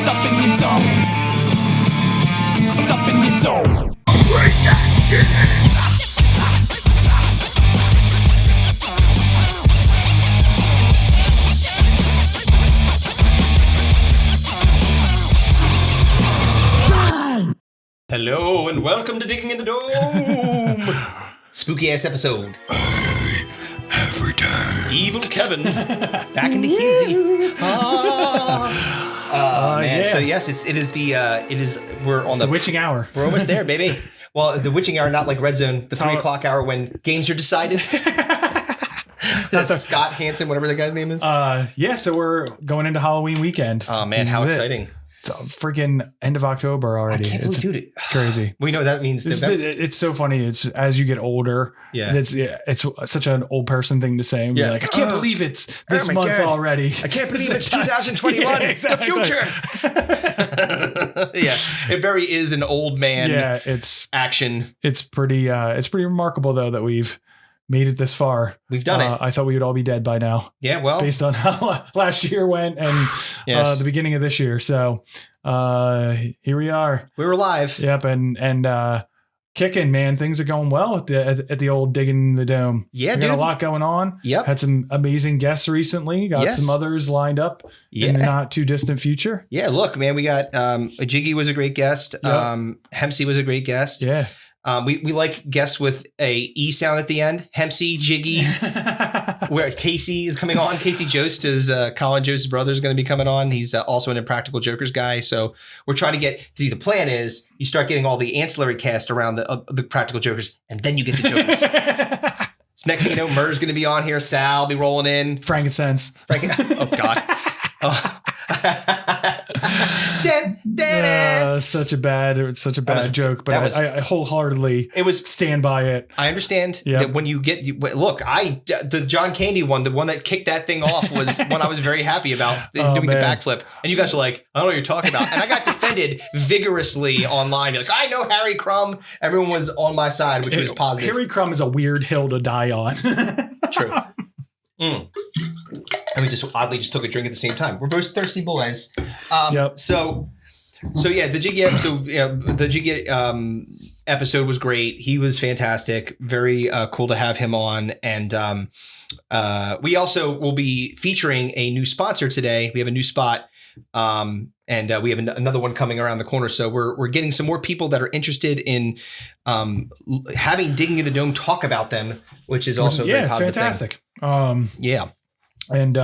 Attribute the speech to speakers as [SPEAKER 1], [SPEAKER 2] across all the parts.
[SPEAKER 1] Something you don't. Something you don't.
[SPEAKER 2] Bring that shit in.
[SPEAKER 3] Hello and welcome to Digging in the Dome. Spooky ass episode.
[SPEAKER 2] Have returned.
[SPEAKER 3] Evil Kevin back in the hizzy. Man.
[SPEAKER 4] Yeah.
[SPEAKER 3] So yes, we're on
[SPEAKER 4] the witching hour.
[SPEAKER 3] We're almost there, baby. Well, the witching hour, not like Red Zone, the 3 o'clock hour when games are decided. Scott Hansen, whatever the guy's name is.
[SPEAKER 4] Yeah, so we're going into Halloween weekend.
[SPEAKER 3] Oh man, how exciting!
[SPEAKER 4] It's freaking end of October already.
[SPEAKER 3] I can't believe, dude,
[SPEAKER 4] it's crazy.
[SPEAKER 3] We know that means
[SPEAKER 4] it's so funny. It's as you get older.
[SPEAKER 3] Yeah.
[SPEAKER 4] It's such an old person thing to say.
[SPEAKER 3] Yeah.
[SPEAKER 4] You're like, I can't believe it's this month already.
[SPEAKER 3] I can't believe it's 2021.
[SPEAKER 4] Yeah, exactly.
[SPEAKER 3] The future. Yeah, it very is an old man.
[SPEAKER 4] Yeah, it's
[SPEAKER 3] action.
[SPEAKER 4] It's pretty remarkable though that we've made it this far.
[SPEAKER 3] We've done it.
[SPEAKER 4] I thought we would all be dead by now.
[SPEAKER 3] Yeah, well,
[SPEAKER 4] based on how last year went and
[SPEAKER 3] yes.
[SPEAKER 4] The beginning of this year. So here we are.
[SPEAKER 3] We were alive.
[SPEAKER 4] Yep, and kicking, man. Things are going well at the old Digging the Dome.
[SPEAKER 3] Yeah,
[SPEAKER 4] we
[SPEAKER 3] dude.
[SPEAKER 4] got a lot going on.
[SPEAKER 3] Yep.
[SPEAKER 4] Had some amazing guests recently. Got some others lined up in the not too distant future.
[SPEAKER 3] Yeah, look, man, we got Jiggy was a great guest.
[SPEAKER 4] Yep.
[SPEAKER 3] Hempsey was a great guest.
[SPEAKER 4] Yeah.
[SPEAKER 3] We like guests with a E sound at the end. Hempsey, Jiggy. Where Casey is coming on. Casey Jost is Colin Jost's brother is going to be coming on. He's also an Impractical Jokers guy. So we're trying to get. See, the plan is you start getting all the ancillary cast around the Practical Jokers, and then you get the Jokers. So next thing you know, Murr's going to be on here. Sal will be rolling in.
[SPEAKER 4] Frankincense.
[SPEAKER 3] Oh God. Oh.
[SPEAKER 4] Such a bad joke, but I wholeheartedly stand by it.
[SPEAKER 3] I understand that when you get the John Candy one, the one that kicked that thing off was one I was very happy about doing the backflip. And you guys are like, I don't know what you're talking about. And I got defended vigorously online. You're like, I know Harry Crumb. Everyone was on my side, which was positive.
[SPEAKER 4] Harry Crumb is a weird hill to die on.
[SPEAKER 3] True. And we just oddly took a drink at the same time. We're both thirsty boys. So yeah, the Jiggy episode, the Jiggy episode was great. He was fantastic. Very cool to have him on. And we also will be featuring a new sponsor today. We have a new spot. And we have another one coming around the corner. So we're getting some more people that are interested in having Digging in the Dome talk about them, which is also a very positive
[SPEAKER 4] fantastic
[SPEAKER 3] thing.
[SPEAKER 4] And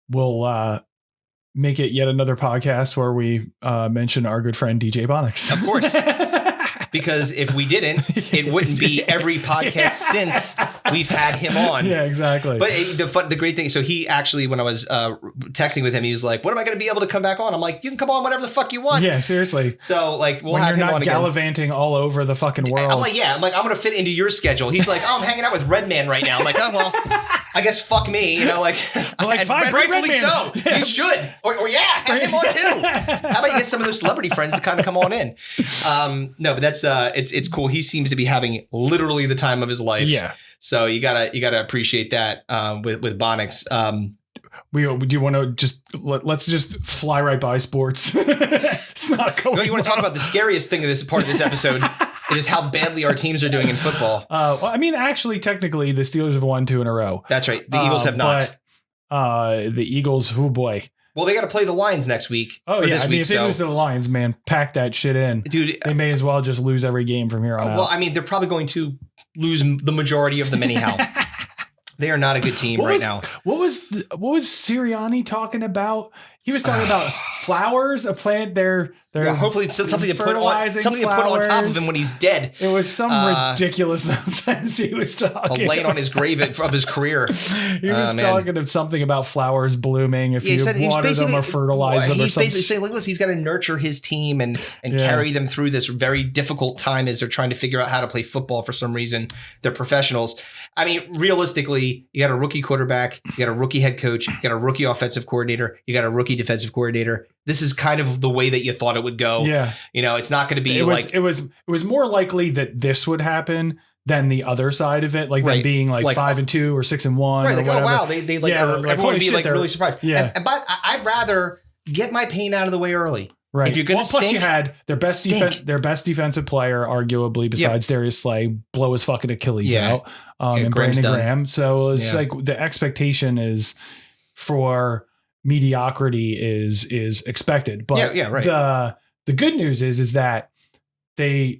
[SPEAKER 4] we'll make it yet another podcast where we mention our good friend DJ Bonix.
[SPEAKER 3] Of course. Because if we didn't, it wouldn't be every podcast since we've had him on.
[SPEAKER 4] Yeah, exactly.
[SPEAKER 3] But the great thing, so he actually, when I was texting with him, he was like, when am I going to be able to come back on? I'm like, you can come on whenever the fuck you want.
[SPEAKER 4] Yeah, seriously.
[SPEAKER 3] So like, we'll
[SPEAKER 4] when
[SPEAKER 3] have him on
[SPEAKER 4] again.
[SPEAKER 3] again.
[SPEAKER 4] Gallivanting all over the fucking world.
[SPEAKER 3] I'm like, I'm going to fit into your schedule. He's like, oh, I'm hanging out with Redman right now. I'm like, oh, well, I guess fuck me.
[SPEAKER 4] Fine,
[SPEAKER 3] rightfully so. You should. Or have him on too. How about you get some of those celebrity friends to kind of come on in? No, but that's it's cool. He seems to be having literally the time of his life.
[SPEAKER 4] Yeah.
[SPEAKER 3] So you gotta appreciate that with Bonix.
[SPEAKER 4] Do you want to let's just fly right by sports? It's not going.
[SPEAKER 3] No, you want to talk about the scariest thing of this part of this episode? It is how badly our teams are doing in football.
[SPEAKER 4] Well, I mean, actually, technically, the Steelers have won 2 in a row.
[SPEAKER 3] That's right. The Eagles have not.
[SPEAKER 4] But the Eagles, oh boy.
[SPEAKER 3] Well, they got to play the Lions next week.
[SPEAKER 4] Oh, yeah. If they lose to the Lions, man, pack that shit in. Dude, they may as well just lose every game from here on out.
[SPEAKER 3] Well, I mean, they're probably going to lose the majority of them anyhow. They are not a good team now. What was
[SPEAKER 4] Sirianni talking about? He was talking about flowers, a plant. They're
[SPEAKER 3] hopefully it's something to put on top of him when he's dead.
[SPEAKER 4] It was some ridiculous nonsense he was talking.
[SPEAKER 3] Laying on his grave of his career.
[SPEAKER 4] He was talking of something about flowers blooming if you water them or fertilize them or something.
[SPEAKER 3] He's basically saying, look, he's got to nurture his team and carry them through this very difficult time as they're trying to figure out how to play football for some reason. They're professionals. I mean, realistically, you got a rookie quarterback, you got a rookie head coach, you got a rookie offensive coordinator, you got a rookie defensive coordinator. This is kind of the way that you thought it would go.
[SPEAKER 4] Yeah.
[SPEAKER 3] It's not going to be
[SPEAKER 4] it was more likely that this would happen than the other side of it, like them being like 5-2 or 6-1.
[SPEAKER 3] Right.
[SPEAKER 4] Like,
[SPEAKER 3] oh wow, they everyone would be like really surprised.
[SPEAKER 4] Yeah.
[SPEAKER 3] But I'd rather get my pain out of the way early.
[SPEAKER 4] Right.
[SPEAKER 3] If you're going to
[SPEAKER 4] plus
[SPEAKER 3] stink,
[SPEAKER 4] you had their best defensive player, arguably, besides Darius Slay, blow his fucking Achilles out, and Brandon Graham. So it's like the expectation is for mediocrity is expected. But right. The good news is that they're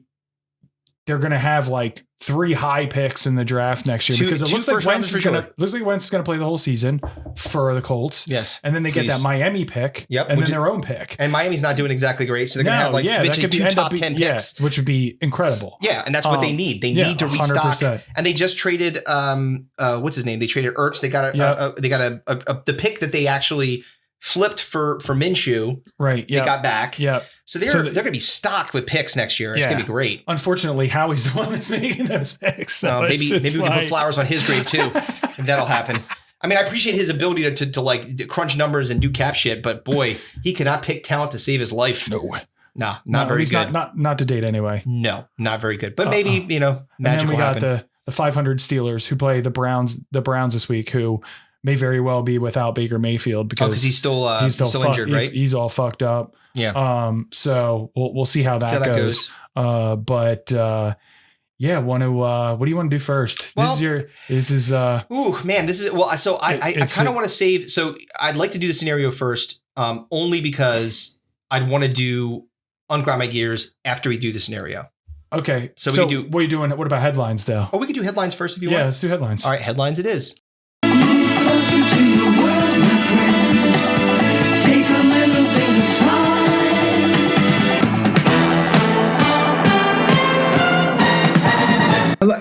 [SPEAKER 4] going to have like 3 high picks in the draft next year because it looks like Wentz is going to play the whole season for the Colts.
[SPEAKER 3] Yes.
[SPEAKER 4] And then they get that Miami pick and then their own pick.
[SPEAKER 3] And Miami's not doing exactly great. So they're going to have like potentially 2 top 10 picks.
[SPEAKER 4] Which would be incredible.
[SPEAKER 3] Yeah. And that's what they need. They need to restock. 100%. And they just traded, what's his name? They traded Ertz. They got the pick that they actually flipped for Minshew.
[SPEAKER 4] Right.
[SPEAKER 3] Yeah. They got back.
[SPEAKER 4] Yeah.
[SPEAKER 3] So they're going to be stocked with picks next year. It's going to be great.
[SPEAKER 4] Unfortunately, Howie's the one that's making those picks. So
[SPEAKER 3] maybe we can put flowers on his grave too, if that'll happen. I mean, I appreciate his ability to like crunch numbers and do cap shit, but boy, he cannot pick talent to save his life.
[SPEAKER 4] No,
[SPEAKER 3] not very good.
[SPEAKER 4] Not to date anyway.
[SPEAKER 3] No, not very good. But maybe magic
[SPEAKER 4] and then we
[SPEAKER 3] will
[SPEAKER 4] got
[SPEAKER 3] happen.
[SPEAKER 4] the 500 Steelers who play the Browns this week, who may very well be without Baker Mayfield because
[SPEAKER 3] he's still injured, right?
[SPEAKER 4] He's all fucked up.
[SPEAKER 3] Yeah.
[SPEAKER 4] So we'll see how that goes. What do you want to do first?
[SPEAKER 3] Well,
[SPEAKER 4] this is
[SPEAKER 3] so I kind of want to save. So I'd like to do the scenario first, only because I'd want to unground my gears after we do the scenario.
[SPEAKER 4] Okay.
[SPEAKER 3] So we can do.
[SPEAKER 4] What are you doing? What about headlines though?
[SPEAKER 3] Oh, we could do headlines first if you want.
[SPEAKER 4] Yeah, let's do headlines.
[SPEAKER 3] All right, headlines it is.
[SPEAKER 5] Closer to your world, my friend. Take a little bit of time.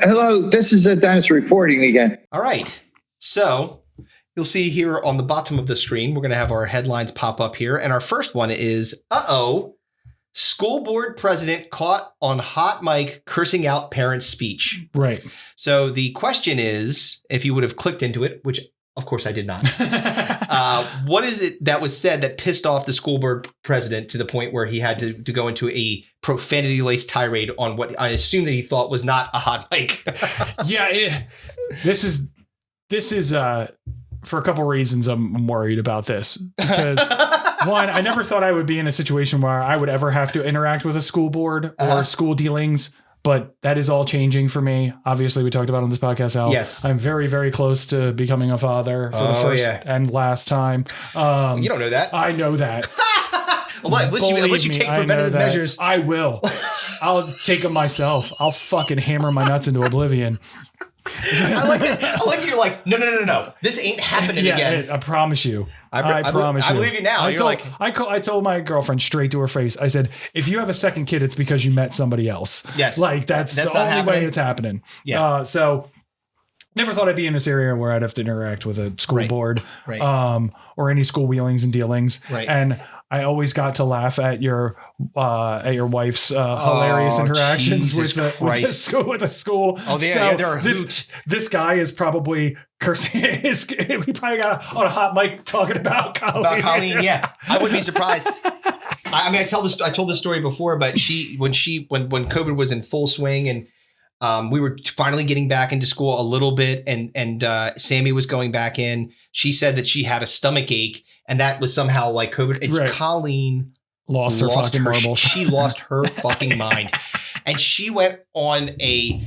[SPEAKER 6] Hello, this is Dennis reporting again.
[SPEAKER 3] All right. So you'll see here on the bottom of the screen, we're going to have our headlines pop up here. And our first one is, school board president caught on hot mic cursing out parents' speech.
[SPEAKER 4] Right.
[SPEAKER 3] So the question is, if you would have clicked into it, which of course I did not, what is it that was said that pissed off the school board president to the point where he had to go into a profanity-laced tirade on what I assume that he thought was not a hot mic?
[SPEAKER 4] This is for a couple reasons I'm worried about this because one, I never thought I would be in a situation where I would ever have to interact with a school board or school dealings. But that is all changing for me. Obviously, we talked about on this podcast how I'm very, very close to becoming a father for the first and last time.
[SPEAKER 3] You don't know that.
[SPEAKER 4] I know that.
[SPEAKER 3] Unless you take preventative measures.
[SPEAKER 4] I will. I'll take them myself. I'll fucking hammer my nuts into oblivion.
[SPEAKER 3] I like it. I like you're like, no. This ain't happening again.
[SPEAKER 4] I promise you.
[SPEAKER 3] I
[SPEAKER 4] promise you.
[SPEAKER 3] I believe you now.
[SPEAKER 4] I told my girlfriend straight to her face. I said, if you have a second kid, it's because you met somebody else.
[SPEAKER 3] Yes.
[SPEAKER 4] Like that's the only way it's happening.
[SPEAKER 3] Yeah.
[SPEAKER 4] So never thought I'd be in this area where I'd have to interact with a school board, or any school wheelings and dealings.
[SPEAKER 3] Right.
[SPEAKER 4] And I always got to laugh at your wife's hilarious interactions with the school.
[SPEAKER 3] Oh, they're a hoot.
[SPEAKER 4] This guy is probably cursing. We probably got on a hot mic talking about Colleen.
[SPEAKER 3] About Colleen, yeah. I wouldn't be surprised. I mean, I told this story before, but when COVID was in full swing and we were finally getting back into school a little bit, and Sammy was going back in. She said that she had a stomach ache, and that was somehow like COVID. And Colleen
[SPEAKER 4] lost her fucking marbles.
[SPEAKER 3] She lost her fucking mind, and she went on a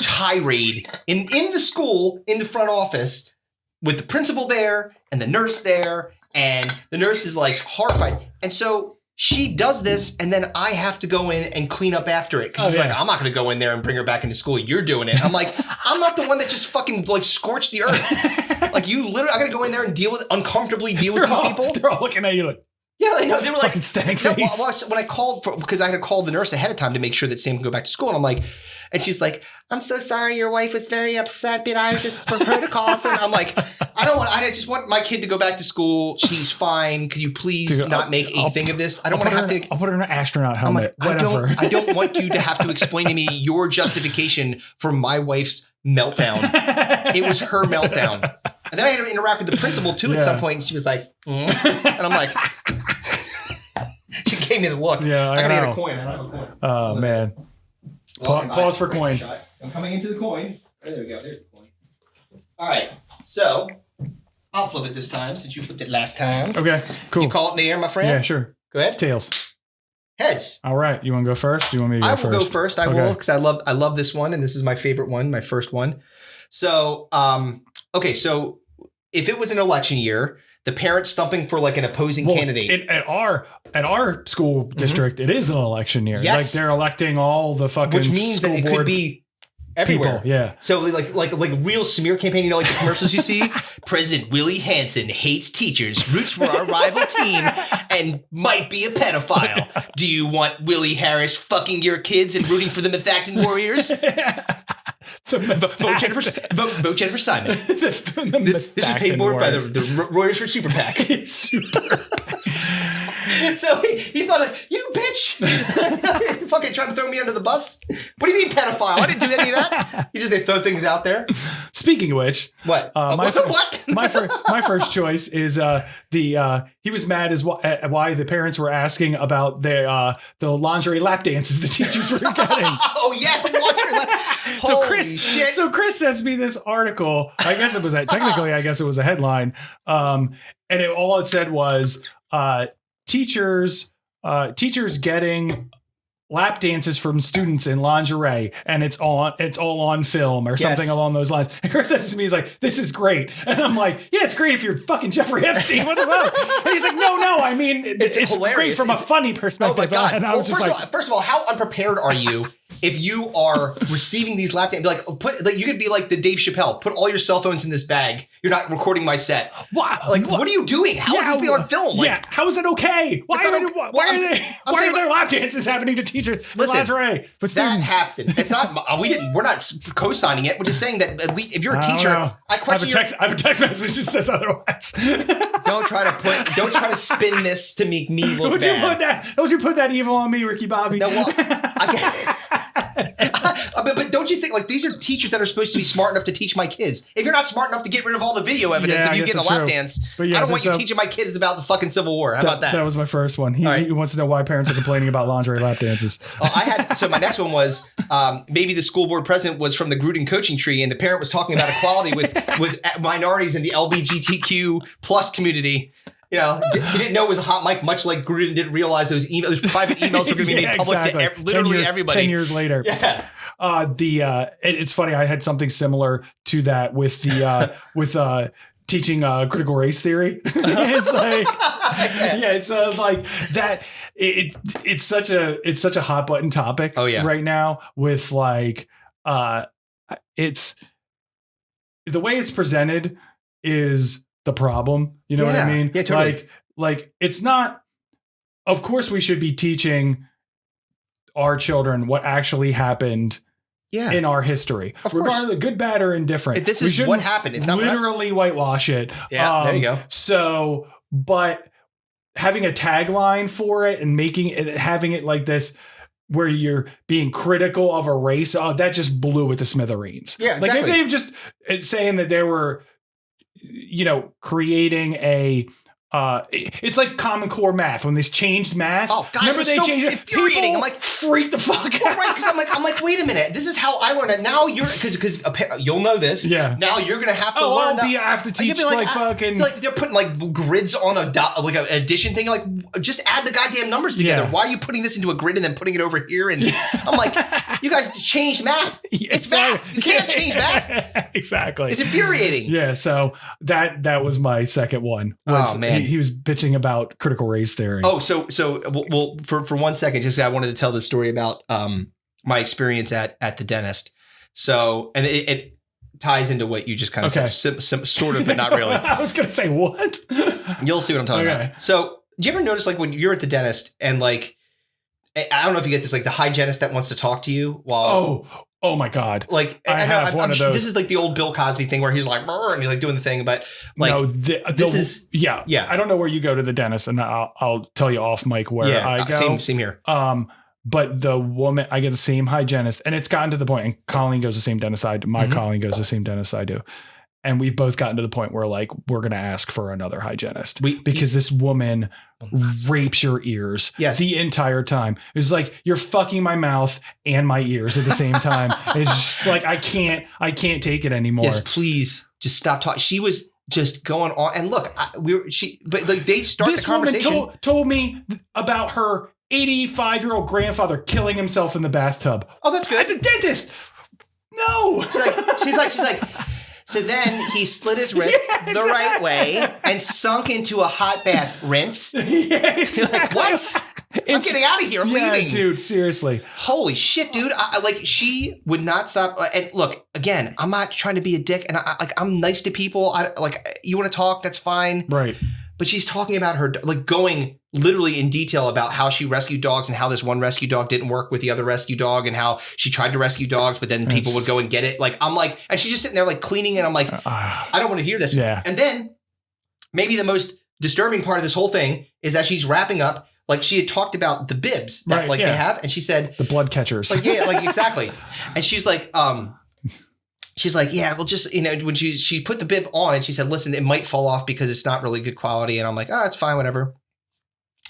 [SPEAKER 3] tirade in the school in the front office with the principal there and the nurse there, and the nurse is like horrified, and so. She does this, and then I have to go in and clean up after it. Because she's like, I'm not going to go in there and bring her back into school. You're doing it. I'm like, I'm not the one that just fucking like scorched the earth. Like you literally, I got to go in there and uncomfortably deal with these people.
[SPEAKER 4] They're all looking at you like,
[SPEAKER 3] yeah, I know. They were like,
[SPEAKER 4] fucking stank face.
[SPEAKER 3] When I called because I had to call the nurse ahead of time to make sure that Sam can go back to school. And I'm like, and she's like, I'm so sorry. Your wife was very upset, but I was just for protocols. And I'm like, I just want my kid to go back to school. She's fine. Could you please not make a thing of this? I don't want to have to.
[SPEAKER 4] I'll put her in an astronaut helmet.
[SPEAKER 3] I'm like,
[SPEAKER 4] whatever.
[SPEAKER 3] I don't want you to have to explain to me your justification for my wife's meltdown. It was her meltdown. And then I had to interact with the principal too at some point. And she was like, and I'm like, she gave me the look.
[SPEAKER 4] Yeah,
[SPEAKER 3] I gotta get a coin. I don't have a coin.
[SPEAKER 4] Oh, man. Pause for coin.
[SPEAKER 3] I'm coming into the coin. There we go. There's the coin. All right. So I'll flip it this time since you flipped it last time.
[SPEAKER 4] Okay, cool.
[SPEAKER 3] You call it in the air, my friend?
[SPEAKER 4] Yeah, sure.
[SPEAKER 3] Go ahead.
[SPEAKER 4] Tails.
[SPEAKER 3] Heads.
[SPEAKER 4] All right. You want to go first? Do you want me to go
[SPEAKER 3] I
[SPEAKER 4] first?
[SPEAKER 3] will go first. I will, because I love this one, and this is my favorite one, my first one. So, okay, so if it was an election year, the parents stumping for like an opposing candidate.
[SPEAKER 4] At our school district, it is an election year.
[SPEAKER 3] Yes.
[SPEAKER 4] Like they're electing all the fucking
[SPEAKER 3] Which means that it could be everywhere.
[SPEAKER 4] People, yeah.
[SPEAKER 3] So like real smear campaign, you know, like the commercials you see? President Willie Hansen hates teachers, roots for our rival team, and might be a pedophile. Do you want Willie Harris fucking your kids and rooting for the Methacton Warriors? Vote Jennifer Simon. This was paid for by the Warriors for Super PAC. So he's not like, you bitch. You fucking trying to throw me under the bus? What do you mean pedophile? I didn't do any of that. You just they throw things out there.
[SPEAKER 4] Speaking of which,
[SPEAKER 3] what?
[SPEAKER 4] What? my first choice is he was mad at why the parents were asking about the lingerie lap dances the teachers were getting.
[SPEAKER 3] Oh yeah, the lingerie lap.
[SPEAKER 4] So Chris sends me this article. I guess it was a headline. And all it said was teachers getting lap dances from students in lingerie, and it's all on film or something along those lines. And Chris says to me, he's like, "This is great," and I'm like, "Yeah, it's great if you're fucking Jeffrey Epstein. What the fuck?" And he's like, "No, I mean it's hilarious. Great from a funny perspective."
[SPEAKER 3] Oh my god!
[SPEAKER 4] And I was
[SPEAKER 3] first of all, how unprepared are you? If you are receiving these lap dances, you could be like the Dave Chappelle. Put all your cell phones in this bag. You're not recording my set. What are you doing? How is this being on film?
[SPEAKER 4] How is How are there lap dances happening to teachers?
[SPEAKER 3] Listen,
[SPEAKER 4] that
[SPEAKER 3] happened. It's not. We're not co-signing it. We're just saying that at least if you're a teacher, I question.
[SPEAKER 4] I have a text message that says otherwise.
[SPEAKER 3] Don't try to spin this to make me look bad.
[SPEAKER 4] Don't you put that evil on me, Ricky Bobby?
[SPEAKER 3] No, but don't you think these are teachers that are supposed to be smart enough to teach my kids? If you're not smart enough to get rid of all the video evidence of you getting a lap dance, I don't want you teaching my kids about the fucking Civil War. How about that?
[SPEAKER 4] That was my first one. He wants to know why parents are complaining about lingerie lap dances.
[SPEAKER 3] So my next one was maybe the school board president was from the Gruden coaching tree, and the parent was talking about equality with minorities in the LGBTQ plus community. You know, he didn't know it was a hot mic, much like Gruden didn't realize those private emails were going to be made public to literally everybody.
[SPEAKER 4] 10 years later.
[SPEAKER 3] Yeah.
[SPEAKER 4] It's funny. I had something similar to that with teaching critical race theory. It's like, it's like that. It's such a hot button topic right now with it's the way it's presented is the problem. You know what I mean?
[SPEAKER 3] Yeah, totally.
[SPEAKER 4] Like it's not, of course we should be teaching our children what actually happened in our history. Regardless of good, bad, or indifferent.
[SPEAKER 3] This is what happened. It's not
[SPEAKER 4] literally whitewash it.
[SPEAKER 3] Yeah, there you go.
[SPEAKER 4] So, but having a tagline for it and having it like this, where you're being critical of a race, that just blew it to smithereens.
[SPEAKER 3] Yeah, exactly.
[SPEAKER 4] Like if they've just saying that they were, creating a, it's like Common Core math when they changed math.
[SPEAKER 3] Oh God, remember they changed it? Infuriating. I'm like,
[SPEAKER 4] freak the fuck out.
[SPEAKER 3] Well, right? Because I'm like, wait a minute. This is how I learned it. Now you're because you'll know this.
[SPEAKER 4] Yeah.
[SPEAKER 3] Now you're gonna have to learn.
[SPEAKER 4] I have to teach fucking.
[SPEAKER 3] Like they're putting grids on an addition thing. Like just add the goddamn numbers together. Yeah. Why are you putting this into a grid and then putting it over here? And I'm like, you guys changed math. It's math. You can't change math.
[SPEAKER 4] Exactly.
[SPEAKER 3] It's infuriating.
[SPEAKER 4] Yeah. So that was my second one. Oh man. He was bitching about critical race theory.
[SPEAKER 3] Oh, so well for 1 second, just I wanted to tell this story about my experience at the dentist. So, and it ties into what you just kind of said, sort of, but not really.
[SPEAKER 4] I was gonna say what?
[SPEAKER 3] You'll see what I'm talking about. So, do you ever notice when you're at the dentist and I don't know if you get this, the hygienist that wants to talk to you while.
[SPEAKER 4] Oh my God!
[SPEAKER 3] I have one of those. This is like the old Bill Cosby thing where he's like, and he's doing the thing, but this is.
[SPEAKER 4] I don't know where you go to the dentist, and I'll tell you off mic where I go.
[SPEAKER 3] Same here.
[SPEAKER 4] But the woman, I get the same hygienist, and it's gotten to the point. And Colleen goes the same dentist I do. My Colleen goes the same dentist I do, and we've both gotten to the point where we're going to ask for another hygienist because this woman rapes your ears the entire time. It's like you're fucking my mouth and my ears at the same time. It's just like I can't take it anymore.
[SPEAKER 3] Yes, please just stop talking. She was just going on. And look, they start
[SPEAKER 4] this
[SPEAKER 3] the conversation.
[SPEAKER 4] Woman told me about her 85-year-old grandfather killing himself in the bathtub.
[SPEAKER 3] Oh, that's good.
[SPEAKER 4] At the dentist. No.
[SPEAKER 3] She's like. So then he slit his wrist the right way and sunk into a hot bath. Rinse.
[SPEAKER 4] Yeah, exactly.
[SPEAKER 3] You're like, what? I'm getting out of here. I'm leaving.
[SPEAKER 4] Dude, seriously.
[SPEAKER 3] Holy shit, dude. She would not stop. And look, again, I'm not trying to be a dick. And I'm nice to people. You want to talk? That's fine.
[SPEAKER 4] Right.
[SPEAKER 3] But she's talking about her, going literally in detail about how she rescued dogs and how this one rescue dog didn't work with the other rescue dog and how she tried to rescue dogs, but then people would go and get it. And she's just sitting there cleaning and I'm like, I don't want to hear this.
[SPEAKER 4] Yeah.
[SPEAKER 3] And then maybe the most disturbing part of this whole thing is that she's wrapping up. She had talked about the bibs that they have. And she said,
[SPEAKER 4] the blood catchers.
[SPEAKER 3] Exactly. And she's like, yeah, well, just, when she put the bib on and she said, listen, it might fall off because it's not really good quality. And I'm like, oh, it's fine, whatever.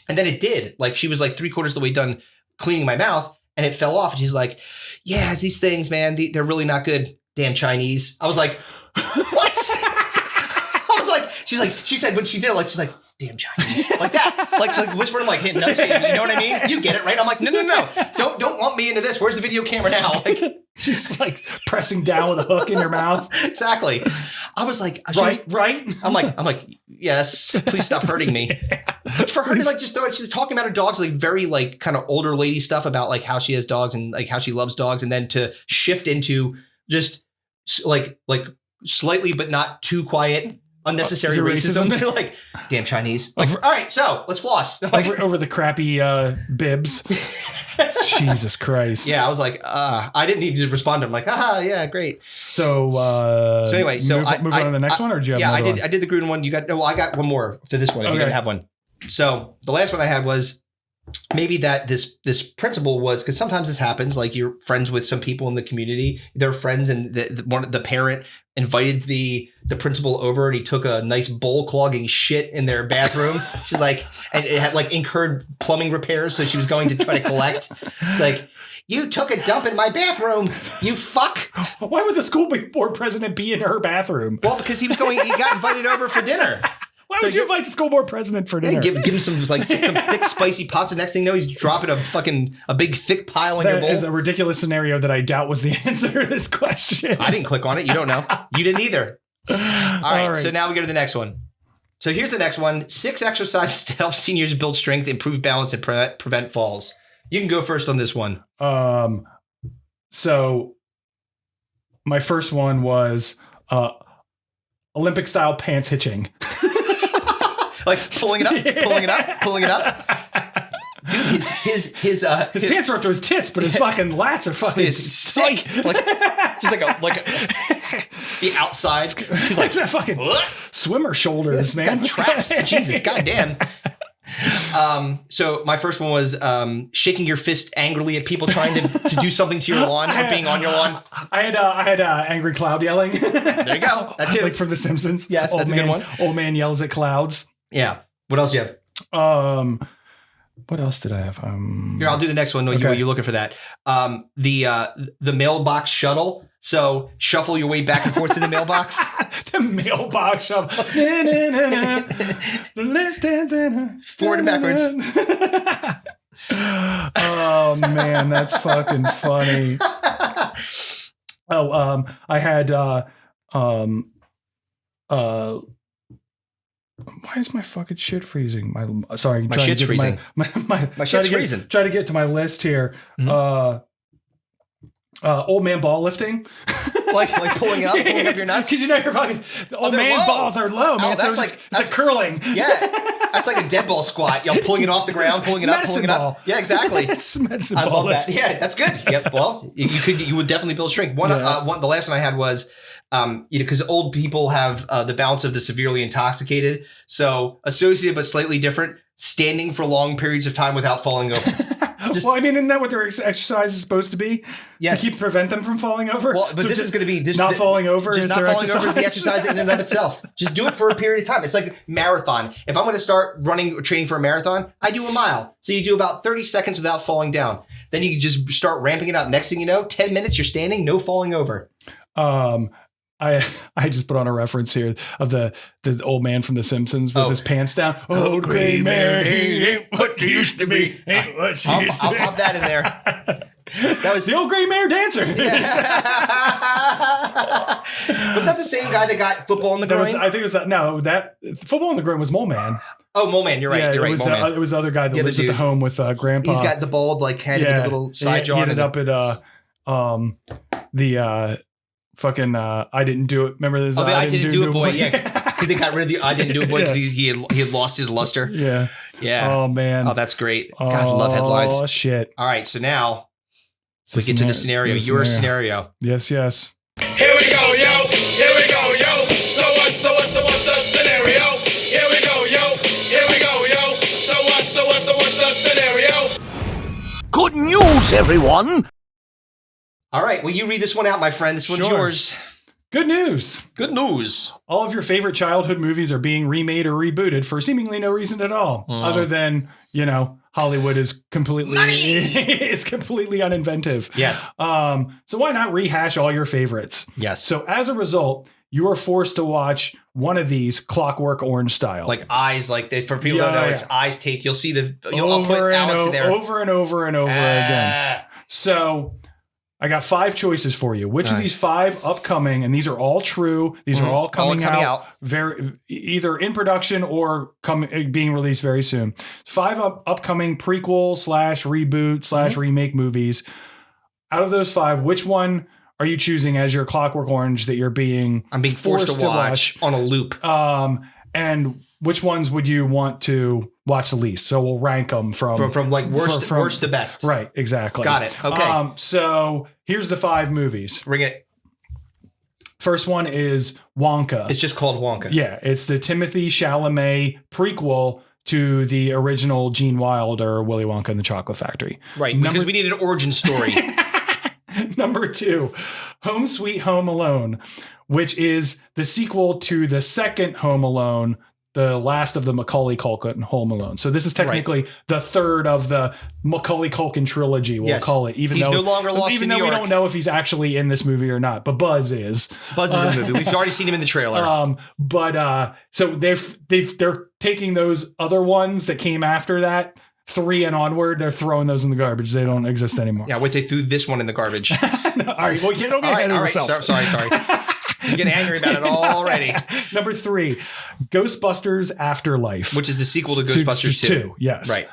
[SPEAKER 3] And then it did. She was 3/4 of the way done cleaning my mouth and it fell off. And she's like, yeah, these things, man, they're really not good. Damn Chinese. I was like, what? I was like, she said when she did it, she's like, damn Chinese. Like that. She's whispering, hitting nuts. You know what I mean? You get it, right? I'm like, no. Don't lump me into this. Where's the video camera now?
[SPEAKER 4] She's pressing down with a hook in your mouth.
[SPEAKER 3] Exactly. I was like,
[SPEAKER 4] right.
[SPEAKER 3] I'm like, yes, please stop hurting me. But for her to just throw it, she's talking about her dogs, very kind of older lady stuff about how she has dogs and how she loves dogs. And then to shift into just slightly, but not too quiet, unnecessary racism. Damn Chinese. All right, so let's floss.
[SPEAKER 4] Over the crappy bibs. Jesus Christ.
[SPEAKER 3] Yeah, I was like, I didn't need to respond to him. Yeah, great.
[SPEAKER 4] So
[SPEAKER 3] anyway,
[SPEAKER 4] move on to the next one, or do you have another one?
[SPEAKER 3] I did the Gruden one. I got one more to this one if you didn't have one. So the last one I had was maybe that this principal was, because sometimes this happens, you're friends with some people in the community, they're friends, and the parent invited the principal over and he took a nice bowl clogging shit in their bathroom. She's and it had incurred plumbing repairs, so she was going to try to collect. It's you took a dump in my bathroom, you fuck.
[SPEAKER 4] Why would the school board president be in her bathroom?
[SPEAKER 3] Well, because he got invited over for dinner.
[SPEAKER 4] Why would you invite the school board president for dinner?
[SPEAKER 3] Give him some some thick, spicy pasta. Next thing you know, he's dropping a big thick pile in your bowl.
[SPEAKER 4] That is a ridiculous scenario that I doubt was the answer to this question.
[SPEAKER 3] I didn't click on it. You don't know. You didn't either. All right. So now we go to the next one. So here's the next one. 6 exercises to help seniors build strength, improve balance, and prevent falls. You can go first on this one.
[SPEAKER 4] So my first one was Olympic style pants hitching.
[SPEAKER 3] Pulling it up. Dude, his
[SPEAKER 4] pants are up to his tits, but his fucking lats are fucking
[SPEAKER 3] sick. Just the outside. He's
[SPEAKER 4] that fucking swimmer shoulders, man.
[SPEAKER 3] Got traps. Jesus, goddamn. So my first one was shaking your fist angrily at people trying to do something to your lawn or being on your lawn.
[SPEAKER 4] I had angry cloud yelling.
[SPEAKER 3] There you go. That too.
[SPEAKER 4] From The Simpsons.
[SPEAKER 3] Yes, that's a good one.
[SPEAKER 4] Old man yells at clouds.
[SPEAKER 3] Yeah. What else do you
[SPEAKER 4] have? What else did I have?
[SPEAKER 3] Here, I'll do the next one. Okay. You're looking for that. The mailbox shuttle. So shuffle your way back and forth to the mailbox.
[SPEAKER 4] The mailbox shuttle.
[SPEAKER 3] Forward and backwards.
[SPEAKER 4] Oh man, that's fucking funny. I had why is my fucking shit freezing? My shit's freezing. My shit's freezing. Try to get to my list here. Mm-hmm. Old man ball lifting.
[SPEAKER 3] like pulling up your nuts?
[SPEAKER 4] Because your fucking old man balls are low, man. So it's a curling.
[SPEAKER 3] Yeah. That's like a dead ball squat. Pulling it off the ground, pulling it up, pulling it up. Yeah, exactly.
[SPEAKER 4] It's medicine
[SPEAKER 3] ball. I love
[SPEAKER 4] lifting.
[SPEAKER 3] that. Yeah, that's good. Yep. Well, you would definitely build strength. The last one I had was because old people have the balance of the severely intoxicated. So associated but slightly different, standing for long periods of time without falling over.
[SPEAKER 4] Isn't that what their exercise is supposed to be?
[SPEAKER 3] Yes.
[SPEAKER 4] To prevent them from falling over?
[SPEAKER 3] Well, but this is going to be...
[SPEAKER 4] not falling over
[SPEAKER 3] is
[SPEAKER 4] not falling over
[SPEAKER 3] is the exercise in and of itself. Just do it for a period of time. It's like marathon. If I'm going to start running or training for a marathon, I do a mile. So you do about 30 seconds without falling down. Then you just start ramping it up. Next thing you know, 10 minutes, you're standing, no falling over.
[SPEAKER 4] I I just put on a reference here of the old man from The Simpsons with his pants down. Old gray mare ain't what she used to be. Ain't what she used to be.
[SPEAKER 3] I'll pop that in there.
[SPEAKER 4] That was the old gray mare dancer.
[SPEAKER 3] Was that the same guy that got football in the groin?
[SPEAKER 4] I think it was that football in the groin was Mole Man.
[SPEAKER 3] Oh, Mole Man, you're right.
[SPEAKER 4] Yeah,
[SPEAKER 3] You're right.
[SPEAKER 4] It was the other guy that lives at the home with Grandpa.
[SPEAKER 3] He's got the bald head and the little side jaw.
[SPEAKER 4] He ended up at the fucking I didn't do it. Remember this?
[SPEAKER 3] I didn't do it, boy. Yeah, because they got rid of the I didn't do it, boy, because he had lost his luster.
[SPEAKER 4] Yeah.
[SPEAKER 3] Oh
[SPEAKER 4] man.
[SPEAKER 3] Oh, that's great. God, I love headlines.
[SPEAKER 4] Oh shit.
[SPEAKER 3] All right, so now we get to the scenario. Your scenario.
[SPEAKER 4] Yes.
[SPEAKER 1] Here we go, yo. Here we go, yo. So what's the scenario? Here we go, yo. Here we go, yo. So what's the scenario?
[SPEAKER 7] Good news, everyone.
[SPEAKER 3] All right, well, you read this one out, my friend. This one's yours.
[SPEAKER 4] Good news.
[SPEAKER 3] Good news.
[SPEAKER 4] All of your favorite childhood movies are being remade or rebooted for seemingly no reason at all, other than, Hollywood is completely uninventive.
[SPEAKER 3] Yes.
[SPEAKER 4] So why not rehash all your favorites?
[SPEAKER 3] Yes.
[SPEAKER 4] So as a result, you are forced to watch one of these Clockwork Orange style.
[SPEAKER 3] Like Eyes, for people who don't know, it's Eyes taped. You'll see I'll put Alex in there.
[SPEAKER 4] Over and over and over again. So I got 5 choices for you. Which of these 5 upcoming, and these are all true, these are all coming out very either in production or being released very soon. 5 upcoming prequel / reboot / remake movies. Out of those 5, which one are you choosing as your Clockwork Orange that I'm being forced to watch
[SPEAKER 3] on a loop?
[SPEAKER 4] And which ones would you want to watch the least? So we'll rank them from
[SPEAKER 3] worst to best.
[SPEAKER 4] Right, exactly.
[SPEAKER 3] Got it. Okay.
[SPEAKER 4] So here's the 5 movies.
[SPEAKER 3] Ring it.
[SPEAKER 4] First one is Wonka.
[SPEAKER 3] It's just called Wonka.
[SPEAKER 4] Yeah, it's the Timothée Chalamet prequel to the original Gene Wilder Willy Wonka and the Chocolate Factory.
[SPEAKER 3] Right, because we need an origin story.
[SPEAKER 4] Number 2, Home Sweet Home Alone, which is the sequel to the second Home Alone, the last of the Macaulay Culkin Home Alone. So this is technically the third of the Macaulay Culkin trilogy, we'll call it. Even
[SPEAKER 3] he's
[SPEAKER 4] though,
[SPEAKER 3] no longer lost in New York.
[SPEAKER 4] We don't know if he's actually in this movie or not, but Buzz is.
[SPEAKER 3] Buzz is in the movie. We've already seen him in the trailer.
[SPEAKER 4] So they're taking those other ones that came after that, 3 and onward, they're throwing those in the garbage. They don't exist anymore.
[SPEAKER 3] Yeah, they threw this one in the garbage.
[SPEAKER 4] All right, well, you don't get ahead of yourself.
[SPEAKER 3] Sorry. I'm getting angry about it already.
[SPEAKER 4] Number 3, Ghostbusters Afterlife.
[SPEAKER 3] Which is the sequel to Ghostbusters 2.
[SPEAKER 4] Yes.
[SPEAKER 3] Right.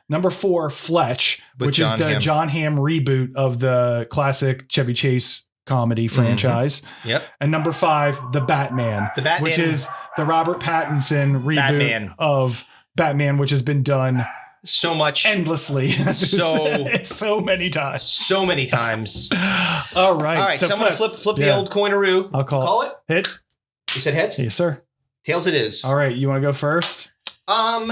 [SPEAKER 4] Number 4, Fletch, which is the
[SPEAKER 3] Hamm.
[SPEAKER 4] John Hamm reboot of the classic Chevy Chase comedy franchise.
[SPEAKER 3] Yep.
[SPEAKER 4] And number 5, The Batman. Which is the Robert Pattinson reboot of Batman, which has been done
[SPEAKER 3] so much
[SPEAKER 4] endlessly. so many times. All right.
[SPEAKER 3] So I'm going to flip the old coinaroo.
[SPEAKER 4] I'll call it. Hits.
[SPEAKER 3] You said heads?
[SPEAKER 4] Yes, sir.
[SPEAKER 3] Tails it is.
[SPEAKER 4] All right. You want to go first?
[SPEAKER 3] I'll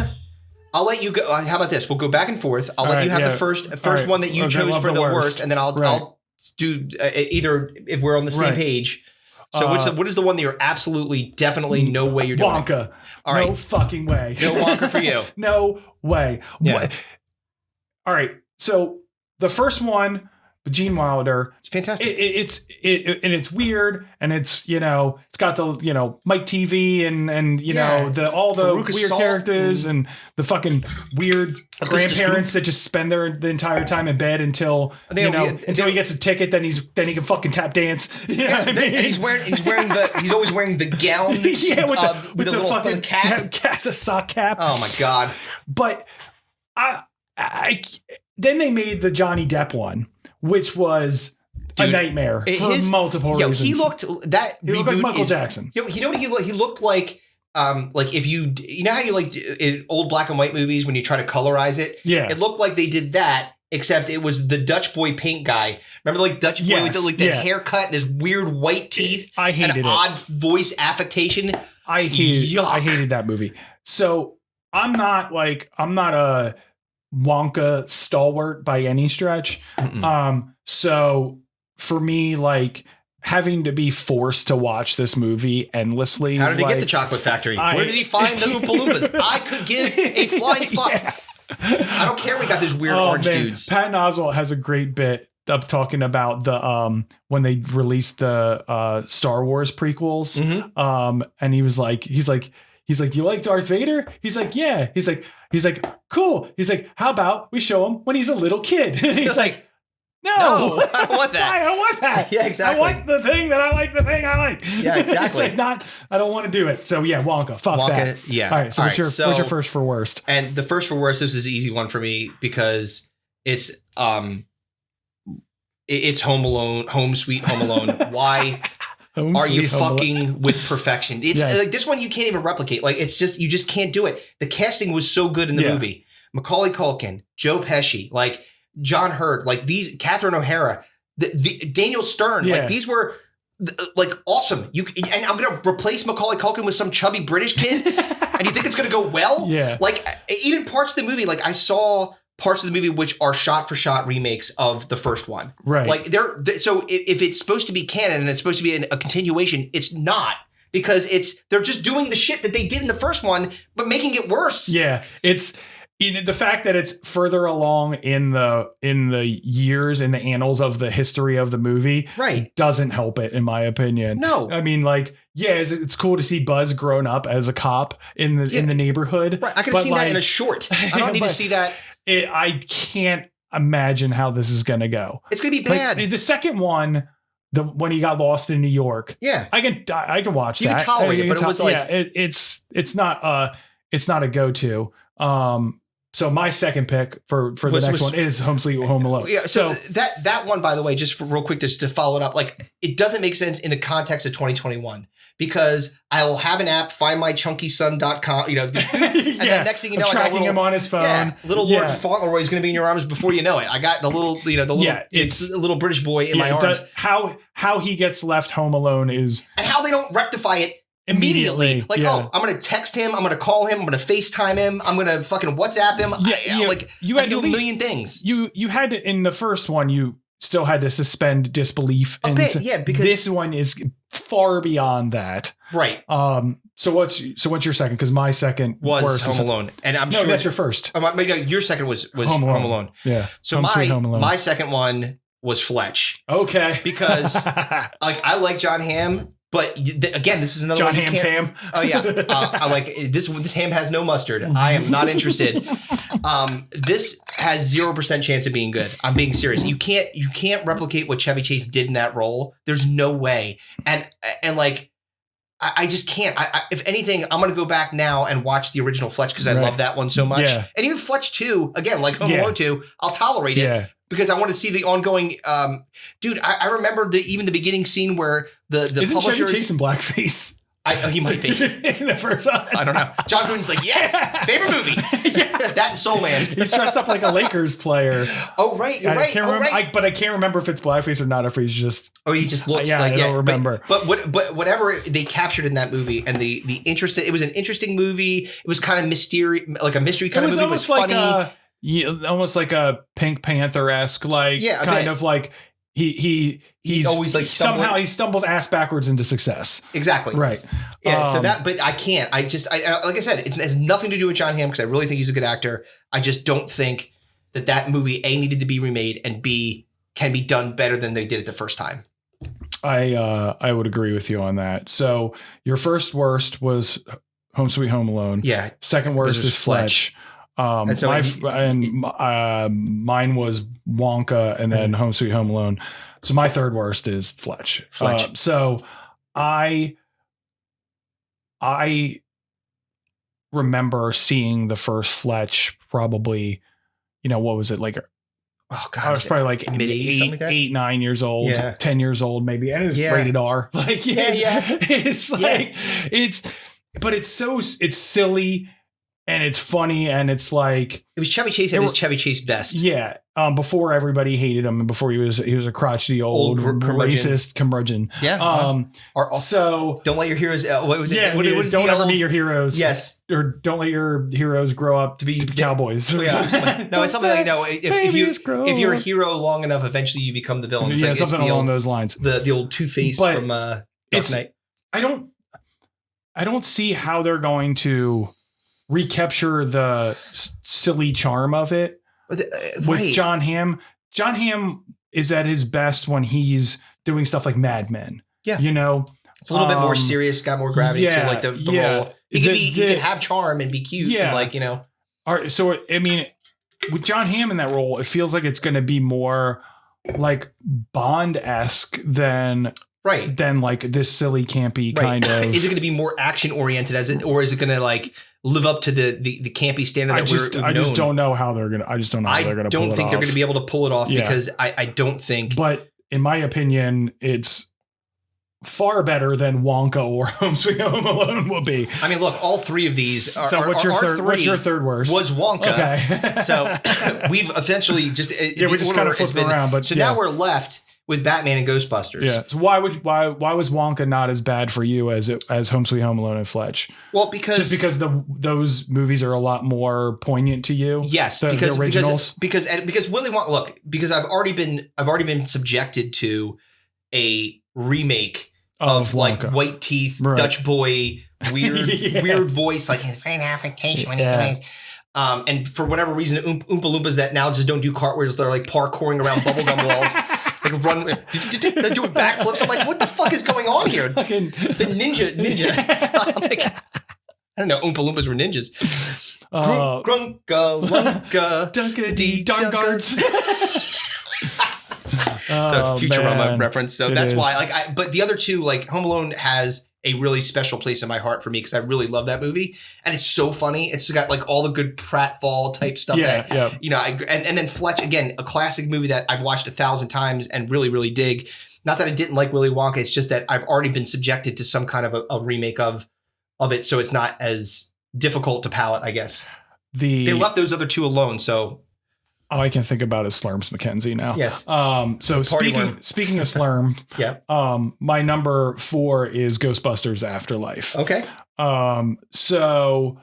[SPEAKER 3] let you go. How about this? We'll go back and forth. I'll let you have the first one that you chose for the worst, and then I'll do either if we're on the same page. So what is the one that you're absolutely, definitely no way you're doing?
[SPEAKER 4] Wonka.
[SPEAKER 3] All right.
[SPEAKER 4] No fucking way.
[SPEAKER 3] No Wonka for you.
[SPEAKER 4] No way.
[SPEAKER 3] Yeah.
[SPEAKER 4] All right. So the first one, Gene Wilder.
[SPEAKER 3] It's fantastic.
[SPEAKER 4] It's weird, and it's it's got the Mike TV and all the
[SPEAKER 3] Veruca
[SPEAKER 4] weird
[SPEAKER 3] Salt
[SPEAKER 4] characters and the fucking weird grandparents that just spend the entire time in bed until he gets a ticket. Then he can fucking tap dance.
[SPEAKER 3] And he's always wearing the gown.
[SPEAKER 4] with the fucking cap, the sock cap.
[SPEAKER 3] Oh my god!
[SPEAKER 4] But then they made the Johnny Depp one, which was a nightmare for multiple reasons.
[SPEAKER 3] He looked like
[SPEAKER 4] Michael Jackson.
[SPEAKER 3] You know what he looked like? If you know how you like in old black and white movies when you try to colorize it?
[SPEAKER 4] Yeah.
[SPEAKER 3] It looked like they did that, except it was the Dutch boy paint guy. Remember Dutch boy with the haircut and his weird white teeth?
[SPEAKER 4] I hated
[SPEAKER 3] and odd voice affectation.
[SPEAKER 4] I hated that movie. So I'm not a Wonka stalwart by any stretch. So for me, having to be forced to watch this movie endlessly.
[SPEAKER 3] How did he get the Chocolate Factory? Where did he find the Oompa Loompas? I could give a flying fuck. Yeah. I don't care we got those weird orange dudes.
[SPEAKER 4] Patton Oswalt has a great bit up talking about the when they released the Star Wars prequels. And he's like, you like Darth Vader? He's like, yeah. He's like, cool. He's like, how about we show him when he's a little kid? And he's like, no,
[SPEAKER 3] I don't want that.
[SPEAKER 4] I don't want that.
[SPEAKER 3] Yeah, exactly.
[SPEAKER 4] I want the thing that I like. The thing I like.
[SPEAKER 3] Yeah, exactly.
[SPEAKER 4] It's like I don't want to do it. So yeah, Wonka. Fuck that.
[SPEAKER 3] Yeah.
[SPEAKER 4] All right. So what's your first for worst?
[SPEAKER 3] And the first for worst, this is an easy one for me because it's it's Home Alone, Home Sweet Home Alone. Why are you fucking with perfection? It's like this one you can't even replicate. Like it's just you just can't do it. The casting was so good in the movie. Macaulay Culkin, Joe Pesci, like John Hurt, like these, Catherine O'Hara, the Daniel Stern, like these were like awesome. And I'm gonna replace Macaulay Culkin with some chubby British kid, and you think it's gonna go well? Yeah. Like even parts of the movie, like I saw parts of the movie which are shot for shot remakes of the first one. Right. Like so if it's supposed to be canon and it's supposed to be a continuation, it's not. Because they're just doing the shit that they did in the first one, but making it worse. Yeah, it's the fact that it's further along in the years, in the annals of the history of the movie, right, doesn't help it, in my opinion. No, I mean, like, yeah, it's cool to see Buzz grown up as a cop in the neighborhood. Right, I could have seen that in a short. I don't need to see that. I can't imagine how this is going to go. It's going to be bad. Like, the second one. When he got lost in New York, I can watch that. You can tolerate it, but it was like it's not a go-to. So my second pick for the next one is Home Sweet Home Alone. Yeah, so that one, by the way, just real quick, just to follow it up, like it doesn't make sense in the context of 2021 because I'll have an app, findmychunkyson.com, and then next thing you know, I'm tracking him on his phone. Little Lord Fauntleroy is going to be in your arms before you know it. I got the little, it's a little British boy in my arms. How he gets left home alone is, and how they don't rectify it immediately. Like, I'm going to text him. I'm going to call him. I'm going to FaceTime him. I'm going to fucking WhatsApp him. You had to do a million things. You had to, in the first one, you still had to suspend disbelief. Because this one is far beyond that. Right. So what's your second? Because my second was Home Alone, and I'm sure that's your first. Your second was Home Alone. Yeah. So my second one was Fletch. Okay. Because like I like John Hamm. But again, this is another John Hamm's ham. Oh yeah, I like this. This ham has no mustard. I am not interested. This has 0% chance of being good. I'm being serious. You can't replicate what Chevy Chase did in that role. There's no way. And like, I just can't. If anything, I'm gonna go back now and watch the original Fletch because I love that one so much. Yeah. And even Fletch 2, again, like Home Alone 2, I'll tolerate it. Yeah. Because I want to see the ongoing, dude. I remember even the beginning scene where the isn't publishers Chevy Chase in blackface. He might be in the first one. I don't know. John Green's like, yes, favorite movie. That and Soul Man. He's dressed up like a Lakers player. Oh right, you're right. But I can't remember if it's blackface or not. If he's just, or he just looks like. I don't remember. But whatever they captured in that movie and the interest. It was an interesting movie. It was kind of mystery, like a mystery kind of movie. It was funny. Almost like a Pink Panther-esque, like kind of like he's always like somehow he stumbles ass backwards into success. Exactly. Right. Yeah. So but I can't. I like I said, it has nothing to do with John Hamm because I really think he's a good actor. I just don't think that movie A needed to be remade and B can be done better than they did it the first time. I would agree with you on that. So your first worst was Home Sweet Home Alone. Yeah. Second worst is Fletch. Mine was Wonka and then Home Sweet Home Alone. So my third worst is Fletch. So I remember seeing the first Fletch probably, what was it like? Oh God, I was probably like 8, 9 years old, 10 years old, maybe. And it was rated R. Like, it's like, but it's silly. And it's funny, and it's like it was Chevy Chase at his Chevy Chase best. Yeah, before everybody hated him, and before he was a crotchety old racist curmudgeon. Yeah. So don't let your heroes. What was it? Yeah. What don't ever meet your heroes. Yes. Or don't let your heroes grow up to be cowboys. Yeah. No, it's something like if you're a hero long enough, eventually you become the villain. It's something along those lines. The old Two-Face from Dark Knight. I don't see how they're going to recapture the silly charm of it with John Hamm. John Hamm
[SPEAKER 4] is at his best when he's doing stuff like Mad Men.
[SPEAKER 3] Yeah.
[SPEAKER 4] You know,
[SPEAKER 3] it's a little bit more serious, got more gravity to like the role. He could have charm and be cute.
[SPEAKER 4] Yeah.
[SPEAKER 3] And like, you know.
[SPEAKER 4] All right, so, I mean, with John Hamm in that role, it feels like it's going to be more like Bond-esque than like this silly, campy kind of.
[SPEAKER 3] Is it going to be more action oriented or is it going to like live up to the campy standard that
[SPEAKER 4] I just don't know how they're going to. I just don't know how they're going to pull it off. I don't think they're going
[SPEAKER 3] to be able to pull it off because I don't think.
[SPEAKER 4] But in my opinion, it's far better than Wonka or Home Sweet Home Alone will be.
[SPEAKER 3] I mean, look, all three of these are.
[SPEAKER 4] So what's your third? What's your third worst?
[SPEAKER 3] Was Wonka.
[SPEAKER 4] Okay.
[SPEAKER 3] So we've essentially just
[SPEAKER 4] we just kind of flipping around. But
[SPEAKER 3] now we're left with Batman and Ghostbusters.
[SPEAKER 4] Yeah. So why was Wonka not as bad for you as Home Sweet Home Alone and Fletch?
[SPEAKER 3] Well, because
[SPEAKER 4] those movies are a lot more poignant to you.
[SPEAKER 3] Yes, because the originals. Because Willy Wonka. Look, because I've already been subjected to a remake of like white teeth, Dutch boy, weird voice, like his brain affectation when he's doing his. And for whatever reason, Oompa Loompas that now just don't do cartwheels, they're like parkouring around bubblegum walls, like run, they're doing backflips. I'm like, what the fuck is going on here? The ninja. So I'm like, I don't know, Oompa Loompas were ninjas. Grunka, lunka,
[SPEAKER 4] Dunka-dee, Dunkards.
[SPEAKER 3] It's a Futurama reference, so that's why. But the other two, like Home Alone, has a really special place in my heart for me because I really love that movie, and it's so funny. It's got like all the good pratfall type stuff. You know. And then Fletch, again, a classic movie that I've watched 1,000 times and really, really dig. Not that I didn't like Willy Wonka, it's just that I've already been subjected to some kind of a remake of it, so it's not as difficult to palate, I guess. They left those other two alone, so.
[SPEAKER 4] All I can think about is Slurms McKenzie now.
[SPEAKER 3] Yes.
[SPEAKER 4] So speaking of Slurm, my number 4 is Ghostbusters Afterlife.
[SPEAKER 3] Okay.
[SPEAKER 4] So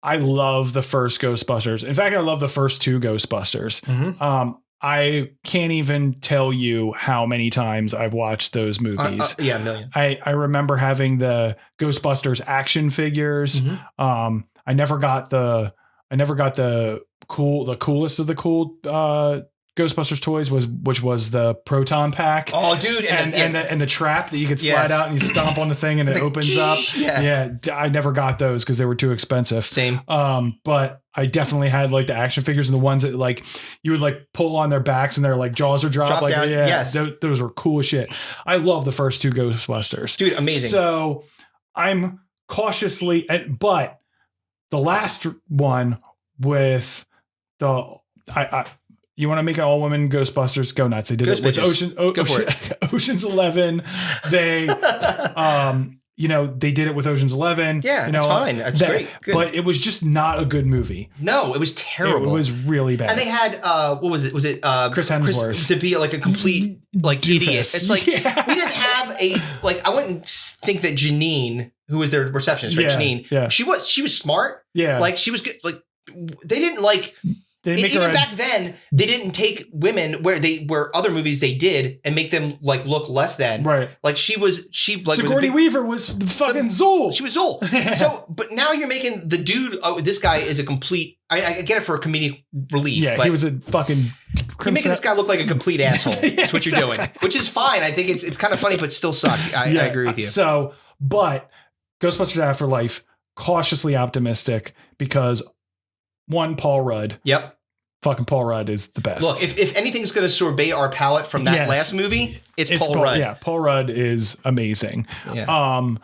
[SPEAKER 4] I love the first Ghostbusters. In fact, I love the first 2 Ghostbusters.
[SPEAKER 3] Mm-hmm.
[SPEAKER 4] I can't even tell you how many times I've watched those movies.
[SPEAKER 3] A million.
[SPEAKER 4] I remember having the Ghostbusters action figures.
[SPEAKER 3] Mm-hmm.
[SPEAKER 4] I never got the coolest of the cool Ghostbusters toys which was the proton pack.
[SPEAKER 3] Oh, dude,
[SPEAKER 4] and the trap that you could slide out and you stomp on the thing and it opens up. Yeah, I never got those because they were too expensive.
[SPEAKER 3] Same.
[SPEAKER 4] But I definitely had like the action figures and the ones that like you would like pull on their backs and their like jaws would drop like
[SPEAKER 3] down. Yes.
[SPEAKER 4] Those were cool as shit. I love the first 2 Ghostbusters.
[SPEAKER 3] Dude, amazing.
[SPEAKER 4] So I'm cautiously, but the last one with you want to make an all women Ghostbusters? Go nuts! They did it with Ocean's 11. They, they did it with Ocean's 11.
[SPEAKER 3] Yeah, it's fine. That's great. Good.
[SPEAKER 4] But it was just not a good movie.
[SPEAKER 3] No, it was terrible.
[SPEAKER 4] It was really bad.
[SPEAKER 3] And they had what was it? Was it
[SPEAKER 4] Chris Hemsworth
[SPEAKER 3] to be like a complete like idiot? It's like we didn't have I wouldn't think that Janine, who was their receptionist, right? Janine.
[SPEAKER 4] Yeah.
[SPEAKER 3] She was smart.
[SPEAKER 4] Yeah.
[SPEAKER 3] Like she was good. Like they didn't like. Even back then, they didn't take women where other movies they did and make them like look less than.
[SPEAKER 4] Right.
[SPEAKER 3] Like
[SPEAKER 4] Sigourney Weaver was fucking Zool.
[SPEAKER 3] She was Zool. So, but now you're making the dude. Oh, this guy is a complete. I get it for a comedic relief.
[SPEAKER 4] Yeah,
[SPEAKER 3] but
[SPEAKER 4] he was a fucking.
[SPEAKER 3] You're making this guy look like a complete asshole. That's what you're doing, which is fine. I think it's kind of funny, but still sucked. I agree with you.
[SPEAKER 4] So, but Ghostbusters Afterlife, cautiously optimistic because one, Paul Rudd.
[SPEAKER 3] Yep.
[SPEAKER 4] Fucking Paul Rudd is the best.
[SPEAKER 3] Look, if anything's going to sorbet our palate from that last movie, it's Paul Rudd.
[SPEAKER 4] Yeah, Paul Rudd is amazing.
[SPEAKER 3] Yeah.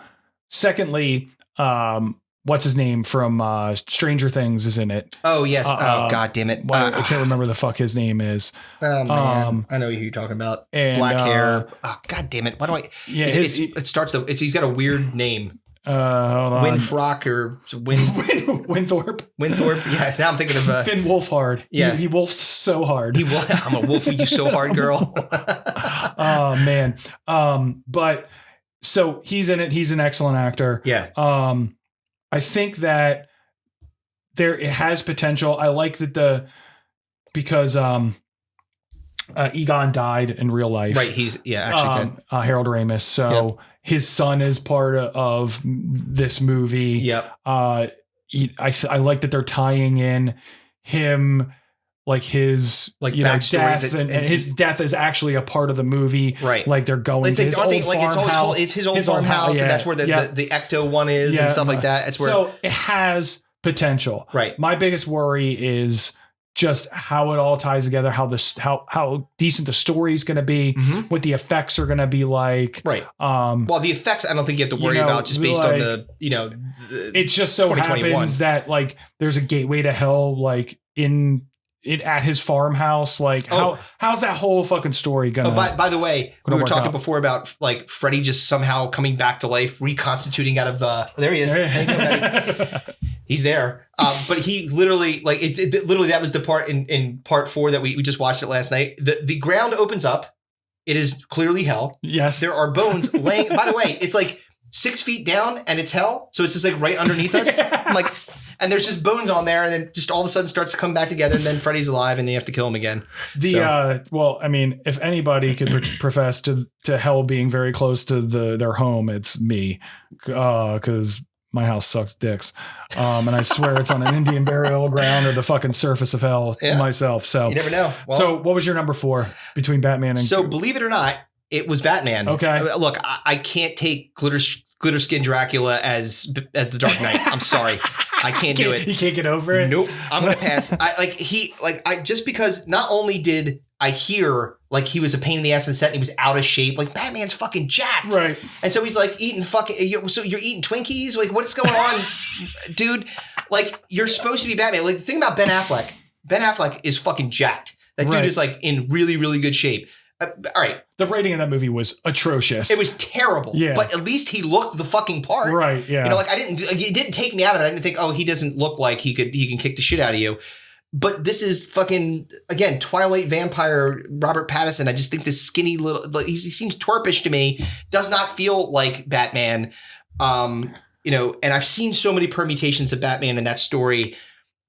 [SPEAKER 4] Secondly, what's his name from Stranger Things is in it.
[SPEAKER 3] Oh, yes. God damn it.
[SPEAKER 4] I can't remember the fuck his name is.
[SPEAKER 3] Oh, man. I know who you're talking about. And, black hair. Oh, God damn it. Why do I?
[SPEAKER 4] Yeah,
[SPEAKER 3] it starts though. He's got a weird name.
[SPEAKER 4] Hold on.
[SPEAKER 3] Winfrock or
[SPEAKER 4] Winthorpe.
[SPEAKER 3] Winthorpe. Yeah. Now I'm thinking of
[SPEAKER 4] Finn Wolfhard. Yeah. He wolfs so hard.
[SPEAKER 3] I'm a wolf with you so hard, girl.
[SPEAKER 4] Oh man. But so he's in it. He's an excellent actor.
[SPEAKER 3] Yeah.
[SPEAKER 4] I think that it has potential. I like that because Egon died in real life.
[SPEAKER 3] Right. He's actually dead.
[SPEAKER 4] Harold Ramis. So his son is part of this movie.
[SPEAKER 3] Yep.
[SPEAKER 4] I like that they're tying in him like his death and his death is actually a part of the movie.
[SPEAKER 3] Right.
[SPEAKER 4] Like they're going to his old farmhouse.
[SPEAKER 3] It's his old farmhouse, and that's where the Ecto one is and stuff like that. It's where
[SPEAKER 4] so it has potential.
[SPEAKER 3] Right.
[SPEAKER 4] My biggest worry is just how it all ties together, how decent the story is going to be, what the effects are going to be like.
[SPEAKER 3] Right. Well, the effects, I don't think you have to worry about just based on the,
[SPEAKER 4] it just so happens that like there's a gateway to hell, like in it at his farmhouse. Like how's that whole fucking story going to
[SPEAKER 3] by the way, we were talking before about like Freddy just somehow coming back to life, reconstituting out of there he is. He's there. But he literally, like, literally that was the part in part 4 that we just watched it last night. The ground opens up. It is clearly hell.
[SPEAKER 4] Yes.
[SPEAKER 3] There are bones laying. By the way, it's like 6 feet down and it's hell. So it's just like right underneath us. Like, and there's just bones on there, and then just all of a sudden starts to come back together, and then Freddy's alive, and you have to kill him again.
[SPEAKER 4] Well, I mean, if anybody could profess to hell being very close to their home, it's me, because my house sucks dicks, and I swear it's on an Indian burial ground or the fucking surface of hell myself. So
[SPEAKER 3] you never know. Well,
[SPEAKER 4] so what was your number 4 between Batman and?
[SPEAKER 3] So believe it or not, it was Batman.
[SPEAKER 4] Okay.
[SPEAKER 3] Look, I can't take glitter skin Dracula as the Dark Knight. I'm sorry. I can't do it.
[SPEAKER 4] You can't get over it?
[SPEAKER 3] Nope. I'm going to pass. Just because not only did I hear like he was a pain in the ass in the set and he was out of shape, like Batman's fucking jacked.
[SPEAKER 4] Right.
[SPEAKER 3] And so he's like eating so you're eating Twinkies? Like what's going on, dude? Like you're supposed to be Batman. Like the thing about Ben Affleck. Ben Affleck is fucking jacked. That dude is like in really, really good shape. All right.
[SPEAKER 4] The rating in that movie was atrocious.
[SPEAKER 3] It was terrible.
[SPEAKER 4] Yeah.
[SPEAKER 3] But at least he looked the fucking part.
[SPEAKER 4] Right. Yeah.
[SPEAKER 3] Like it didn't take me out of it. I didn't think, oh, he doesn't look like he can kick the shit out of you. But this is fucking, again, Twilight vampire Robert Pattinson. I just think this skinny little, he seems twerpish to me. Does not feel like Batman. And I've seen so many permutations of Batman in that story.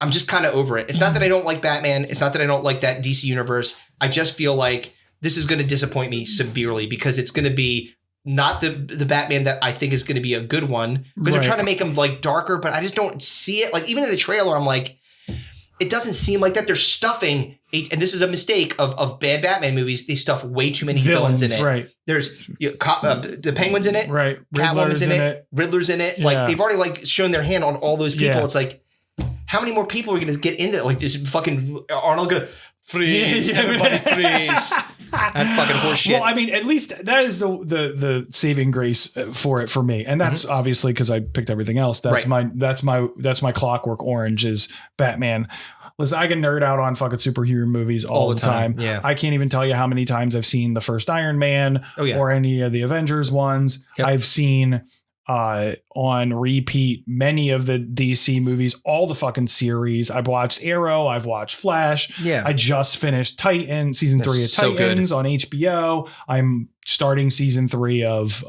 [SPEAKER 3] I'm just kind of over it. It's not that I don't like Batman. It's not that I don't like that DC universe. I just feel like this is going to disappoint me severely because it's going to be not the Batman that I think is going to be a good one because they're trying to make him like darker, but I just don't see it. Like even in the trailer, I'm like, it doesn't seem like that. They're stuffing, and this is a mistake of bad Batman movies. They stuff way too many villains in it.
[SPEAKER 4] Right.
[SPEAKER 3] There's the Penguin's in it.
[SPEAKER 4] Right.
[SPEAKER 3] Catwoman's in it. Riddler's in it. Yeah. Like they've already like shown their hand on all those people. Yeah. It's like, how many more people are going to get into it? Like this fucking Arnold going to freeze. Everybody freeze. That fucking horse shit.
[SPEAKER 4] Well, I mean, at least that is the saving grace for me, and that's obviously because I picked everything else. That's my Clockwork Orange is Batman. Listen, I can nerd out on fucking superhero movies all the time.
[SPEAKER 3] Yeah,
[SPEAKER 4] I can't even tell you how many times I've seen the first Iron Man or any of the Avengers ones. Yep. I've seen on repeat many of the DC movies, all the fucking series. I've watched Arrow, I've watched Flash.
[SPEAKER 3] Yeah.
[SPEAKER 4] I just finished season 3 of Titans on HBO. I'm starting season 3 of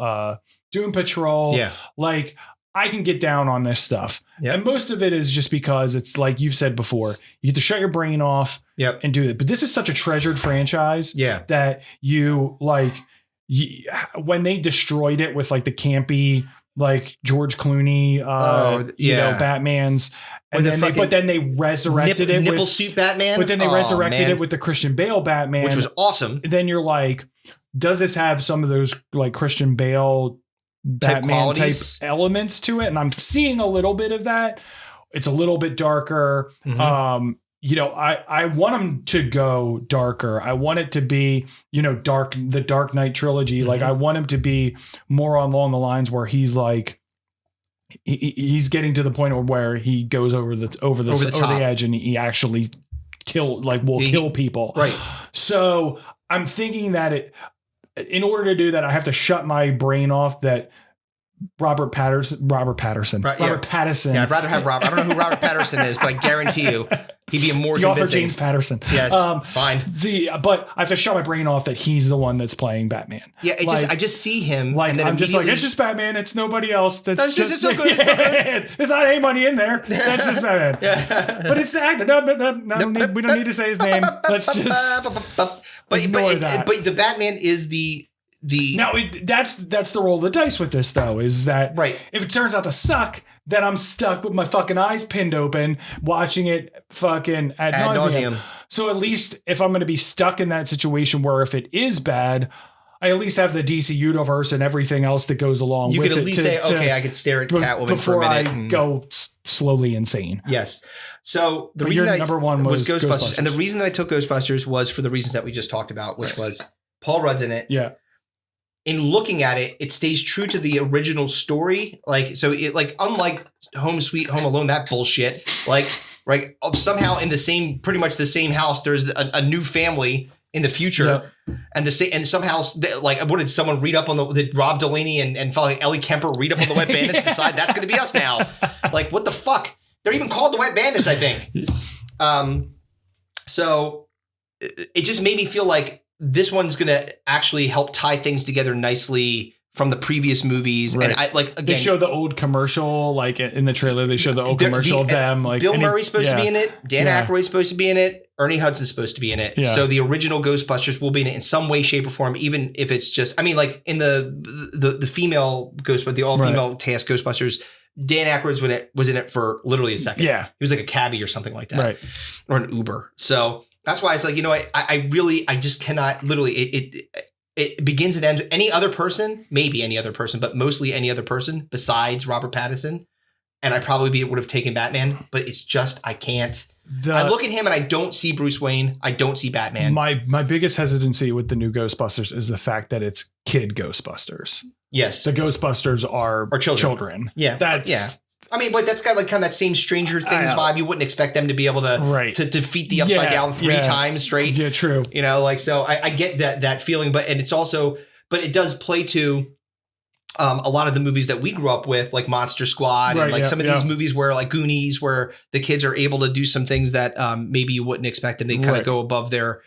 [SPEAKER 4] Doom Patrol.
[SPEAKER 3] Yeah.
[SPEAKER 4] Like I can get down on this stuff.
[SPEAKER 3] Yep.
[SPEAKER 4] And most of it is just because it's like you've said before, you have to shut your brain off and do it. But this is such a treasured franchise that you like when they destroyed it with like the campy like George Clooney, Batman's, and then they resurrected it
[SPEAKER 3] nipple
[SPEAKER 4] with
[SPEAKER 3] suit Batman.
[SPEAKER 4] But then they resurrected it with the Christian Bale Batman,
[SPEAKER 3] which was awesome.
[SPEAKER 4] Then you're like, does this have some of those like Christian Bale Batman type elements to it? And I'm seeing a little bit of that. It's a little bit darker. Mm-hmm. I want him to go darker. I want it to be, the Dark Knight trilogy. Mm-hmm. Like I want him to be more along the lines where he's like, he's getting to the point where he goes over the edge and he actually kill people.
[SPEAKER 3] Right.
[SPEAKER 4] So I'm thinking that in order to do that, I have to shut my brain off that Robert Pattinson.
[SPEAKER 3] Yeah, I'd rather have Robert. I don't know who Robert Pattinson is, but I guarantee you he'd be a more
[SPEAKER 4] the
[SPEAKER 3] convincing.
[SPEAKER 4] author James Patterson.
[SPEAKER 3] Yes, fine.
[SPEAKER 4] But I have to shut my brain off that he's the one that's playing Batman.
[SPEAKER 3] Yeah, I just see him.
[SPEAKER 4] Like,
[SPEAKER 3] and then
[SPEAKER 4] I'm just like, it's just Batman. It's nobody else. That's just so good. It's so good. There's not any money in there. That's just Batman.
[SPEAKER 3] Yeah.
[SPEAKER 4] But it's the actor. No, we don't need to say his name. Let's just ignore that.
[SPEAKER 3] But the Batman is the.
[SPEAKER 4] Now that's the roll of the dice with this though, is that if it turns out to suck, then I'm stuck with my fucking eyes pinned open watching it fucking ad nauseum. So at least if I'm going to be stuck in that situation where if it is bad, I at least have the DC universe and everything else that goes along with it. You
[SPEAKER 3] could at least say, okay, I could stare at Catwoman for a minute.
[SPEAKER 4] Before I go slowly insane.
[SPEAKER 3] Yes. So the reason that
[SPEAKER 4] number one was Ghostbusters.
[SPEAKER 3] And the reason that I took Ghostbusters was for the reasons that we just talked about, which was Paul Rudd's in it.
[SPEAKER 4] Yeah.
[SPEAKER 3] In looking at it, it stays true to the original story. Like, so it like, unlike Home Sweet Home Alone, that bullshit, like, right. Somehow in the same, pretty much the same house, there's a new family in the future. Yep. And somehow, like, what did someone read up on did Rob Delaney and finally Ellie Kemper read up on the Wet Bandits and decide that's going to be us now? Like, what the fuck? They're even called the Wet Bandits, I think. So it just made me feel like this one's going to actually help tie things together nicely from the previous movies. Right. And I like, again,
[SPEAKER 4] they show the old commercial, like in the trailer, they show the old commercial of them. Like
[SPEAKER 3] Bill Murray's supposed to be in it. Dan Aykroyd's supposed to be in it. Ernie Hudson's supposed to be in it. Yeah. So the original Ghostbusters will be in it in some way, shape, or form, even if it's just, I mean, like in the female Ghostbusters, the all-female cast Ghostbusters, Dan Aykroyd was in it for literally a second. Yeah. He was like a cabbie or something like that. Right. Or an Uber. So that's why it's like, you know, I just cannot literally, it begins and ends with any other person, maybe any other person, but mostly any other person besides Robert Pattinson. And I probably would have taken Batman, but it's just, I can't. I look at him and I don't see Bruce Wayne. I don't see Batman.
[SPEAKER 4] My biggest hesitancy with the new Ghostbusters is the fact that it's kid Ghostbusters.
[SPEAKER 3] Yes.
[SPEAKER 4] The Ghostbusters are children.
[SPEAKER 3] Yeah. I mean, but that's got like kind of that same Stranger Things vibe. You wouldn't expect them to be able to to defeat the Upside Down three times straight.
[SPEAKER 4] Yeah, true.
[SPEAKER 3] You know, like, so I get that feeling, but it does play to a lot of the movies that we grew up with, like Monster Squad and like some of these movies where like Goonies, where the kids are able to do some things that maybe you wouldn't expect, and they kind of go above their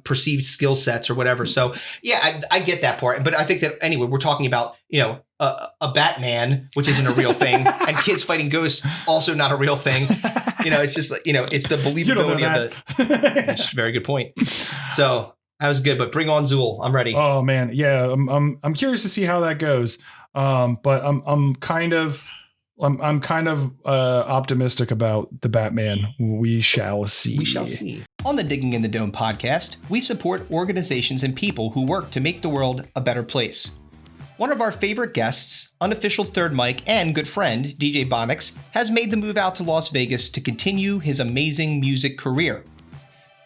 [SPEAKER 3] perceived skill sets or whatever. So yeah, I get that part. But I think that anyway, we're talking about, you know, a Batman, which isn't a real thing, and kids fighting ghosts, also not a real thing. You know, it's just like, you know, it's the believability of the. That's a very good point. So that was good, but bring on Zool. I'm ready.
[SPEAKER 4] Oh man, yeah, I'm curious to see how that goes. But I'm kind of optimistic about the Batman. We shall see.
[SPEAKER 3] We shall see. On the Digging in the Dome podcast, we support organizations and people who work to make the world a better place. One of our favorite guests, unofficial third mic and good friend, DJ Bonix, has made the move out to Las Vegas to continue his amazing music career.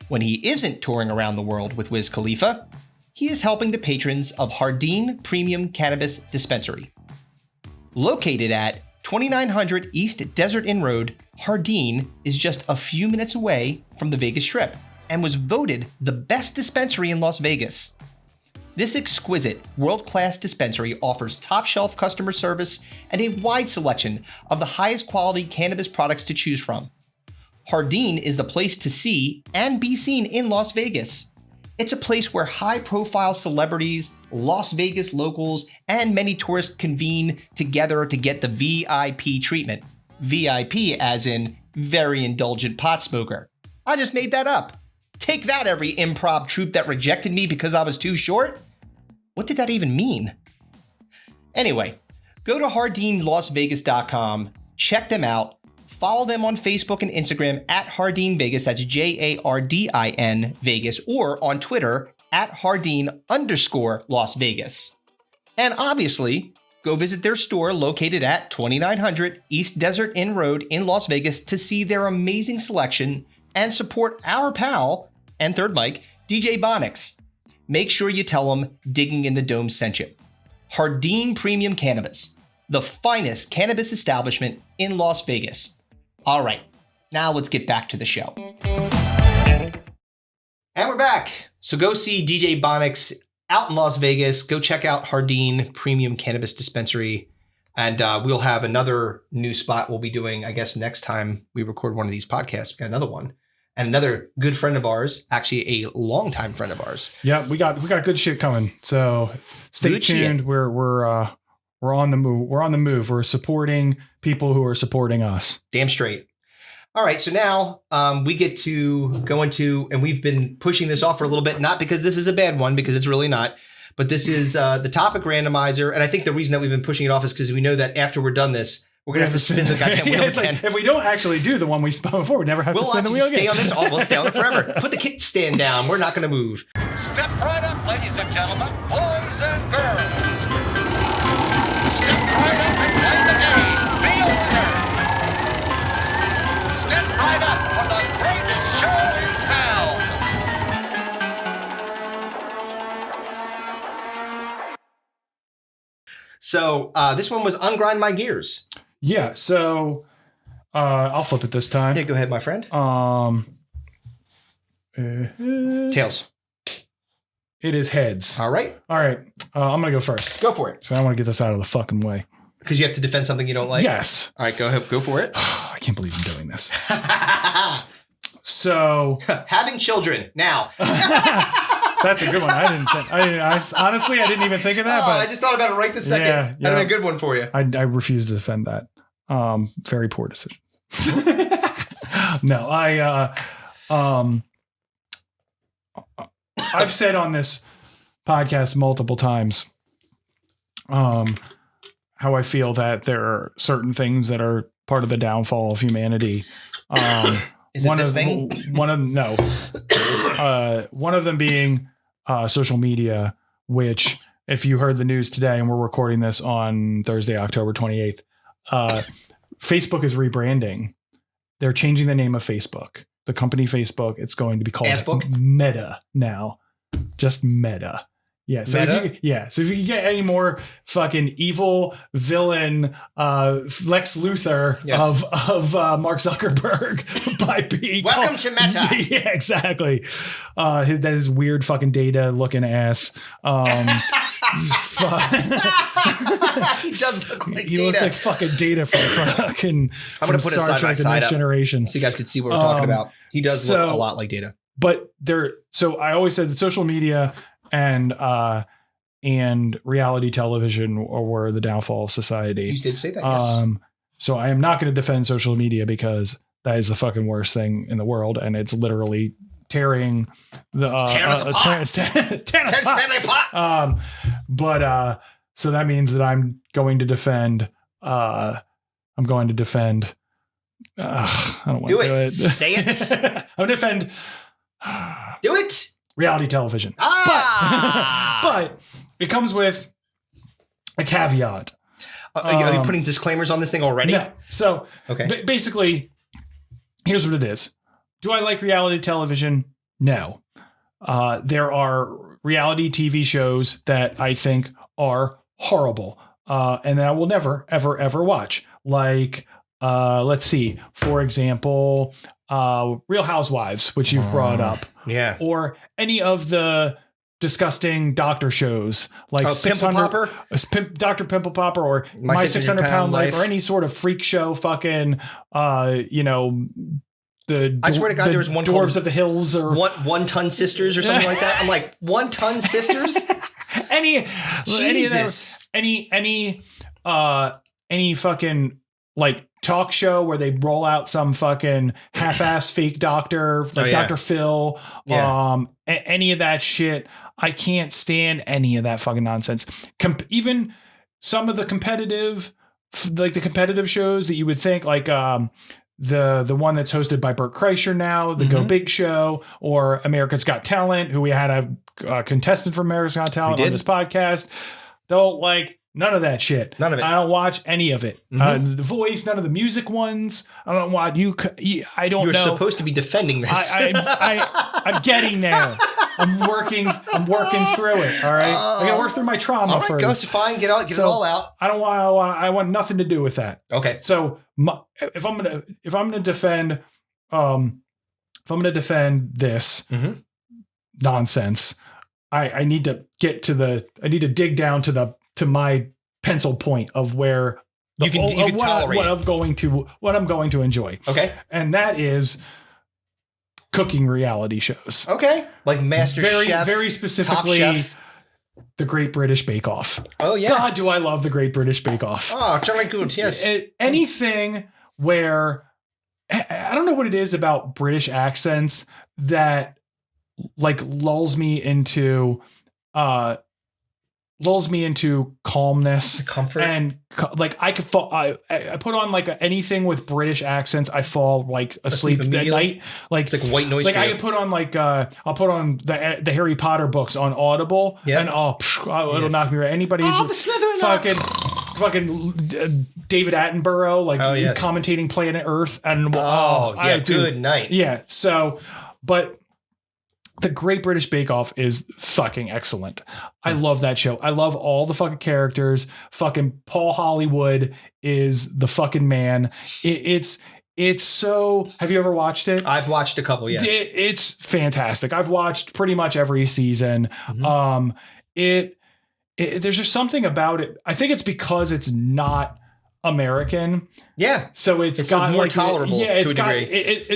[SPEAKER 3] When he isn't touring around the world with Wiz Khalifa, he is helping the patrons of Hardin Premium Cannabis Dispensary. Located at 2900 East Desert Inn Road, Hardin is just a few minutes away from the Vegas Strip and was voted the best dispensary in Las Vegas. This exquisite, world-class dispensary offers top-shelf customer service and a wide selection of the highest quality cannabis products to choose from. Hardin is the place to see and be seen in Las Vegas. It's a place where high-profile celebrities, Las Vegas locals, and many tourists convene together to get the VIP treatment. VIP as in very indulgent pot smoker. I just made that up. Take that, every improv troupe that rejected me because I was too short. What did that even mean? Anyway, go to HardinLasVegas.com, check them out, follow them on Facebook and Instagram at Hardin Vegas, that's JARDIN Vegas, or on Twitter at Hardin_Las Vegas. And obviously, go visit their store located at 2900 East Desert Inn Road in Las Vegas to see their amazing selection and support our pal and third mic, DJ Bonix. Make sure you tell them Digging in the Dome sent you. Hardin Premium Cannabis, the finest cannabis establishment in Las Vegas. All right, now let's get back to the show. And we're back. So go see DJ Bonix out in Las Vegas. Go check out Hardin Premium Cannabis Dispensary. And we'll have another new spot we'll be doing, I guess, next time we record one of these podcasts. We got another one. And another good friend of ours, actually a longtime friend of ours.
[SPEAKER 4] Yeah, we got good shit coming. So stay good tuned. Shit. We're on the move. We're on the move. We're supporting people who are supporting us.
[SPEAKER 3] Damn straight. All right, so now we get to go into, and we've been pushing this off for a little bit, not because this is a bad one, because it's really not, but this is the topic randomizer. And I think the reason that we've been pushing it off is because we know that after we're done this, We're gonna have to spin the goddamn wheel again.
[SPEAKER 4] Like, if we don't actually do the one we spun before, we never have to spin the wheel again.
[SPEAKER 3] Stay on this. We'll stay on it forever. Put the kickstand down. We're not gonna move.
[SPEAKER 7] Step right up, ladies and gentlemen, boys and girls. Step right up and play the game. Be a winner. Step right up for the greatest show in town.
[SPEAKER 3] So this one was Ungrind My Gears.
[SPEAKER 4] Yeah, so I'll flip it this time.
[SPEAKER 3] Yeah, go ahead, my friend. Tails.
[SPEAKER 4] It is heads.
[SPEAKER 3] All right.
[SPEAKER 4] I'm gonna go first.
[SPEAKER 3] Go for it.
[SPEAKER 4] So I want to get this out of the fucking way.
[SPEAKER 3] Because you have to defend something you don't like?
[SPEAKER 4] Yes.
[SPEAKER 3] All right, go ahead. Go for it.
[SPEAKER 4] I can't believe I'm doing this. So
[SPEAKER 3] having children now.
[SPEAKER 4] That's a good one. I honestly, I didn't even think of that. But
[SPEAKER 3] I just thought about it right this second.
[SPEAKER 4] Yeah.
[SPEAKER 3] That'd been a good one for you.
[SPEAKER 4] I refuse to defend that. Very poor decision. No, I've said on this podcast multiple times, how I feel that there are certain things that are part of the downfall of humanity.
[SPEAKER 3] Is it this thing?
[SPEAKER 4] One of them being social media, which if you heard the news today, and we're recording this on Thursday, October 28th, Facebook is rebranding. They're changing the name of Facebook. The company Facebook, it's going to be called Meta now. Just Meta. Yeah. So
[SPEAKER 3] Meta?
[SPEAKER 4] if you can get any more fucking evil villain Lex Luthor of Mark Zuckerberg by being
[SPEAKER 3] welcome to Meta.
[SPEAKER 4] Yeah, exactly. That is weird fucking data looking ass.
[SPEAKER 3] He does look like
[SPEAKER 4] he
[SPEAKER 3] Data.
[SPEAKER 4] looks like fucking Data from fucking.
[SPEAKER 3] I'm going to put it side by side up
[SPEAKER 4] generation,
[SPEAKER 3] so you guys can see what we're talking about. He does look a lot like Data.
[SPEAKER 4] But so I always said that social media and reality television were the downfall of society.
[SPEAKER 3] You did say that, yes.
[SPEAKER 4] So I am not going to defend social media because that is the fucking worst thing in the world, and it's literally tearing the
[SPEAKER 3] family apart.
[SPEAKER 4] But so that means that I'm going to defend. I don't want to do it.
[SPEAKER 3] Say it.
[SPEAKER 4] I'm going to defend.
[SPEAKER 3] Do it.
[SPEAKER 4] Reality television. But it comes with a caveat.
[SPEAKER 3] Are you putting disclaimers on this thing already?
[SPEAKER 4] No. So
[SPEAKER 3] okay.
[SPEAKER 4] Basically, here's what it is. Do I like reality television? No. There are reality TV shows that I think are horrible and that I will never, ever, ever watch. Like, let's see, for example, Real Housewives, which you've brought up.
[SPEAKER 3] Yeah.
[SPEAKER 4] Or any of the disgusting doctor shows like
[SPEAKER 3] Pimple Popper?
[SPEAKER 4] Dr. Pimple Popper or My 600 Pound Life or any sort of freak show fucking, I swear to God, there was one Dwarves called of the Hills or
[SPEAKER 3] One Ton Sisters or something like that. I'm like, 1 Ton Sisters?
[SPEAKER 4] Jesus. Any fucking like talk show where they roll out some fucking half-assed fake doctor, like Dr. Phil, any of that shit. I can't stand any of that fucking nonsense. Even some of the competitive shows that you would think like, the one that's hosted by Bert Kreischer now, the Go Big Show, or America's Got Talent, who we had a contestant from America's Got Talent on this podcast. Don't like none of that shit.
[SPEAKER 3] None of it.
[SPEAKER 4] I don't watch any of it. The Voice, none of the music ones. I don't watch I don't know.
[SPEAKER 3] You're supposed to be defending this.
[SPEAKER 4] I'm getting there. I'm working through it. All right. I gotta work through my trauma first.
[SPEAKER 3] Go fine. Get it all out.
[SPEAKER 4] I want nothing to do with that.
[SPEAKER 3] Okay.
[SPEAKER 4] So if I'm gonna defend this nonsense, I need to dig down to my pencil point of where
[SPEAKER 3] you can tolerate
[SPEAKER 4] what I'm going to enjoy.
[SPEAKER 3] Okay.
[SPEAKER 4] And that is cooking reality shows.
[SPEAKER 3] Okay. Like Master Chef.
[SPEAKER 4] Very specifically The Great British Bake Off.
[SPEAKER 3] Oh yeah.
[SPEAKER 4] God, do I love The Great British Bake Off.
[SPEAKER 3] Oh, Charlie Good, yes.
[SPEAKER 4] Anything where I don't know what it is about British accents that like lulls me into lulls me into calmness,
[SPEAKER 3] comfort,
[SPEAKER 4] and like I could fall. I put on like anything with British accents. I fall like asleep at night. Like
[SPEAKER 3] it's like white noise.
[SPEAKER 4] Like I could put on like I'll put on the Harry Potter books on Audible, and it'll knock me right. Anybody who's fucking David Attenborough, like commentating Planet Earth, and
[SPEAKER 3] good night.
[SPEAKER 4] Yeah, so but. The Great British Bake Off is fucking excellent. I love that show. I love all the fucking characters. Fucking Paul Hollywood is the fucking man. It's so. Have you ever watched it?
[SPEAKER 3] I've watched a couple. Yes,
[SPEAKER 4] it's fantastic. I've watched pretty much every season. Mm-hmm. There's just something about it. I think it's because it's not American.
[SPEAKER 3] Yeah.
[SPEAKER 4] So it's got
[SPEAKER 3] more
[SPEAKER 4] like
[SPEAKER 3] tolerable.
[SPEAKER 4] Yeah,
[SPEAKER 3] to a degree.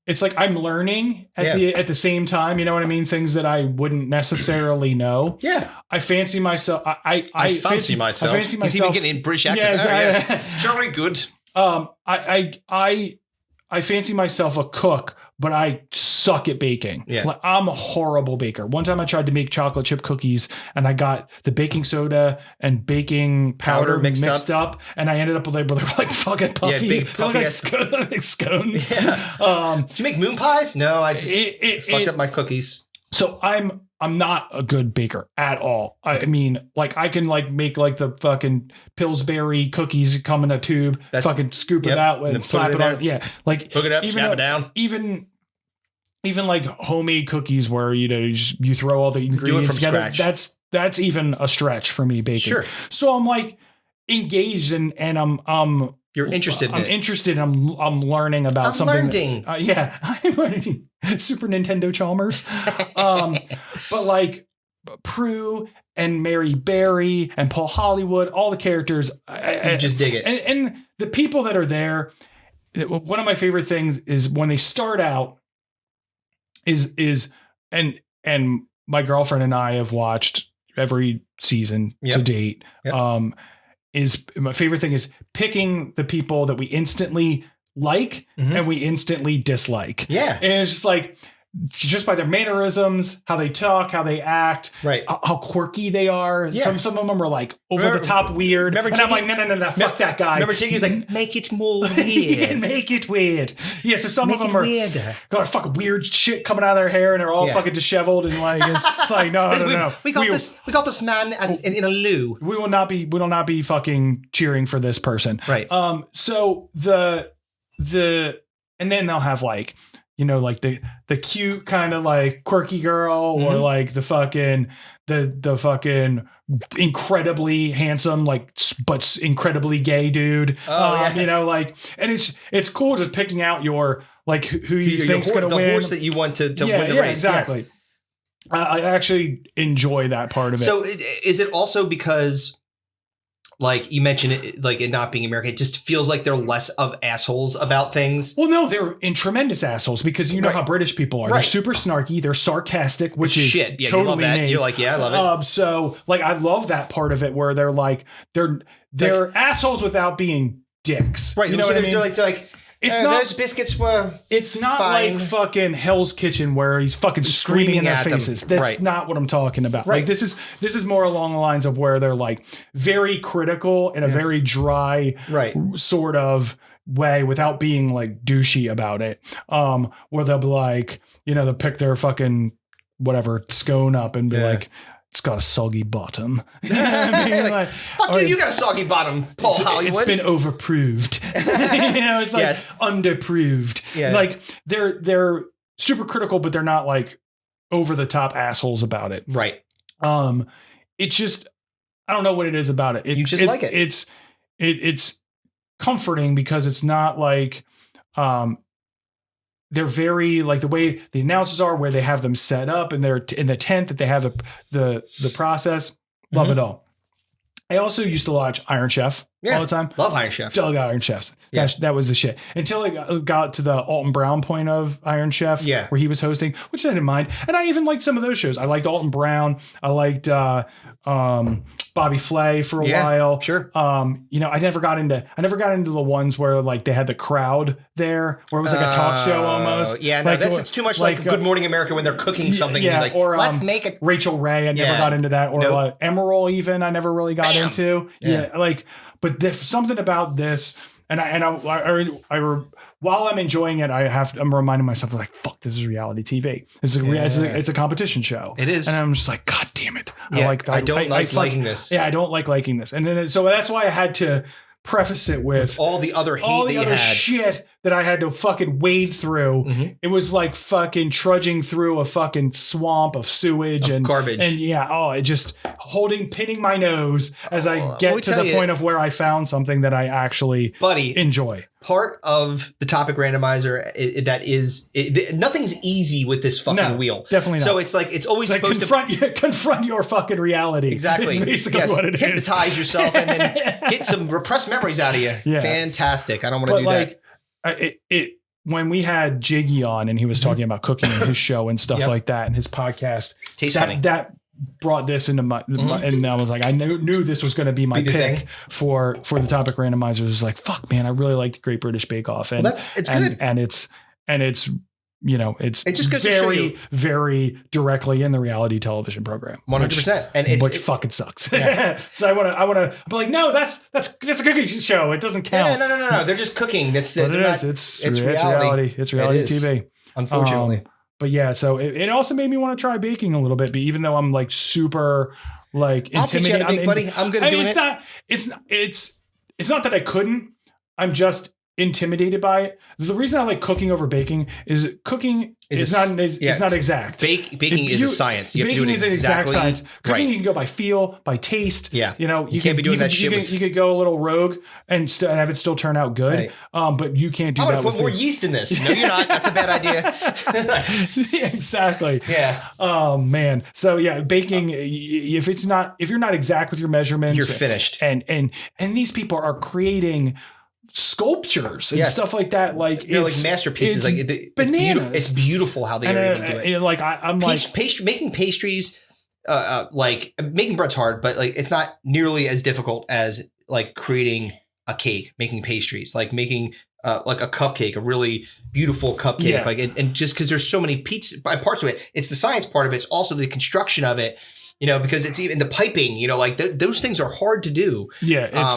[SPEAKER 4] It's like I'm learning at the same time, you know what I mean? Things that I wouldn't necessarily know.
[SPEAKER 3] Yeah.
[SPEAKER 4] I fancy myself. I fancy myself.
[SPEAKER 3] He's even getting in British accent. Yes. Very good.
[SPEAKER 4] I fancy myself a cook, but I suck at baking.
[SPEAKER 3] Yeah.
[SPEAKER 4] Like, I'm a horrible baker. One time I tried to make chocolate chip cookies and I got the baking soda and baking powder mixed up, and I ended up with they were like fucking puffy.
[SPEAKER 3] Yeah, big puffy
[SPEAKER 4] like scones.
[SPEAKER 3] Yeah. Did you make moon pies? No, I just fucked up my cookies.
[SPEAKER 4] So I'm not a good baker at all. I mean, like I can like make like the fucking Pillsbury cookies come in a tube, fucking scoop it out and slap it on. Yeah. Like
[SPEAKER 3] hook it up, snap it down.
[SPEAKER 4] Even like homemade cookies where, you throw all the ingredients together.
[SPEAKER 3] Scratch.
[SPEAKER 4] That's even a stretch for me baking.
[SPEAKER 3] Sure.
[SPEAKER 4] So I'm like engaged and I'm
[SPEAKER 3] you're interested in
[SPEAKER 4] I'm
[SPEAKER 3] it.
[SPEAKER 4] interested. I'm learning about something.
[SPEAKER 3] Learning.
[SPEAKER 4] I'm learning. Super Nintendo Chalmers. But like Prue and Mary Berry and Paul Hollywood, all the characters. I
[SPEAKER 3] just dig it.
[SPEAKER 4] And the people that are there, one of my favorite things is when they start out and my girlfriend and I have watched every season to date. Yep. Is my favorite thing is picking the people that we instantly like and we instantly dislike.
[SPEAKER 3] Yeah.
[SPEAKER 4] And it's just like, just by their mannerisms, how they talk, how they act,
[SPEAKER 3] right?
[SPEAKER 4] How quirky they are.
[SPEAKER 3] Yeah.
[SPEAKER 4] Some of them are like over the top weird. And I'm like, no, fuck that guy.
[SPEAKER 3] Remember Jiggy was like, make it more weird.
[SPEAKER 4] Make it weird. Yeah, so some
[SPEAKER 3] make
[SPEAKER 4] of them are got fucking weird shit coming out of their hair and they're all fucking disheveled and like it's like no.
[SPEAKER 3] We got this man in a loo.
[SPEAKER 4] We will not be fucking cheering for this person.
[SPEAKER 3] Right.
[SPEAKER 4] So the and then they'll have like, like the cute kind of like quirky girl or like the fucking incredibly handsome, like, but incredibly gay dude. Like, and it's cool just picking out your, like, who you think's going to win.
[SPEAKER 3] The horse that you want to win the race.
[SPEAKER 4] Exactly. Yes. I actually enjoy that part of it.
[SPEAKER 3] So is it also because, like you mentioned it, like it not being American, it just feels like they're less of assholes about things?
[SPEAKER 4] Well, no, they're tremendous assholes because you know how British people are. They're super snarky. They're sarcastic, which is totally
[SPEAKER 3] you love that.
[SPEAKER 4] me.
[SPEAKER 3] You're like, yeah, I love it.
[SPEAKER 4] So like, I love that part of it where they're like, they're like, assholes without being dicks.
[SPEAKER 3] Right.
[SPEAKER 4] You know what I mean?
[SPEAKER 3] They're like it's not, those biscuits were
[SPEAKER 4] It's not
[SPEAKER 3] fine.
[SPEAKER 4] like fucking Hell's Kitchen where he's fucking screaming in their faces. That's not what I'm talking about.
[SPEAKER 3] Right.
[SPEAKER 4] Like this is more along the lines of where they're like very critical in a very dry sort of way without being like douchey about it. Where they'll be like, they'll pick their fucking whatever scone up and be like, it's got a soggy bottom. You know what I mean?
[SPEAKER 3] Like, fuck you got a soggy bottom, Paul Hollywood.
[SPEAKER 4] It's been overproved. It's like underproved.
[SPEAKER 3] Yeah.
[SPEAKER 4] Like they're super critical, but they're not like over the top assholes about it.
[SPEAKER 3] Right.
[SPEAKER 4] It's just, I don't know what it is about it.
[SPEAKER 3] You just like it.
[SPEAKER 4] It's comforting because it's not like, they're very like the way the announcers are, where they have them set up and they're in the tent that they have the process. Love it all. I also used to watch Iron Chef all the time.
[SPEAKER 3] Love Iron Chef.
[SPEAKER 4] Dug Iron Chefs.
[SPEAKER 3] Yeah.
[SPEAKER 4] That was the shit. Until I got to the Alton Brown point of Iron Chef, where he was hosting, which I didn't mind. And I even liked some of those shows. I liked Alton Brown. I liked Bobby Flay for a while.
[SPEAKER 3] Sure.
[SPEAKER 4] I never got into the ones where like they had the crowd there, where it was like a talk show almost.
[SPEAKER 3] Yeah, no,
[SPEAKER 4] like,
[SPEAKER 3] it's too much like Good Morning America when they're cooking something.
[SPEAKER 4] Yeah,
[SPEAKER 3] like,
[SPEAKER 4] or
[SPEAKER 3] let's make it.
[SPEAKER 4] Rachel Ray. I never got into that. Or Emerald even. I never really got into. Yeah, like, but there's something about this, while I'm enjoying it, I'm reminding myself like, fuck, this is reality TV. It's a competition show.
[SPEAKER 3] It is.
[SPEAKER 4] And I'm just like, God damn it.
[SPEAKER 3] I don't like liking this.
[SPEAKER 4] Yeah, I don't like liking this. And then, so that's why I had to preface it with
[SPEAKER 3] all the other hate
[SPEAKER 4] all the other
[SPEAKER 3] had.
[SPEAKER 4] shit that I had to fucking wade through.
[SPEAKER 3] Mm-hmm.
[SPEAKER 4] It was like fucking trudging through a fucking swamp of sewage and
[SPEAKER 3] garbage.
[SPEAKER 4] And it just pinning my nose as I get to the point of where I found something that I actually enjoy.
[SPEAKER 3] Part of the topic randomizer nothing's easy with this fucking wheel.
[SPEAKER 4] Definitely not.
[SPEAKER 3] So it's like it's always supposed
[SPEAKER 4] to confront your fucking reality.
[SPEAKER 3] Exactly.
[SPEAKER 4] It's basically what it is.
[SPEAKER 3] Hypnotize yourself and then get some repressed memories out of you.
[SPEAKER 4] Yeah.
[SPEAKER 3] Fantastic. I don't want to do that.
[SPEAKER 4] When we had Jiggy on and he was talking about cooking in his show and stuff like that and his podcast, that brought this into my and I was like, I knew this was going to be my pick for the topic randomizers. It was like, fuck, man, I really like the Great British Bake Off, and
[SPEAKER 3] it's good, and
[SPEAKER 4] it's
[SPEAKER 3] just goes
[SPEAKER 4] very, very directly in the reality television program,
[SPEAKER 3] 100%, and it
[SPEAKER 4] fucking sucks. Yeah. So I want to be like, no, that's a cooking show. It doesn't count.
[SPEAKER 3] No. They're just cooking. It's reality.
[SPEAKER 4] It's reality TV.
[SPEAKER 3] Unfortunately.
[SPEAKER 4] But yeah, so it also made me want to try baking a little bit. But even though I'm like super like
[SPEAKER 3] I'll teach you how to bake, buddy. I'm good at doing it.
[SPEAKER 4] It's not that I couldn't. I'm just intimidated by it. The reason I like cooking over baking is cooking is not exact.
[SPEAKER 3] Baking is a science. You have to do it exactly.
[SPEAKER 4] Exact science. Cooking you can go by feel, by taste.
[SPEAKER 3] Yeah,
[SPEAKER 4] you
[SPEAKER 3] can't be doing that shit.
[SPEAKER 4] You could go a little rogue and have it still turn out good. Right. But you can't do that.
[SPEAKER 3] I'm gonna put more yeast in this. No, you're not. That's a bad idea.
[SPEAKER 4] Exactly.
[SPEAKER 3] Yeah.
[SPEAKER 4] Oh man. So yeah, baking. If you're not exact with your measurements,
[SPEAKER 3] you're finished.
[SPEAKER 4] And these people are creating sculptures and stuff like that. Like
[SPEAKER 3] they're like masterpieces. Like
[SPEAKER 4] bananas.
[SPEAKER 3] It's beautiful how they are able to do it.
[SPEAKER 4] Like I'm
[SPEAKER 3] making pastries. Like making bread's hard, but like it's not nearly as difficult as like creating a cake, making pastries, like making like a cupcake, a really beautiful cupcake.
[SPEAKER 4] Yeah.
[SPEAKER 3] Like and just because there's so many parts of it, it's the science part of it. It's also the construction of it. Because it's even the piping. Like those things are hard to do.
[SPEAKER 4] Yeah,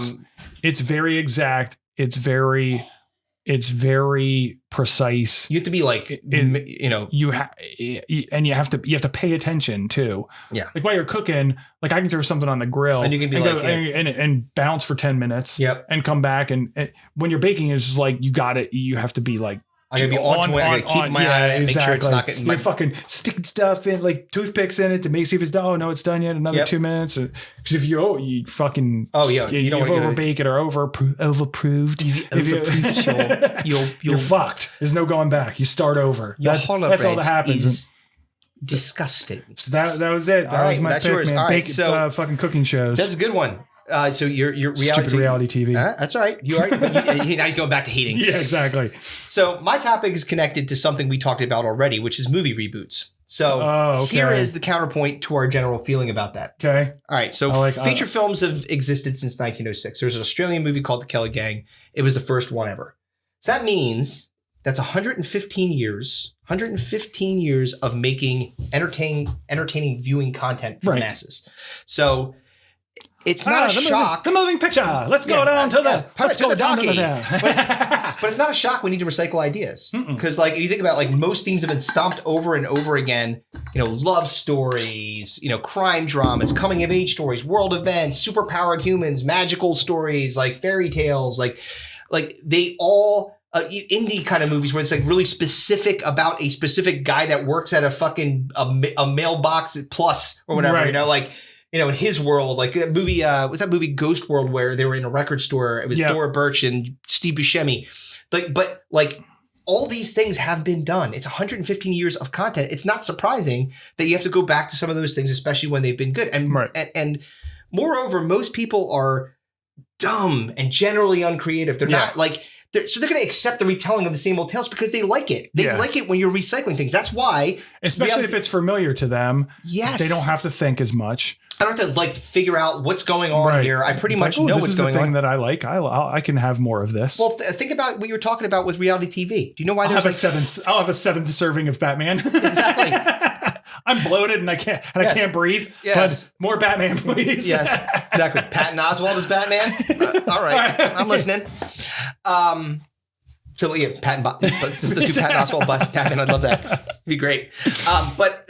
[SPEAKER 4] it's very exact. It's very precise.
[SPEAKER 3] You have to be like,
[SPEAKER 4] you have to pay attention too.
[SPEAKER 3] Yeah.
[SPEAKER 4] Like while you're cooking, like I can throw something on the grill
[SPEAKER 3] and you can be
[SPEAKER 4] and bounce for 10 minutes.
[SPEAKER 3] Yep.
[SPEAKER 4] And come back. And when you're baking, it's just like, you have to be like,
[SPEAKER 3] I gotta be on to it. I gotta keep my eye on it. Make sure it's not getting.
[SPEAKER 4] You're fucking sticking stuff in, like toothpicks in it to see if it's done. Oh no, it's done yet. Another 2 minutes. Because if you fucking
[SPEAKER 3] you don't
[SPEAKER 4] overbake it or overapproved. You're fucked. There's no going back. You start over. That's all that happens.
[SPEAKER 3] Disgusting.
[SPEAKER 4] So that was it. That was my pick,
[SPEAKER 3] yours.
[SPEAKER 4] man.
[SPEAKER 3] All right, so
[SPEAKER 4] fucking cooking shows.
[SPEAKER 3] That's a good one. So your
[SPEAKER 4] stupid reality TV.
[SPEAKER 3] That's all right. You are. Now he's going back to hating.
[SPEAKER 4] Yeah, exactly.
[SPEAKER 3] So my topic is connected to something we talked about already, which is movie reboots. So here is the counterpoint to our general feeling about that.
[SPEAKER 4] Okay.
[SPEAKER 3] All right. So feature films have existed since 1906. There's an Australian movie called The Kelly Gang. It was the first one ever. So that means that's 115 years. 115 years of making entertaining viewing content for the masses. So it's not a shock.
[SPEAKER 4] The moving picture. Let's go down to the. Let's go down to
[SPEAKER 3] the. But it's not a shock we need to recycle ideas because, like, if you think about, like, most themes have been stomped over and over again. Love stories, crime dramas, coming of age stories, world events, superpowered humans, magical stories, like fairy tales, like they all. Indie kind of movies where it's like really specific about a specific guy that works at a fucking a mailbox plus or whatever. Right. In his world, like a movie, was that movie Ghost World where they were in a record store? It was Dora Birch and Steve Buscemi. But all these things have been done. It's 115 years of content. It's not surprising that you have to go back to some of those things, especially when they've been good. And moreover, most people are dumb and generally uncreative. They're not like, they're going to accept the retelling of the same old tales because they like it. They like it when you're recycling things. That's why.
[SPEAKER 4] Especially if it's familiar to them.
[SPEAKER 3] Yes.
[SPEAKER 4] They don't have to think as much.
[SPEAKER 3] I don't have to like figure out what's going on here. I pretty much know what's going on. This is the thing
[SPEAKER 4] that I like. I can have more of this.
[SPEAKER 3] Well, think about what you were talking about with reality TV. Do you know why there's
[SPEAKER 4] I'll have a seventh serving of Batman.
[SPEAKER 3] Exactly.
[SPEAKER 4] I'm bloated and I can't breathe.
[SPEAKER 3] Yes.
[SPEAKER 4] But more Batman, please.
[SPEAKER 3] Yes, exactly. Patton Oswalt is Batman. All right, I'm listening. So yeah, just the two Patton Oswalt Batman. I'd love that. It'd be great. But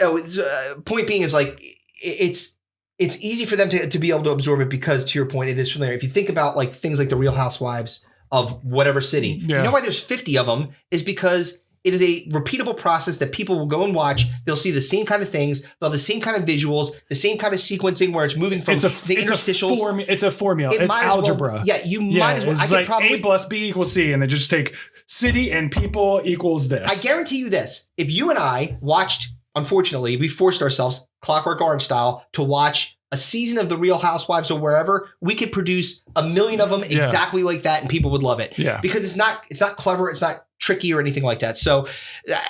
[SPEAKER 3] point being is like it's easy for them to be able to absorb it because, to your point, it is familiar. If you think about like things like the Real Housewives of whatever city, you know why there's 50 of them is because it is a repeatable process that people will go and watch. They'll see the same kind of things. They'll have the same kind of visuals, the same kind of sequencing where it's moving from the interstitials.
[SPEAKER 4] It's a formula. It's algebra.
[SPEAKER 3] Might as well.
[SPEAKER 4] It's like A plus B equals C, and they just take city and people equals this.
[SPEAKER 3] I guarantee you this. If you and I watched, unfortunately, we forced ourselves, Clockwork Orange style, to watch a season of The Real Housewives or wherever, we could produce 1 million of them exactly like that, and people would love it.
[SPEAKER 4] Yeah.
[SPEAKER 3] Because it's not clever, it's not tricky or anything like that. So,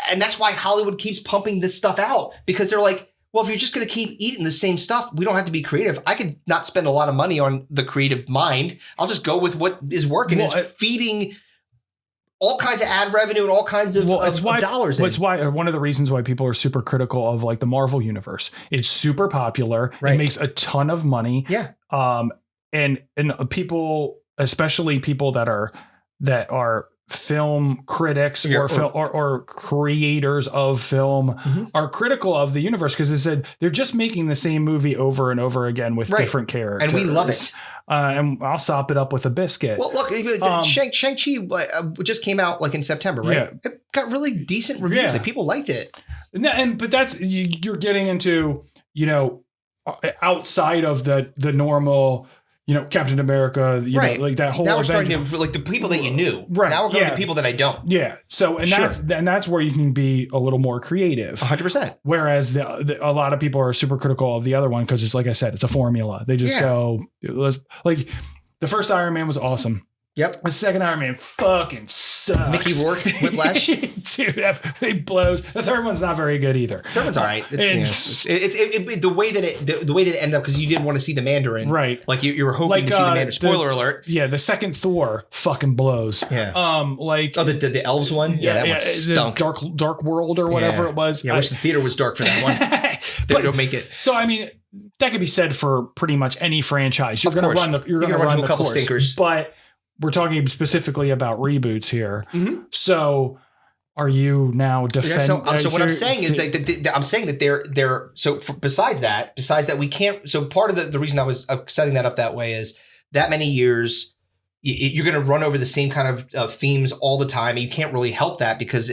[SPEAKER 3] and that's why Hollywood keeps pumping this stuff out, because they're like, well, if you're just going to keep eating the same stuff, we don't have to be creative. I could not spend a lot of money on the creative mind. I'll just go with what is working. It's feeding all kinds of ad revenue and all kinds of dollars.
[SPEAKER 4] It's why one of the reasons why people are super critical of like the Marvel universe. It's super popular. Right. It makes a ton of money.
[SPEAKER 3] Yeah.
[SPEAKER 4] And people, especially people that are film critics or creators of film are critical of the universe because they said they're just making the same movie over and over again with different characters.
[SPEAKER 3] And we love it.
[SPEAKER 4] And I'll sop it up with a biscuit.
[SPEAKER 3] Well, look, Shang-Chi just came out like in September, right? Yeah. It got really decent reviews.
[SPEAKER 4] Yeah.
[SPEAKER 3] Like, people liked it.
[SPEAKER 4] But that's, you're getting into, outside of the normal, Captain America, know, like that whole.
[SPEAKER 3] Now we're starting to like the people that you knew.
[SPEAKER 4] Right.
[SPEAKER 3] Now we're going to people that I don't.
[SPEAKER 4] Yeah. So that's where you can be a little more creative.
[SPEAKER 3] 100%.
[SPEAKER 4] Whereas a lot of people are super critical of the other one because it's like I said, it's a formula. They just go like the first Iron Man was awesome.
[SPEAKER 3] Yep.
[SPEAKER 4] The second Iron Man fucking sucks.
[SPEAKER 3] Mickey Rourke, Whiplash.
[SPEAKER 4] Dude, he blows. The third one's not very good either.
[SPEAKER 3] Third one's all right. It's the way that it ended up, because you didn't want to see the Mandarin.
[SPEAKER 4] Right.
[SPEAKER 3] Like you were hoping to see the Mandarin. Spoiler alert.
[SPEAKER 4] Yeah, the second Thor fucking blows.
[SPEAKER 3] Yeah. The elves one? Yeah, that one stunk.
[SPEAKER 4] Dark World or whatever it was.
[SPEAKER 3] Yeah, I wish the theater was dark for that one. They don't make it.
[SPEAKER 4] So I mean, that could be said for pretty much any franchise. You're going to run a couple stinkers. But we're talking specifically about reboots here. Mm-hmm. So are you now defending?
[SPEAKER 3] So what I'm saying is that I'm saying that they're besides that we can't. So part of the reason I was setting that up that way is that many years you're going to run over the same kind of themes all the time. And you can't really help that because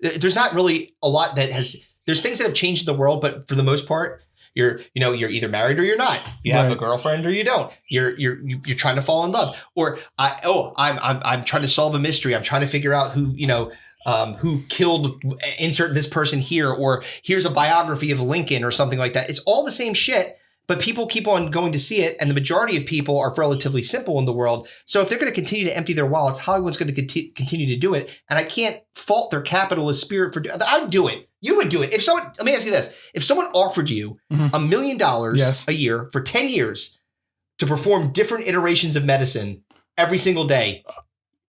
[SPEAKER 3] there's not really a lot there's things that have changed in the world, but for the most part, you're either married or you're not. You have a girlfriend or you don't. You're trying to fall in love, or I'm trying to solve a mystery. I'm trying to figure out who killed insert this person here, or here's a biography of Lincoln or something like that. It's all the same shit, but people keep on going to see it, and the majority of people are relatively simple in the world. So if they're going to continue to empty their wallets, Hollywood's going to continue to do it, and I can't fault their capitalist spirit for. I'd do it. You would do it. Let me ask you this. If someone offered you $1 million a year for 10 years to perform different iterations of medicine every single day,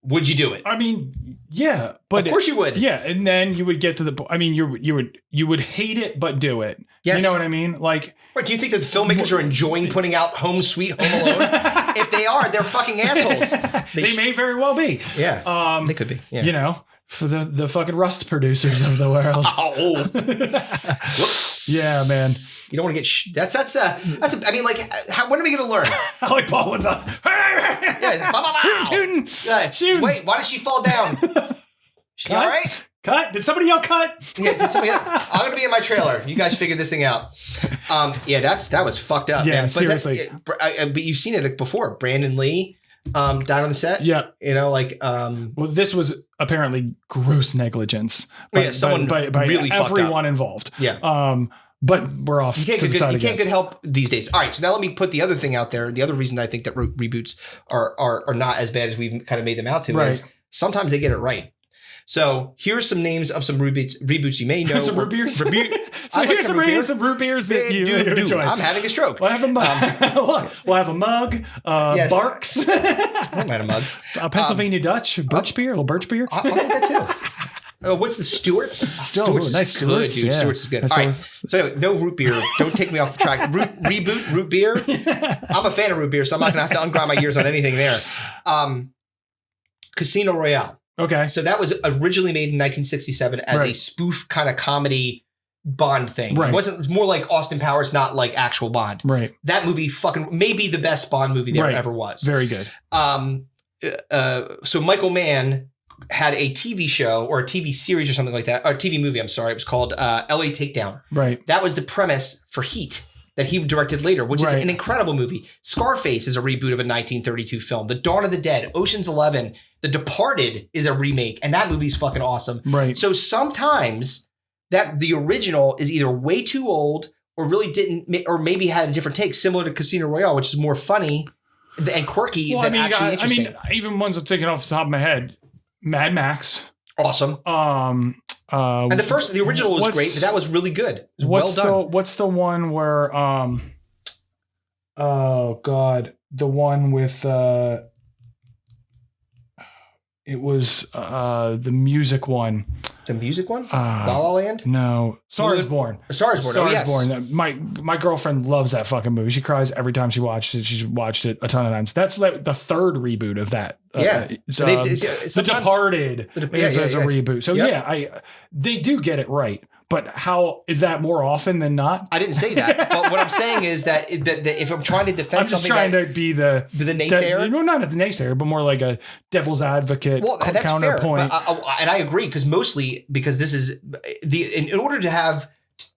[SPEAKER 3] would you do it?
[SPEAKER 4] I mean, yeah, but
[SPEAKER 3] of course you would.
[SPEAKER 4] Yeah. And then you would get to the, I mean, you would hate it, but do it.
[SPEAKER 3] Yes.
[SPEAKER 4] You know what I mean? Like,
[SPEAKER 3] right. Do you think that the filmmakers are enjoying putting out Home Sweet Home Alone? If they are, they're fucking assholes.
[SPEAKER 4] They may very well be.
[SPEAKER 3] Yeah. They could be. Yeah.
[SPEAKER 4] For the fucking Rust producers of the world.
[SPEAKER 3] Oh, whoops!
[SPEAKER 4] Yeah, man.
[SPEAKER 3] You don't want to get that's. I mean, like, when are we going to learn?
[SPEAKER 4] I like Paul one's up.
[SPEAKER 3] Wait, why did she fall down? She all right?
[SPEAKER 4] Cut? Did somebody yell cut?
[SPEAKER 3] Yeah, I'm going to be in my trailer. You guys figure this thing out. That was fucked up.
[SPEAKER 4] Yeah,
[SPEAKER 3] man.
[SPEAKER 4] seriously.
[SPEAKER 3] But you've seen it before. Brandon Lee died on the set.
[SPEAKER 4] Yeah.
[SPEAKER 3] Well,
[SPEAKER 4] this was apparently gross negligence
[SPEAKER 3] someone
[SPEAKER 4] by
[SPEAKER 3] really
[SPEAKER 4] everyone involved.
[SPEAKER 3] Yeah.
[SPEAKER 4] But we're off.
[SPEAKER 3] You can't get help these days. All right, so now let me put the other thing out there. The other reason I think that reboots are not as bad as we've kind of made them out to is sometimes they get it right. So here's some names of some reboots you may know.
[SPEAKER 4] Some root beers. So here's some root beers that you enjoy.
[SPEAKER 3] I'm having a stroke.
[SPEAKER 4] We'll have a mug. We'll have a mug. Barks.
[SPEAKER 3] I don't mind a mug.
[SPEAKER 4] A Pennsylvania Dutch. Birch beer. A little birch beer.
[SPEAKER 3] I'll get that too. What's the Stewart's?
[SPEAKER 4] Stewart's
[SPEAKER 3] nice. Stewart's, dude.
[SPEAKER 4] Yeah.
[SPEAKER 3] Stewart's is good. All right. So anyway, no root beer. Don't take me off the track. Reboot, root beer. I'm a fan of root beer, so I'm not going to have to ungrind my gears on anything there. Casino Royale.
[SPEAKER 4] Okay.
[SPEAKER 3] So that was originally made in 1967 as a spoof kind of comedy Bond thing.
[SPEAKER 4] Right.
[SPEAKER 3] It's more like Austin Powers, not like actual Bond.
[SPEAKER 4] Right.
[SPEAKER 3] That movie fucking maybe the best Bond movie there ever was.
[SPEAKER 4] Very good.
[SPEAKER 3] So Michael Mann had a TV show or a TV series or something like that, or a TV movie, I'm sorry. It was called LA Takedown.
[SPEAKER 4] Right.
[SPEAKER 3] That was the premise for Heat that he directed later, which is an incredible movie. Scarface is a reboot of a 1932 film. The Dawn of the Dead, Ocean's 11, The Departed is a remake, and that movie's fucking awesome. Right. So sometimes that the original is either way too old or really didn't, or maybe had a different take, similar to Casino Royale, which is more funny and quirky than actually interesting.
[SPEAKER 4] I mean, even ones I'm thinking off the top of my head, Mad Max.
[SPEAKER 3] Awesome. And the original was great, but that was really good. It was well done.
[SPEAKER 4] What's the one where, oh God, the one with, it was the music one.
[SPEAKER 3] The music one? La La Land?
[SPEAKER 4] No. Star is Born.
[SPEAKER 3] Star is Born.
[SPEAKER 4] Star is Born. My girlfriend loves that fucking movie. She cries every time she watches it. She's watched it a ton of times. That's like the third reboot of that.
[SPEAKER 3] So
[SPEAKER 4] The Departed is a reboot. So they do get it right. But how is that more often than not?
[SPEAKER 3] I didn't say that. But what I'm saying is that if I'm trying to defend something,
[SPEAKER 4] I'm just trying to be the
[SPEAKER 3] naysayer.
[SPEAKER 4] No, not the naysayer, but more like a devil's advocate.
[SPEAKER 3] Well, that's
[SPEAKER 4] counterpoint.
[SPEAKER 3] Fair. And I agree because this is in order to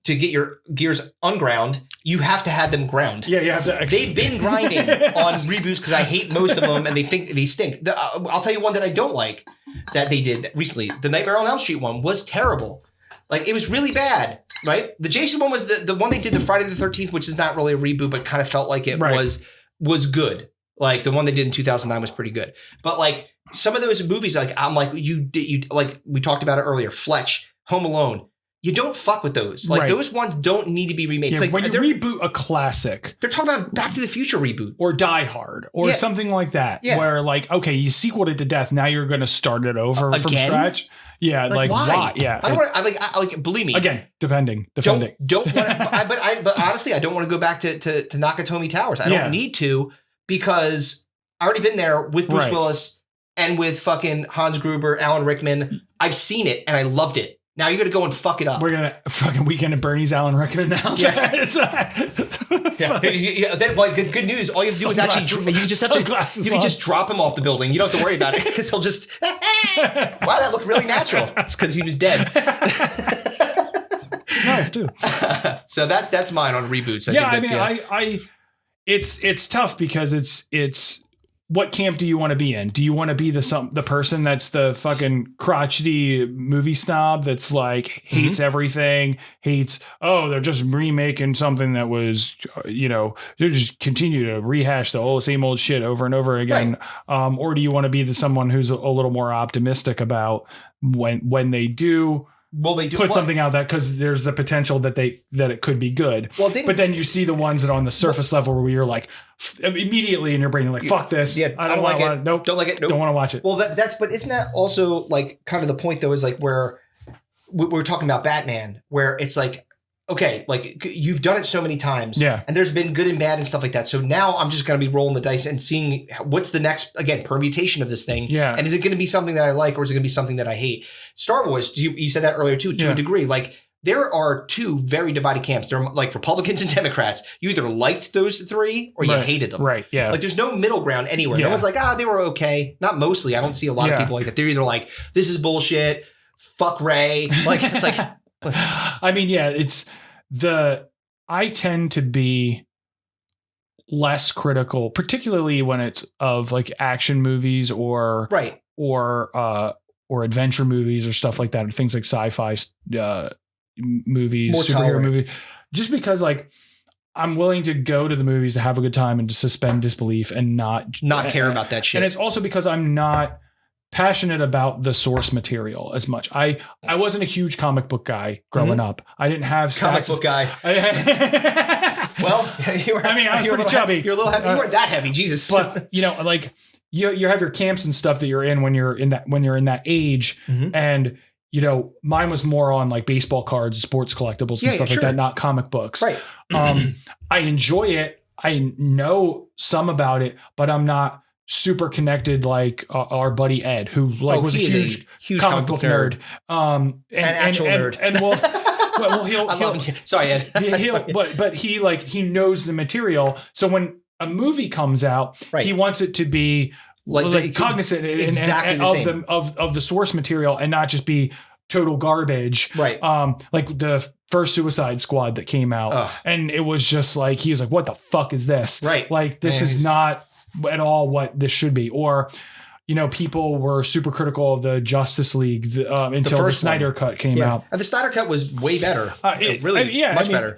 [SPEAKER 3] get your gears unground, you have to have them ground.
[SPEAKER 4] Yeah, you have to.
[SPEAKER 3] They've been grinding on reboots because I hate most of them and they think they stink. I'll tell you one that I don't like that they did recently. The Nightmare on Elm Street one was terrible. Like, it was really bad, right? The Jason one was the one they did, the Friday the 13th, which is not really a reboot, but kind of felt like it was good. Like, the one they did in 2009 was pretty good. But, like, some of those movies, like, I'm like, you like, we talked about it earlier, Fletch, Home Alone. You don't fuck with those. Like, those ones don't need to be remade.
[SPEAKER 4] Yeah,
[SPEAKER 3] it's like,
[SPEAKER 4] when you reboot a classic.
[SPEAKER 3] They're talking about Back to the Future reboot.
[SPEAKER 4] Or Die Hard. Or something like that. Yeah. Where, like, okay, you sequeled it to death. Now you're going to start it over from scratch. Yeah, like why? Yeah,
[SPEAKER 3] I don't want. I like. Believe me.
[SPEAKER 4] Again, defending.
[SPEAKER 3] Don't want. But honestly, I don't want to go back to Nakatomi Towers. I don't need to because I already been there with Bruce Willis and with fucking Hans Gruber, Alan Rickman. I've seen it and I loved it. Now you're gonna go and fuck it up.
[SPEAKER 4] We're gonna fucking Weekend at Bernie's Alan Rickman now.
[SPEAKER 3] Yes. Then, well, good news. All you have to do is actually you just drop him off the building. You don't have to worry about it because he'll just. Wow, that looked really natural. It's because he was dead.
[SPEAKER 4] It's nice too.
[SPEAKER 3] So that's mine on reboots.
[SPEAKER 4] It's tough because it's. What camp do you want to be in? Do you want to be the person that's the fucking crotchety movie snob that's like hates everything, they're just remaking something that was, they just continue to rehash the same old shit over and over again. Right. Or do you want to be someone who's a little more optimistic about when they do put something out that because there's the potential that it could be good. But then you see the ones that are on the surface level where you're like immediately in your brain, you're like, fuck this.
[SPEAKER 3] Yeah, I don't like it.
[SPEAKER 4] Nope.
[SPEAKER 3] Don't like it. Nope.
[SPEAKER 4] Don't want to watch it.
[SPEAKER 3] Well, but isn't that also like kind of the point though, is like where we're talking about Batman, where it's like, okay, like you've done it so many times, and there's been good and bad and stuff like that. So now I'm just going to be rolling the dice and seeing what's the next, again, permutation of this thing. Yeah. And is it going to be something that I like or is it going to be something that I hate? Star Wars, you said that earlier too, to a degree. Like there are two very divided camps. They're like Republicans and Democrats. You either liked those three or you hated them.
[SPEAKER 4] Right. Yeah.
[SPEAKER 3] Like there's no middle ground anywhere. No one's like, they were okay. Not mostly. I don't see a lot of people like that. They're either like, this is bullshit. Fuck Ray. Like it's like.
[SPEAKER 4] I mean, it's. I tend to be less critical, particularly when it's of like action movies or adventure movies or stuff like that, or things like sci-fi movies, superhero movies. just because like I'm willing to go to the movies to have a good time and to suspend disbelief and not
[SPEAKER 3] care about that shit.
[SPEAKER 4] And it's also because I'm not passionate about the source material as much. I wasn't a huge comic book guy growing up. I didn't have
[SPEAKER 3] comic book guy. Well,
[SPEAKER 4] I was pretty chubby.
[SPEAKER 3] You're a little heavy. You weren't that heavy, Jesus.
[SPEAKER 4] But you know, like you have your camps and stuff that you're in when you're in that age, and you know, mine was more on like baseball cards, sports collectibles, and stuff like that, not comic books.
[SPEAKER 3] Right.
[SPEAKER 4] I enjoy it. I know some about it, but I'm not super connected like our buddy Ed, who like was a huge comic book nerd.
[SPEAKER 3] An actual nerd.
[SPEAKER 4] And he'll
[SPEAKER 3] sorry, Ed.
[SPEAKER 4] but he knows the material. So when a movie comes out, he wants it to be like cognizant of the source material and not just be total garbage.
[SPEAKER 3] Right.
[SPEAKER 4] Like the first Suicide Squad that came out, and it was just like he was like, "What the fuck is this?"
[SPEAKER 3] Right.
[SPEAKER 4] Like this is not at all what this should be. Or, you know, people were super critical of the Justice League until the Snyder Cut came out.
[SPEAKER 3] And the Snyder Cut was way better. Much better.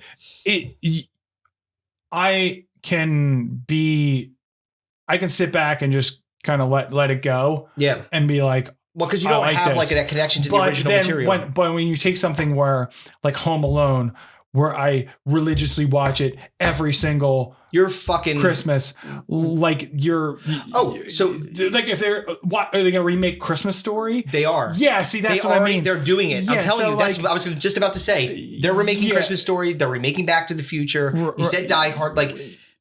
[SPEAKER 3] I can sit back and just kind of let it go. Yeah.
[SPEAKER 4] And be like,
[SPEAKER 3] well, because you don't have like that connection to the original material.
[SPEAKER 4] But when you take something where like Home Alone, where I religiously watch it every single Christmas, like like if are they gonna remake Christmas Story?
[SPEAKER 3] They are.
[SPEAKER 4] Yeah, see, that's what I mean.
[SPEAKER 3] They're doing it. I'm telling you, that's what I was just about to say. They're remaking Christmas Story. They're remaking Back to the Future. You said Die Hard. Like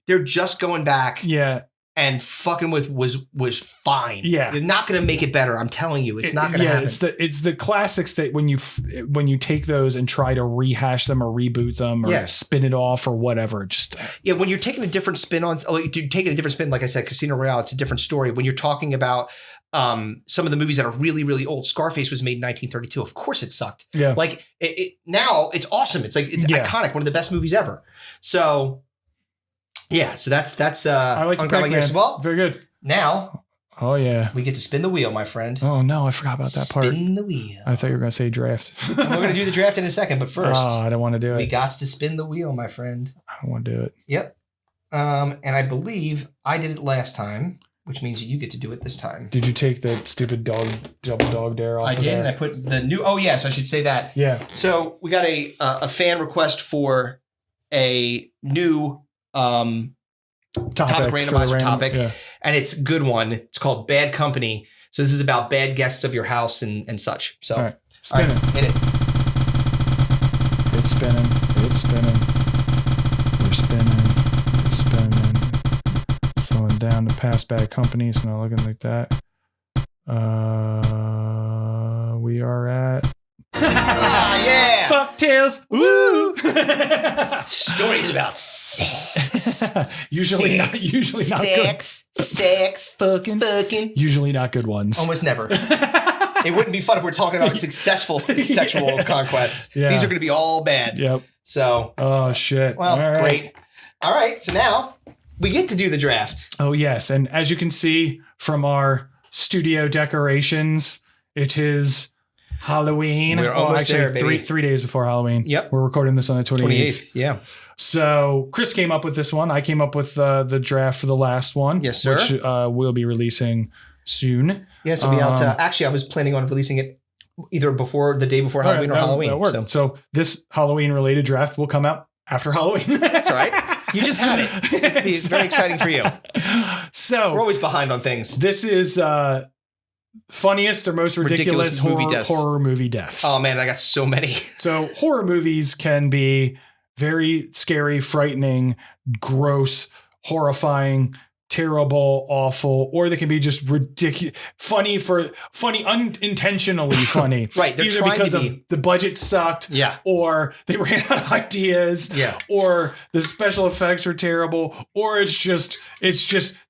[SPEAKER 3] they're just going back.
[SPEAKER 4] Yeah.
[SPEAKER 3] And fucking with was fine.
[SPEAKER 4] Yeah,
[SPEAKER 3] you're not going to make it better. I'm telling you, it's not going to happen.
[SPEAKER 4] It's the classics that when you take those and try to rehash them or reboot them or spin it off or whatever, just
[SPEAKER 3] when you're taking a different spin on, you're taking a different spin. Like I said, Casino Royale, it's a different story. When you're talking about some of the movies that are really, really old, Scarface was made in 1932. Of course, it sucked.
[SPEAKER 4] Yeah,
[SPEAKER 3] like now it's awesome. It's iconic, one of the best movies ever. So. Yeah, so that's
[SPEAKER 4] I like the Pac-Man.
[SPEAKER 3] Well,
[SPEAKER 4] very good.
[SPEAKER 3] Now,
[SPEAKER 4] we
[SPEAKER 3] get to spin the wheel, my friend.
[SPEAKER 4] Oh no, I forgot about that part.
[SPEAKER 3] Spin the wheel.
[SPEAKER 4] I thought you were going to say draft.
[SPEAKER 3] We're going to do the draft in a second, but first,
[SPEAKER 4] I don't want to do it.
[SPEAKER 3] We got to spin the wheel, my friend.
[SPEAKER 4] I don't want to do it.
[SPEAKER 3] Yep. And I believe I did it last time, which means you get to do it this time.
[SPEAKER 4] Did you take the stupid double dog dare off?
[SPEAKER 3] I did. And I put the new. Oh yes, I should say that.
[SPEAKER 4] Yeah.
[SPEAKER 3] So we got a fan request for a new topic randomizer topic, and it's a good one. It's called Bad Company. So this is about bad guests of your house and such. So
[SPEAKER 4] all right, hit
[SPEAKER 3] it.
[SPEAKER 4] It's spinning. It's spinning. We're spinning. Slowing down to pass Bad Company. It's not looking like that. We are at.
[SPEAKER 3] Yeah.
[SPEAKER 4] Fuck tails. Woo.
[SPEAKER 3] Stories about sex.
[SPEAKER 4] usually not
[SPEAKER 3] sex,
[SPEAKER 4] good.
[SPEAKER 3] Sex. Fucking.
[SPEAKER 4] Usually not good ones.
[SPEAKER 3] Almost never. It wouldn't be fun if we're talking about successful sexual conquests. Yeah. These are going to be all bad.
[SPEAKER 4] Yep.
[SPEAKER 3] So.
[SPEAKER 4] Oh shit.
[SPEAKER 3] Well, all right. Great. All right. So now we get to do the draft.
[SPEAKER 4] Oh yes, and as you can see from our studio decorations, it is Halloween.
[SPEAKER 3] We're almost there, baby.
[SPEAKER 4] 3 days before Halloween.
[SPEAKER 3] Yep.
[SPEAKER 4] We're recording this on the 28th.
[SPEAKER 3] Yeah.
[SPEAKER 4] So Chris came up with this one. I came up with the draft for the last one.
[SPEAKER 3] Yes, sir.
[SPEAKER 4] Which we'll be releasing soon.
[SPEAKER 3] Yes, it'll be out. Actually, I was planning on releasing it either the day before Halloween or Halloween. So
[SPEAKER 4] this Halloween related draft will come out after Halloween.
[SPEAKER 3] That's all right. You just had it. It'll be very exciting for you.
[SPEAKER 4] So
[SPEAKER 3] we're always behind on things.
[SPEAKER 4] This is funniest or most ridiculous horror movie deaths.
[SPEAKER 3] Oh man, I got so many.
[SPEAKER 4] So horror movies can be very scary, frightening, gross, horrifying, terrible, awful, or they can be just ridiculous, funny, unintentionally funny.
[SPEAKER 3] Right. They're
[SPEAKER 4] either
[SPEAKER 3] trying
[SPEAKER 4] because
[SPEAKER 3] to be.
[SPEAKER 4] of the budget sucked,
[SPEAKER 3] yeah,
[SPEAKER 4] or they ran out of ideas,
[SPEAKER 3] yeah,
[SPEAKER 4] or the special effects are terrible, or it's just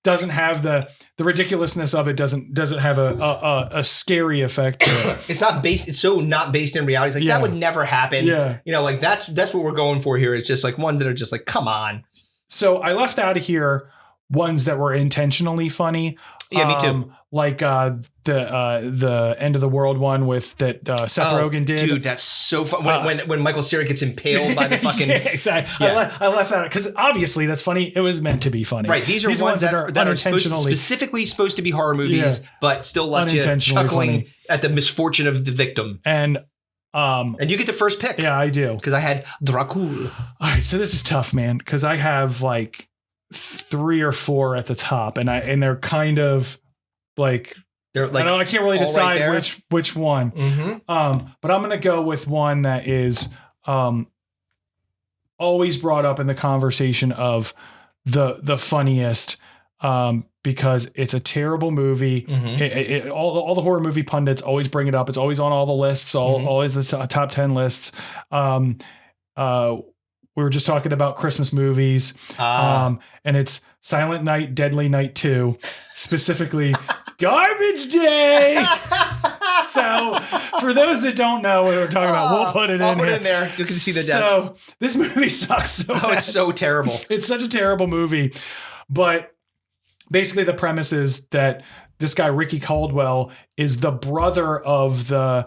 [SPEAKER 4] doesn't have the ridiculousness of it doesn't have a scary effect to it.
[SPEAKER 3] It's so not based in reality. It's like that would never happen.
[SPEAKER 4] Yeah.
[SPEAKER 3] You know, like that's what we're going for here. It's just like ones that are just like, come on.
[SPEAKER 4] So I left out of here ones that were intentionally funny.
[SPEAKER 3] Yeah, me too.
[SPEAKER 4] Like the End of the World one with that Seth Rogen did.
[SPEAKER 3] Dude, that's so fun. When Michael Cera gets impaled by the fucking...
[SPEAKER 4] Yeah, exactly. Yeah. I left that because obviously that's funny. It was meant to be funny.
[SPEAKER 3] Right. These are ones that are specifically supposed to be horror movies, but still left you chuckling funny. At the misfortune of the victim.
[SPEAKER 4] And
[SPEAKER 3] you get the first pick.
[SPEAKER 4] Yeah, I do.
[SPEAKER 3] Because I had Dracul.
[SPEAKER 4] All right, so this is tough, man, because I have like 3 or 4 at the top, and they're kind of like I can't really decide which one.
[SPEAKER 3] Mm-hmm.
[SPEAKER 4] But I'm gonna go with one that is always brought up in the conversation of the funniest, because it's a terrible movie.
[SPEAKER 3] Mm-hmm.
[SPEAKER 4] All the horror movie pundits always bring it up. It's always on all the lists, always the top 10 lists. We were just talking about Christmas movies, and it's Silent Night, Deadly Night 2, specifically Garbage Day. So for those that don't know what we're talking about, we'll put it
[SPEAKER 3] I'll
[SPEAKER 4] in
[SPEAKER 3] put
[SPEAKER 4] here.
[SPEAKER 3] it in there. You can see the death.
[SPEAKER 4] So this movie sucks so bad.
[SPEAKER 3] It's so terrible.
[SPEAKER 4] It's such a terrible movie. But basically the premise is that this guy, Ricky Caldwell, is the brother of the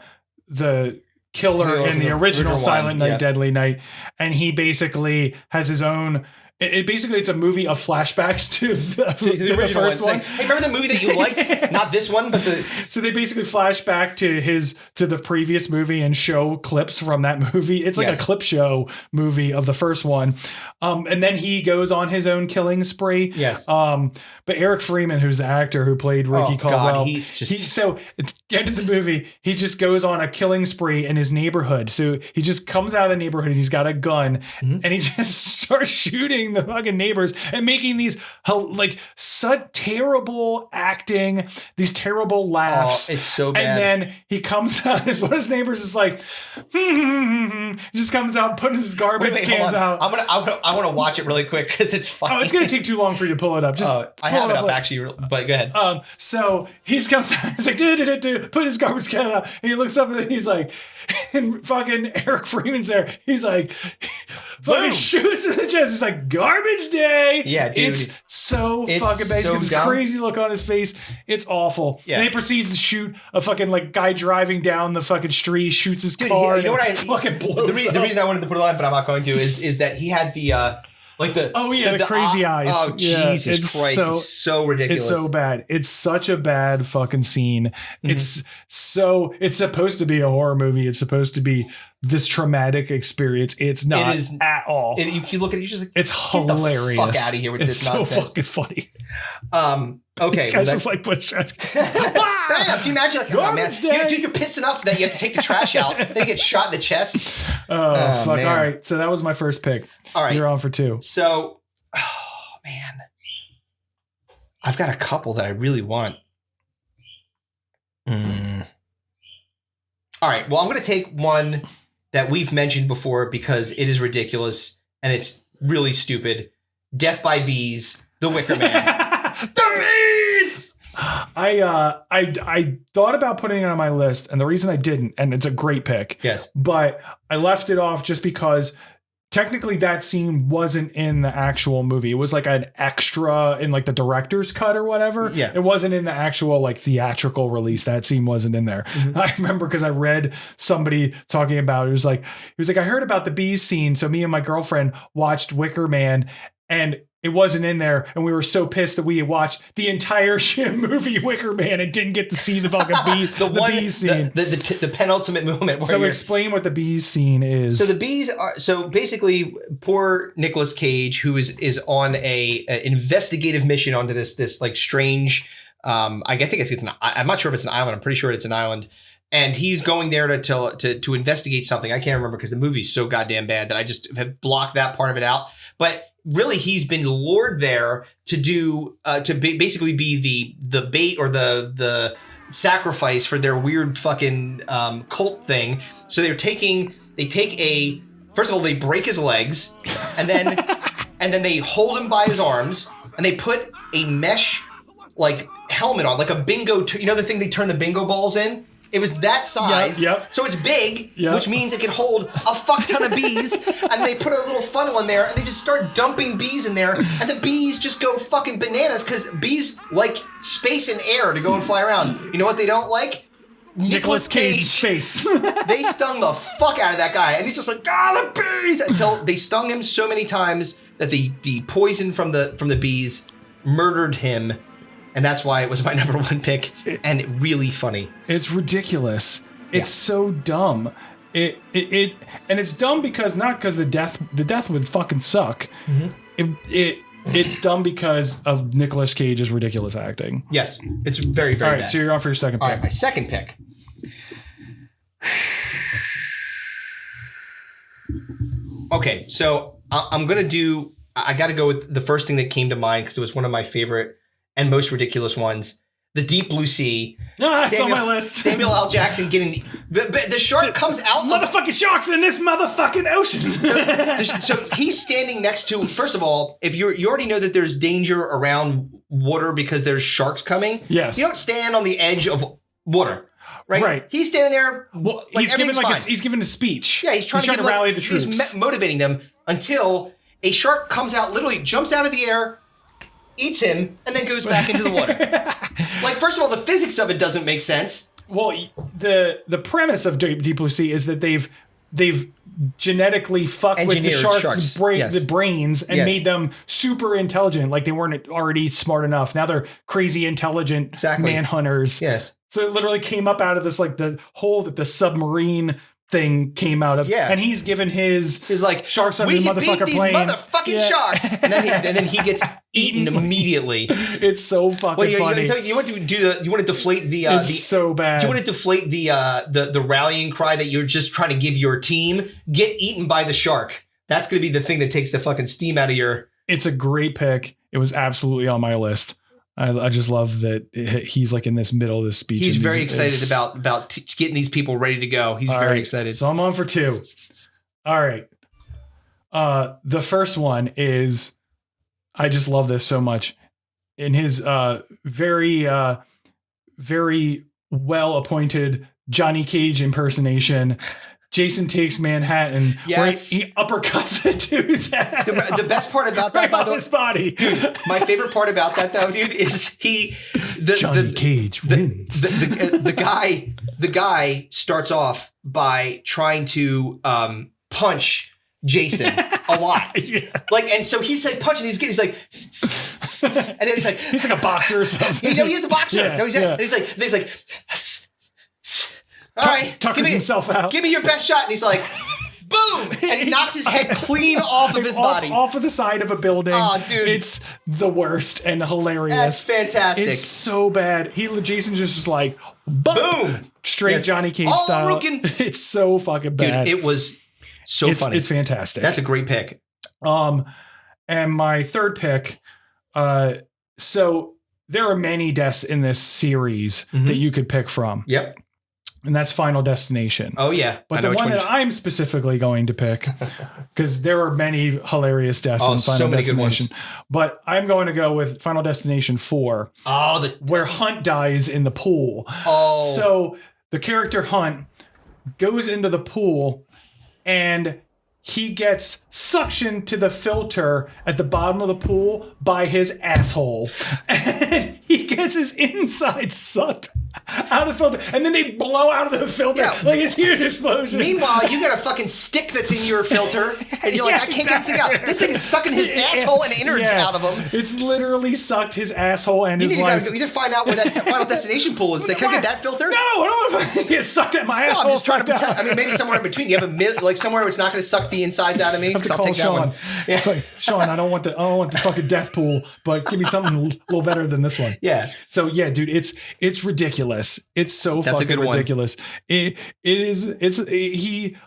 [SPEAKER 4] killer in the original Silent Night, Deadly Night. And he basically has his own... It's a movie of flashbacks to the first one.
[SPEAKER 3] Like, hey, remember the movie that you liked? Not this one, but the...
[SPEAKER 4] So they basically flash back to the previous movie and show clips from that movie. It's like a clip show movie of the first one. And then he goes on his own killing spree.
[SPEAKER 3] Yes.
[SPEAKER 4] But Eric Freeman, who's the actor who played Ricky Caldwell, so at the end of the movie, he just goes on a killing spree in his neighborhood. So he just comes out of the neighborhood and he's got a gun, and he just starts shooting the fucking neighbors and making these like such terrible acting, these terrible laughs.
[SPEAKER 3] It's so bad.
[SPEAKER 4] And then he comes out, one of his neighbors is like, just comes out, putting his garbage cans out.
[SPEAKER 3] I want to watch it really quick because it's funny.
[SPEAKER 4] Oh, it's going to take too long for you to pull it up. Just
[SPEAKER 3] I have it up actually, but go ahead.
[SPEAKER 4] So he just comes out, he's like, put his garbage can out. And he looks up and he's like, and fucking Eric Freeman's there. He's like, fucking shoots in the chest. He's like, garbage day.
[SPEAKER 3] Yeah, dude.
[SPEAKER 4] It's so fucking bad. He's got this crazy look on his face. It's awful. Yeah. And he proceeds to shoot a fucking like guy driving down the fucking street, shoots his car. You know what fucking blows
[SPEAKER 3] the reason I wanted to put it on, but I'm not going to, is that he had the the
[SPEAKER 4] crazy eyes.
[SPEAKER 3] Oh, yeah, Jesus Christ. It's so ridiculous.
[SPEAKER 4] It's so bad. It's such a bad fucking scene. Mm-hmm. It's supposed to be a horror movie. It's supposed to be this traumatic experience. It's not at all.
[SPEAKER 3] You look at it, you're just like,
[SPEAKER 4] it's hilarious.
[SPEAKER 3] Get the fuck out of here with this nonsense.
[SPEAKER 4] It's so fucking funny.
[SPEAKER 3] Okay.
[SPEAKER 4] Well, just like push.
[SPEAKER 3] Bam! Can you imagine? Like, oh man, you're pissed enough that you have to take the trash out. Then you get shot in the chest.
[SPEAKER 4] Oh fuck! Man. All right, so that was my first pick.
[SPEAKER 3] All right,
[SPEAKER 4] you're on for 2.
[SPEAKER 3] So, oh man, I've got a couple that I really want. All right, well, I'm going to take one that we've mentioned before because it is ridiculous and it's really stupid. Death by Bees, The Wicker Man. The Bees!
[SPEAKER 4] I thought about putting it on my list, and the reason I didn't, and it's a great pick.
[SPEAKER 3] Yes.
[SPEAKER 4] But I left it off just because technically that scene wasn't in the actual movie. It was like an extra in like the director's cut or whatever.
[SPEAKER 3] Yeah.
[SPEAKER 4] It wasn't in the actual like theatrical release. That scene wasn't in there. Mm-hmm. I remember because I read somebody talking about it. He was like, I heard about the bees scene. So me and my girlfriend watched Wicker Man, and it wasn't in there, and we were so pissed that we watched the entire movie Wicker Man and didn't get to see the fucking bees. Bees scene,
[SPEAKER 3] the penultimate moment.
[SPEAKER 4] So explain what the bees scene is.
[SPEAKER 3] So the bees are basically poor Nicolas Cage, who is on a investigative mission onto this like strange. I think I'm not sure if it's an island. I'm pretty sure it's an island. And he's going there to investigate something. I can't remember because the movie's so goddamn bad that I just have blocked that part of it out. But really, he's been lured there to basically be the bait or the sacrifice for their weird fucking cult thing. So first of all, they break his legs, and then they hold him by his arms, and they put a mesh like helmet on, like a bingo. The thing they turn the bingo balls in. It was that size.
[SPEAKER 4] Yep.
[SPEAKER 3] So it's big,
[SPEAKER 4] Yep.
[SPEAKER 3] which means it can hold a fuck ton of bees. And they put a little funnel in there and they just start dumping bees in there. And the bees just go fucking bananas because bees like space and air to go and fly around. You know what they don't like? Nicolas Cage's
[SPEAKER 4] face.
[SPEAKER 3] They stung the fuck out of that guy. And he's just like, the bees! Until they stung him so many times that the poison from the bees murdered him. And that's why it was my number one pick, and really funny.
[SPEAKER 4] It's ridiculous. It's so dumb. And it's dumb because not because the death would fucking suck. It's dumb because of Nicolas Cage's ridiculous acting.
[SPEAKER 3] Yes, it's very, very
[SPEAKER 4] All right,
[SPEAKER 3] bad.
[SPEAKER 4] so you're on for your second pick.
[SPEAKER 3] All right, my second pick. Okay, so I'm gonna do. I got to go with the first thing that came to mind because it was one of my favorite and most ridiculous ones. The Deep Blue Sea.
[SPEAKER 4] It's on my list.
[SPEAKER 3] Samuel L. Jackson getting the shark comes out.
[SPEAKER 4] Motherfucking sharks in this motherfucking ocean.
[SPEAKER 3] So he's standing next to. First of all, if you already know that there's danger around water because there's sharks coming.
[SPEAKER 4] Yes.
[SPEAKER 3] You don't stand on the edge of water. Right. He's standing there.
[SPEAKER 4] Well,
[SPEAKER 3] like
[SPEAKER 4] he's giving a speech.
[SPEAKER 3] Yeah, he's trying to
[SPEAKER 4] rally the troops.
[SPEAKER 3] He's motivating them until a shark comes out, literally jumps out of the air, eats him, and then goes back into the water. Like, first of all, the physics of it doesn't make sense.
[SPEAKER 4] Well, the premise of Deep Blue Sea is that they've genetically fucked with the sharks' the brains and made them super intelligent. Like they weren't already smart enough. Now they're crazy intelligent manhunters.
[SPEAKER 3] Yes.
[SPEAKER 4] So it literally came up out of this, like the hole that the submarine thing came out of.
[SPEAKER 3] Yeah.
[SPEAKER 4] And he's given he's
[SPEAKER 3] like,
[SPEAKER 4] sharks under the motherfucker
[SPEAKER 3] we can beat these
[SPEAKER 4] plane.
[SPEAKER 3] motherfucking sharks. And then he gets eaten immediately.
[SPEAKER 4] It's so fucking funny.
[SPEAKER 3] You want to you want to deflate the
[SPEAKER 4] it's so bad.
[SPEAKER 3] Do you want to deflate the rallying cry that you're just trying to give your team? Get eaten by the shark. That's going to be the thing that takes the fucking steam out of your.
[SPEAKER 4] It's a great pick. It was absolutely on my list. I just love that he's like in this middle of this speech.
[SPEAKER 3] He's very excited about getting these people ready to go. He's very excited.
[SPEAKER 4] So I'm on for two. All right. The first one is, I just love this so much. In his very well appointed Johnny Cage impersonation, Jason Takes Manhattan, where he uppercuts a dude's head.
[SPEAKER 3] The best part about that, by the way,
[SPEAKER 4] his body.
[SPEAKER 3] Dude, my favorite part about that, though, dude, is
[SPEAKER 4] Johnny Cage wins.
[SPEAKER 3] The guy starts off by trying to punch Jason a lot.
[SPEAKER 4] Yeah.
[SPEAKER 3] Like, and so he's like punching, he's like, and then
[SPEAKER 4] he's like a boxer or something.
[SPEAKER 3] He's a boxer.
[SPEAKER 4] Yeah,
[SPEAKER 3] No, he's like, all right,
[SPEAKER 4] tuckers himself out.
[SPEAKER 3] Give me your best shot. And he's like, boom! And he knocks his head clean off of his body.
[SPEAKER 4] Off of the side of a building.
[SPEAKER 3] Oh, dude.
[SPEAKER 4] It's the worst and hilarious.
[SPEAKER 3] That's fantastic.
[SPEAKER 4] It's so bad. Jason's just like, boom! Straight Johnny Cage
[SPEAKER 3] all
[SPEAKER 4] style.
[SPEAKER 3] Rookin'.
[SPEAKER 4] It's so fucking bad.
[SPEAKER 3] Dude, it was so funny.
[SPEAKER 4] It's fantastic.
[SPEAKER 3] That's a great pick.
[SPEAKER 4] And my third pick, so there are many deaths in this series that you could pick from.
[SPEAKER 3] Yep.
[SPEAKER 4] And that's Final Destination.
[SPEAKER 3] Oh, yeah.
[SPEAKER 4] But the one that I'm specifically going to pick, because there are many hilarious deaths in Final Destination. But I'm going to go with Final Destination 4.
[SPEAKER 3] Oh,
[SPEAKER 4] where Hunt dies in the pool.
[SPEAKER 3] Oh.
[SPEAKER 4] So the character Hunt goes into the pool and he gets suctioned to the filter at the bottom of the pool by his asshole. And he gets his inside sucked out of the filter. And then they blow out of the filter like it's huge explosion.
[SPEAKER 3] Meanwhile, you got a fucking stick that's in your filter. And you're like, I can't get this thing out. This thing is sucking his asshole and innards out of him.
[SPEAKER 4] It's literally sucked his asshole and his life.
[SPEAKER 3] You need to find out where that Final Destination pool is. Like, can I get that filter?
[SPEAKER 4] No, I don't want to get sucked at my asshole.
[SPEAKER 3] I'm just trying to pretend. I mean, maybe somewhere in between. You have like somewhere where it's not going to suck the insides out of me. Because I'll take
[SPEAKER 4] Sean.
[SPEAKER 3] that one.
[SPEAKER 4] Yeah. Like, Sean, I don't want the fucking death pool, but give me something a little better than this one.
[SPEAKER 3] Yeah.
[SPEAKER 4] So yeah, dude, it's ridiculous. It's so
[SPEAKER 3] That's
[SPEAKER 4] fucking ridiculous. He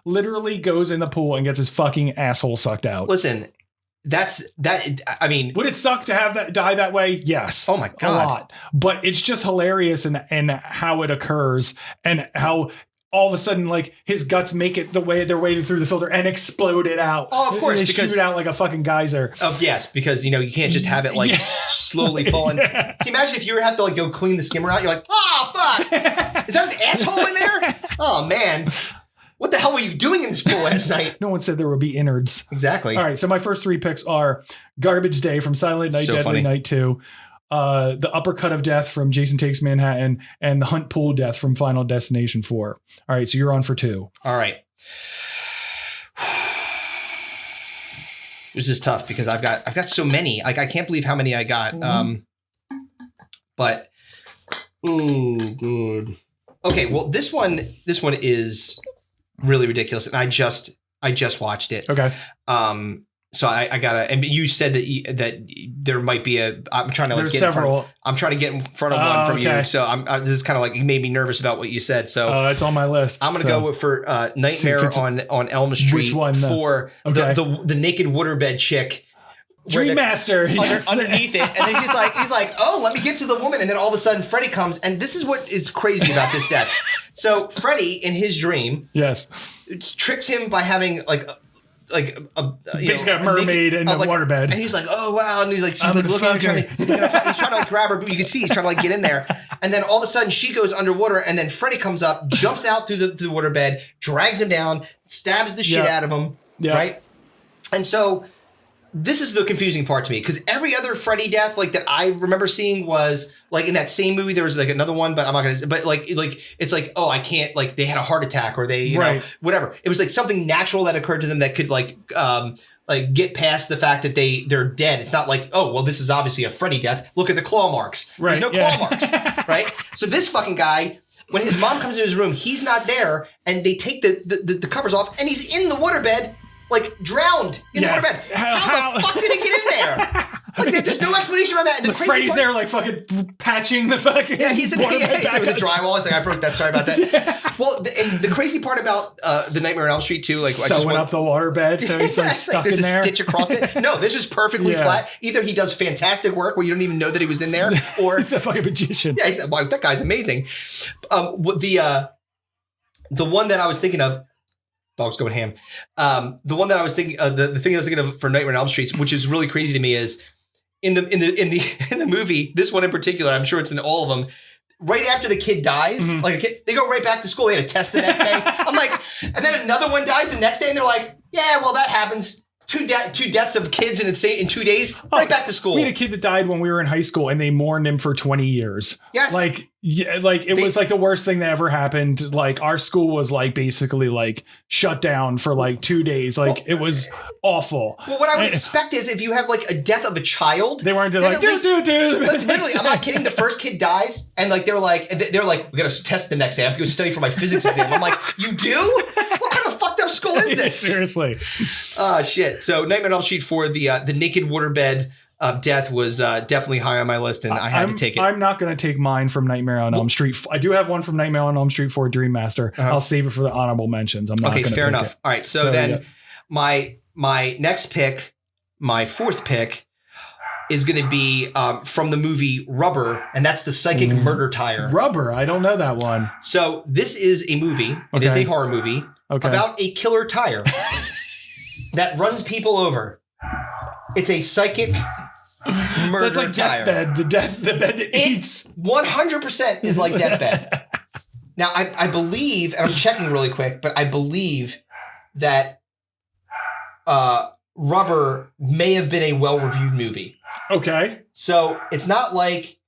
[SPEAKER 4] literally goes in the pool and gets his fucking asshole sucked out.
[SPEAKER 3] Listen, I mean,
[SPEAKER 4] would it suck to have that die that way? Yes.
[SPEAKER 3] Oh my God.
[SPEAKER 4] A lot. But it's just hilarious and how it occurs and how all of a sudden, like, his guts make it the way they're wading through the filter and explode it out.
[SPEAKER 3] Oh, of course,
[SPEAKER 4] they
[SPEAKER 3] because
[SPEAKER 4] shoot it out like a fucking geyser.
[SPEAKER 3] Yes, because you can't just have it like slowly falling. Can you imagine if you have to like go clean the skimmer out? You're like, fuck? Is that an asshole in there? Oh, man. What the hell were you doing in this pool last night?
[SPEAKER 4] No one said there would be innards.
[SPEAKER 3] Exactly.
[SPEAKER 4] All right. So my first 3 picks are Garbage Day from Silent Night,
[SPEAKER 3] So
[SPEAKER 4] Deadly
[SPEAKER 3] funny.
[SPEAKER 4] Night 2. The Uppercut of Death from Jason Takes Manhattan, and the Hunt Pool Death from Final Destination 4. All right. So you're on for 2.
[SPEAKER 3] All right. This is tough because I've got so many. Like, I can't believe how many I got. But good. Okay, well, this one is really ridiculous, and I just watched it.
[SPEAKER 4] Okay.
[SPEAKER 3] So I gotta. And you said that there might be a. I'm trying to
[SPEAKER 4] There's
[SPEAKER 3] get
[SPEAKER 4] several.
[SPEAKER 3] I'm trying to get in front of one from
[SPEAKER 4] okay.
[SPEAKER 3] you. So this is kind of like, you made me nervous about what you said. So
[SPEAKER 4] It's on my list.
[SPEAKER 3] I'm gonna go for Nightmare on Elm Street.
[SPEAKER 4] Which one, though?
[SPEAKER 3] For the naked waterbed chick.
[SPEAKER 4] Dream Master. Yes.
[SPEAKER 3] Underneath it, and then he's like, oh, let me get to the woman, and then all of a sudden Freddy comes, and this is what is crazy about this death. So Freddy in his dream,
[SPEAKER 4] yes,
[SPEAKER 3] tricks him by having
[SPEAKER 4] basically a mermaid in the waterbed,
[SPEAKER 3] and he's like, oh wow, and he's like looking, he's trying to like grab her, but you can see he's trying to like get in there, and then all of a sudden she goes underwater, and then Freddy comes up, jumps out through the waterbed, drags him down, stabs the shit out of him, right, and so. This is the confusing part to me, because every other Freddy death like that I remember seeing was like in that same movie. There was like another one, but I'm not gonna. But like it's like, oh, I can't, like they had a heart attack or they you know whatever. It was like something natural that occurred to them that could like get past the fact that they're dead. It's not like, oh well, this is obviously a Freddy death. Look at the claw marks.
[SPEAKER 4] Right.
[SPEAKER 3] There's no claw marks, right? So this fucking guy. When his mom comes in his room, he's not there, and they take the covers off, and he's in the waterbed. Like drowned in the waterbed. How the fuck did he get in there? Like, there's no explanation around that. And the crazy
[SPEAKER 4] Freddy's
[SPEAKER 3] part,
[SPEAKER 4] there, like fucking patching the fucking.
[SPEAKER 3] Yeah, he's in there with a drywall. He's like, I broke that. Sorry about that. Well, and the crazy part about the Nightmare on Elm Street too, like
[SPEAKER 4] sewing up the waterbed, so he's like stuck
[SPEAKER 3] there's
[SPEAKER 4] in there.
[SPEAKER 3] There's a stitch across it. No, this is perfectly flat. Either he does fantastic work where you don't even know that he was in there, or
[SPEAKER 4] he's a fucking magician.
[SPEAKER 3] Yeah, wow, that guy's amazing. The one that I was thinking of. Dog's going ham. The one that I was thinking, the thing I was thinking of for Nightmare on Elm Street, which is really crazy to me, is in the movie. This one in particular, I'm sure it's in all of them. Right after the kid dies, like a kid, they go right back to school. They had a test the next day. I'm like, and then another one dies the next day, and they're like, yeah, well that happens. Two deaths of kids in 2 days. Right back to school.
[SPEAKER 4] We had a kid that died when we were in high school, and they mourned him for 20 years.
[SPEAKER 3] Yes.
[SPEAKER 4] Like it was like the worst thing that ever happened. Like our school was like basically like shut down for like 2 days. Like it was awful.
[SPEAKER 3] Well, what I would expect is if you have like a death of a child,
[SPEAKER 4] they weren't like dude.
[SPEAKER 3] Like, literally, I'm not kidding. The first kid dies, and like they're like we got to test the next day. I have to go study for my physics exam. I'm like, you do? What kind of fucked up school is this?
[SPEAKER 4] Seriously.
[SPEAKER 3] Shit. So Nightmare on Elm Street for the naked waterbed death was definitely high on my list, and I had to take it.
[SPEAKER 4] I'm not going to take mine from Nightmare on Elm Street. I do have one from Nightmare on Elm Street for Dream Master. I'll save it for the honorable mentions. I'm not going to
[SPEAKER 3] fair enough. All right. So then my next pick, my fourth pick, is going to be from the movie Rubber, and that's the psychic murder tire.
[SPEAKER 4] Rubber? I don't know that one.
[SPEAKER 3] So this is a movie. It is a horror movie about a killer tire that runs people over. It's a psychic murder
[SPEAKER 4] That's like
[SPEAKER 3] tire.
[SPEAKER 4] Deathbed, the bed that eats.
[SPEAKER 3] 100% is like Deathbed. Now, I believe, and I'm checking really quick, but I believe that Rubber may have been a well-reviewed movie.
[SPEAKER 4] Okay.
[SPEAKER 3] So it's not like...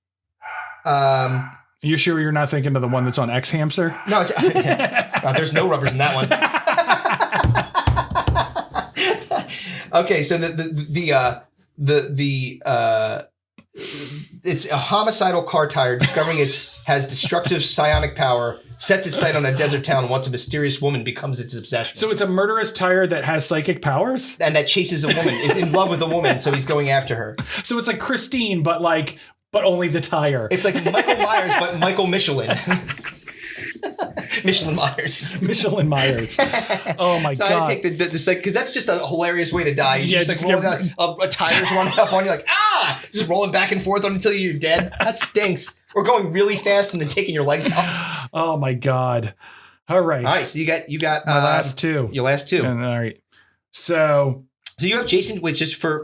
[SPEAKER 4] you sure you're not thinking of the one that's on X Hamster?
[SPEAKER 3] No, it's there's no rubbers in that one. Okay, so it's a homicidal car tire discovering has destructive psionic power, sets its sight on a desert town once a mysterious woman becomes its obsession.
[SPEAKER 4] So it's a murderous tire that has psychic powers?
[SPEAKER 3] And that chases a woman, is in love with a woman, so he's going after her.
[SPEAKER 4] So it's like Christine, but only the tire.
[SPEAKER 3] It's like Michael Myers, but Michael Michelin. Michelin Myers. Oh my God. So I had to take the because that's just a hilarious way to die. You just like rolling a tire's running up on you like, just rolling back and forth until you're dead. That stinks. Or going really fast and then taking your legs out.
[SPEAKER 4] Oh my God. All right.
[SPEAKER 3] So you got
[SPEAKER 4] my last two.
[SPEAKER 3] Your last two.
[SPEAKER 4] All right. So
[SPEAKER 3] So you have Jason, which is for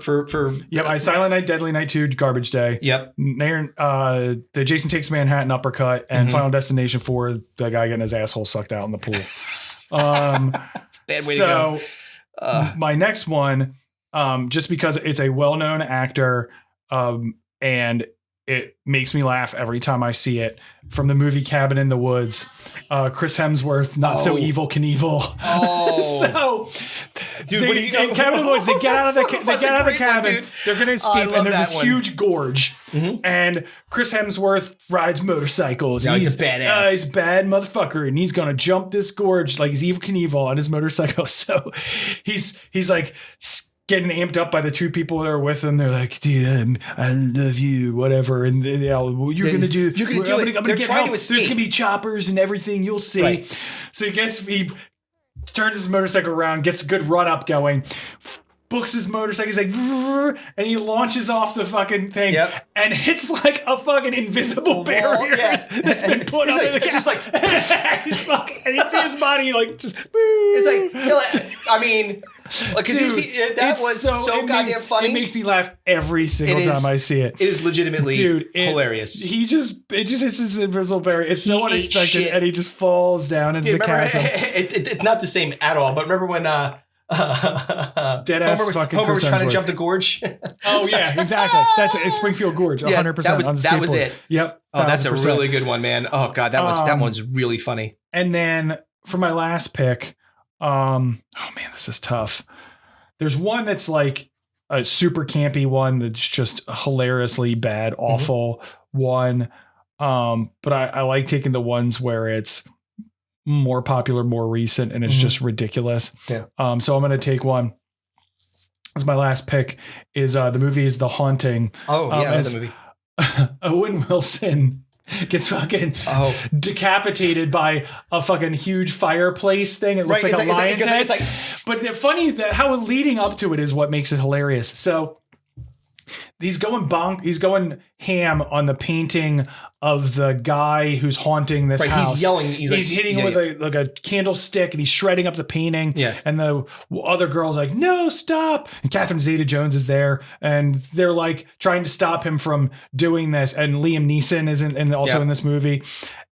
[SPEAKER 4] Yep, I Silent Night, Deadly Night 2, Garbage Day.
[SPEAKER 3] Yep.
[SPEAKER 4] The Jason Takes Manhattan uppercut and Final Destination 4, the guy getting his asshole sucked out in the pool.
[SPEAKER 3] It's a bad way to go.
[SPEAKER 4] My next one, just because it's a well-known actor, and it makes me laugh every time I see it, from the movie Cabin in the Woods, Chris Hemsworth, Not So Evil Knievel.
[SPEAKER 3] Oh,
[SPEAKER 4] so,
[SPEAKER 3] dude,
[SPEAKER 4] Cabin in the Woods, they get out of the cabin,
[SPEAKER 3] one,
[SPEAKER 4] they're gonna escape, and there's this
[SPEAKER 3] one.
[SPEAKER 4] huge gorge, and Chris Hemsworth rides motorcycles.
[SPEAKER 3] No, he's a badass.
[SPEAKER 4] He's a bad motherfucker, and he's gonna jump this gorge like he's Evil Knievel on his motorcycle. So he's like getting amped up by the two people that are with him. They're like, dude, I love you, whatever. And you're going to do it. I'm going to get help. There's going to be choppers and everything. You'll see. Right. So I guess he turns his motorcycle around, gets a good run up going, books his motorcycle. He's like, and he launches off the fucking thing and hits like a fucking invisible barrier that's been put up in the
[SPEAKER 3] It's just like,
[SPEAKER 4] and you see his body like just,
[SPEAKER 3] it's like, I mean, because that was so goddamn funny.
[SPEAKER 4] It makes me laugh every single time I see it.
[SPEAKER 3] It is legitimately hilarious.
[SPEAKER 4] It just hits his invisible barrier. It's so unexpected, and he just falls down into the chasm.
[SPEAKER 3] It's not the same at all. But remember when
[SPEAKER 4] dead ass fucking
[SPEAKER 3] Homer was trying to
[SPEAKER 4] Hemsworth.
[SPEAKER 3] jump the gorge?
[SPEAKER 4] Oh yeah, exactly. That's it. It's Springfield Gorge, 100%.
[SPEAKER 3] That was it.
[SPEAKER 4] Yep.
[SPEAKER 3] Oh, that's a
[SPEAKER 4] 1000%.
[SPEAKER 3] really good one, man. Oh god, that one's really funny.
[SPEAKER 4] And then for my last pick, oh man, this is tough. There's one that's like a super campy one that's just a hilariously bad, awful one. But I like taking the ones where it's more popular, more recent, and it's just ridiculous. Yeah. So I'm going to take one. As my last pick is the movie is The Haunting.
[SPEAKER 3] Oh yeah, the movie.
[SPEAKER 4] Owen Wilson gets fucking decapitated by a fucking huge fireplace thing. It looks like a lion's head. But the funny that how leading up to it is what makes it hilarious. So he's going ham on the painting of the guy who's haunting this house.
[SPEAKER 3] He's yelling.
[SPEAKER 4] He's hitting him with a candlestick, and he's shredding up the painting.
[SPEAKER 3] Yes.
[SPEAKER 4] And the other girl's like, no, stop. And Catherine Zeta-Jones is there, and they're like trying to stop him from doing this. And Liam Neeson is in this movie.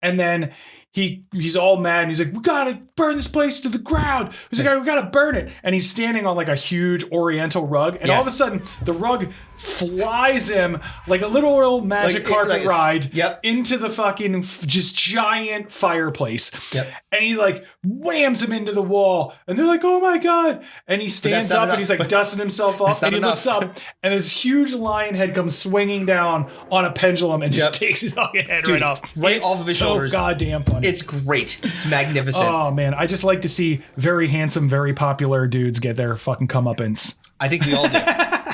[SPEAKER 4] And then he's all mad, and he's like, we gotta burn this place to the ground. He's like, we gotta burn it. And he's standing on like a huge oriental rug, and all of a sudden the rug flies him like a little magic carpet ride into the fucking just giant fireplace. And he like whams him into the wall, and they're like, oh my god. And he stands up and he's like dusting himself off, and he looks up, and his huge lion head comes swinging down on a pendulum and just takes his fucking head right off.
[SPEAKER 3] Right off of his shoulders.
[SPEAKER 4] So goddamn funny.
[SPEAKER 3] It's great. It's magnificent.
[SPEAKER 4] Oh man, I just like to see very handsome, very popular dudes get their fucking comeuppance.
[SPEAKER 3] I think we all do.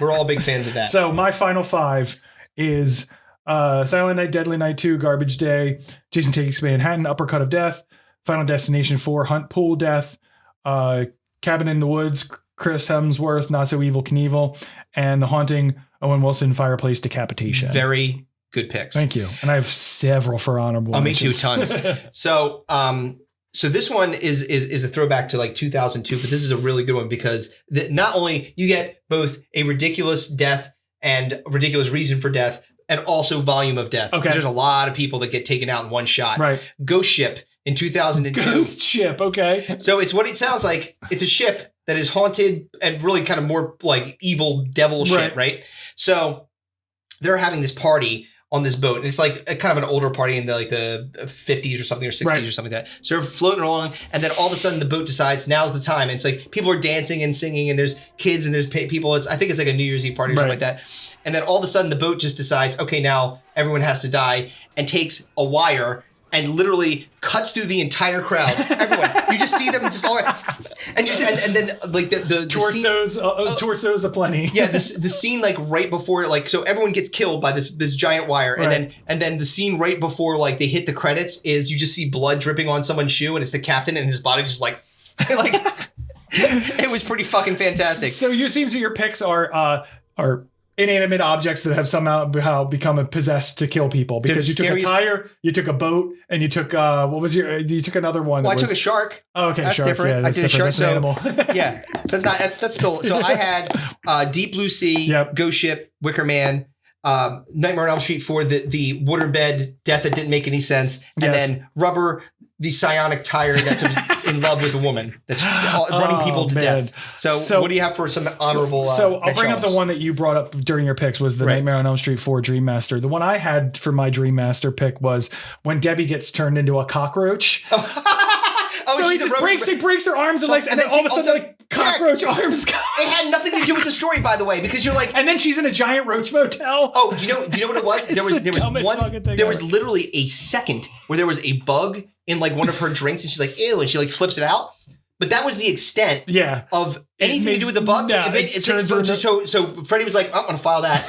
[SPEAKER 3] We're all big fans of that.
[SPEAKER 4] So my final five is Silent Night, Deadly Night 2, Garbage Day, Jason Takes Manhattan, Uppercut of Death, Final Destination 4, Hunt Pool Death, Cabin in the Woods, Chris Hemsworth, Not So Evil Knievel, and The Haunting, Owen Wilson, Fireplace Decapitation.
[SPEAKER 3] Very good picks.
[SPEAKER 4] Thank you. And I have several for honorable mentions.
[SPEAKER 3] Me too, tons. So this one is a throwback to like 2002, but this is a really good one because not only you get both a ridiculous death and a ridiculous reason for death, and also volume of death.
[SPEAKER 4] Okay.
[SPEAKER 3] There's a lot of people that get taken out in one shot.
[SPEAKER 4] Right.
[SPEAKER 3] Ghost Ship in 2002.
[SPEAKER 4] Ghost Ship. Okay.
[SPEAKER 3] So it's what it sounds like. It's a ship that is haunted and really kind of more like evil devil shit, right? So they're having this party on this boat, and it's like a kind of an older party in the 50s or something, or 60s or something like that. So they're floating along, and then all of a sudden the boat decides now's the time. And it's like people are dancing and singing, and there's kids and there's people. I think it's like a New Year's Eve party or something like that. And then all of a sudden the boat just decides, okay, now everyone has to die, and takes a wire and literally cuts through the entire crowd. Everyone, you just see them just all, and then like the
[SPEAKER 4] torsos aplenty.
[SPEAKER 3] Yeah, the scene like right before, like, so everyone gets killed by this giant wire, and then the scene right before like they hit the credits is you just see blood dripping on someone's shoe, and it's the captain, and his body just like it was pretty fucking fantastic.
[SPEAKER 4] So your picks are inanimate objects that have somehow become possessed to kill people, because you took a tire, you took a boat, and you took you took another one.
[SPEAKER 3] Well, I took a shark.
[SPEAKER 4] Oh, okay,
[SPEAKER 3] that's
[SPEAKER 4] shark.
[SPEAKER 3] different.
[SPEAKER 4] Yeah, that's
[SPEAKER 3] I did
[SPEAKER 4] different.
[SPEAKER 3] a shark.
[SPEAKER 4] That's an animal.
[SPEAKER 3] Yeah, so that's still. So I had Deep Blue Sea, Ghost Ship, Wicker Man, Nightmare on Elm Street for the waterbed death that didn't make any sense, and then Rubber, the psionic tire that's in love with a woman that's running people to death. So what do you have for some honorable?
[SPEAKER 4] So I'll bring up the one that you brought up during your picks, was the Nightmare on Elm Street 4 Dream Master. The one I had for my Dream Master pick was when Debbie gets turned into a cockroach. So he breaks her arms and legs, and then all of a sudden, like, cockroach arms.
[SPEAKER 3] It had nothing to do with the story, by the way, because you're like,
[SPEAKER 4] and then she's in a giant roach motel.
[SPEAKER 3] Oh, do you know what it was? There was literally a second where there was a bug in like one of her drinks, and she's like, ew, and she like flips it out. But that was the extent of anything to do with the bug. So Freddie was like, I'm gonna file that.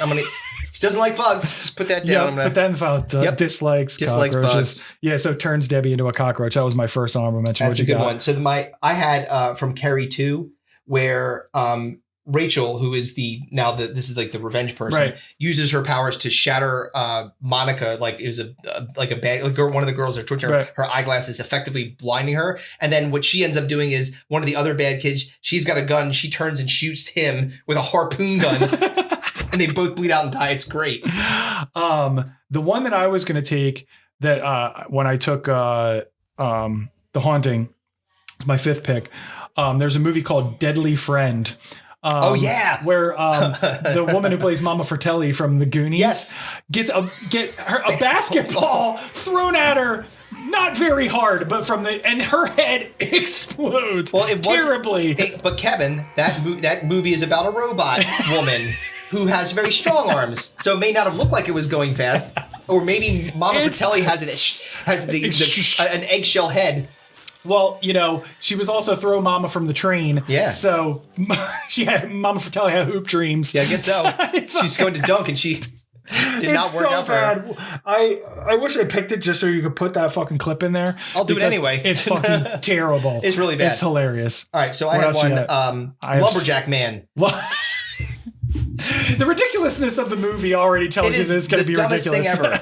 [SPEAKER 3] She doesn't like bugs. Just put that down.
[SPEAKER 4] Put that in the file. Dislikes cockroaches. Bugs. Yeah, so turns Debbie into a cockroach. That was my first honorable mention.
[SPEAKER 3] That's a good one. So I had from Carrie 2, where Rachel, who is this is like the revenge person, uses her powers to shatter Monica, like it was one of the girls are torturing her eyeglasses, effectively blinding her. And then what she ends up doing is one of the other bad kids, she's got a gun, she turns and shoots him with a harpoon gun. And they both bleed out and die. It's great.
[SPEAKER 4] The one that I was going to take that when I took The Haunting, my fifth pick, there's a movie called Deadly Friend. Where the woman who plays Mama Fratelli from The Goonies gets a basketball thrown at her, not very hard, but and her head explodes terribly.
[SPEAKER 3] But Kevin, that movie is about a robot woman who has very strong arms, so it may not have looked like it was going fast, or maybe Mama Fratelli has an eggshell head.
[SPEAKER 4] Well, she was also Throw Mama from the Train. Yeah. So Mama Fratelli had hoop dreams.
[SPEAKER 3] Yeah, I guess so. She's going to dunk and she did not work out for her.
[SPEAKER 4] I wish I picked it just so you could put that fucking clip in there.
[SPEAKER 3] I'll do it anyway.
[SPEAKER 4] It's fucking terrible.
[SPEAKER 3] It's really bad.
[SPEAKER 4] It's hilarious.
[SPEAKER 3] All right, so I had one, Lumberjack Man.
[SPEAKER 4] The ridiculousness of the movie already tells you that it's going to be ridiculous.
[SPEAKER 3] Thing ever.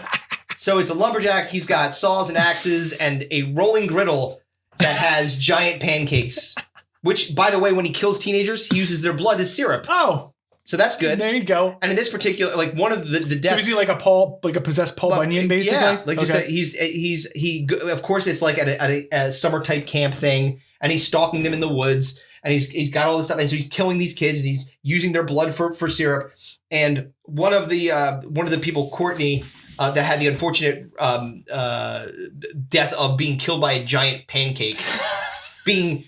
[SPEAKER 3] So it's a lumberjack. He's got saws and axes and a rolling griddle that has giant pancakes, which, by the way, when he kills teenagers, he uses their blood as syrup.
[SPEAKER 4] Oh.
[SPEAKER 3] So that's good.
[SPEAKER 4] There you go.
[SPEAKER 3] And in this particular, like one of the deaths.
[SPEAKER 4] So is he like a possessed Paul Bunyan, basically?
[SPEAKER 3] Yeah. Like he of course it's like at a summer type camp thing, and he's stalking them in the woods, and he's got all this stuff, and so he's killing these kids, and he's using their blood for syrup. And one of the people, Courtney, that had the unfortunate death of being killed by a giant pancake, being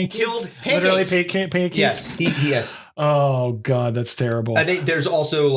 [SPEAKER 3] killed.
[SPEAKER 4] Literally pancakes.
[SPEAKER 3] Yes, yes.
[SPEAKER 4] Oh God, that's terrible.
[SPEAKER 3] I think there's also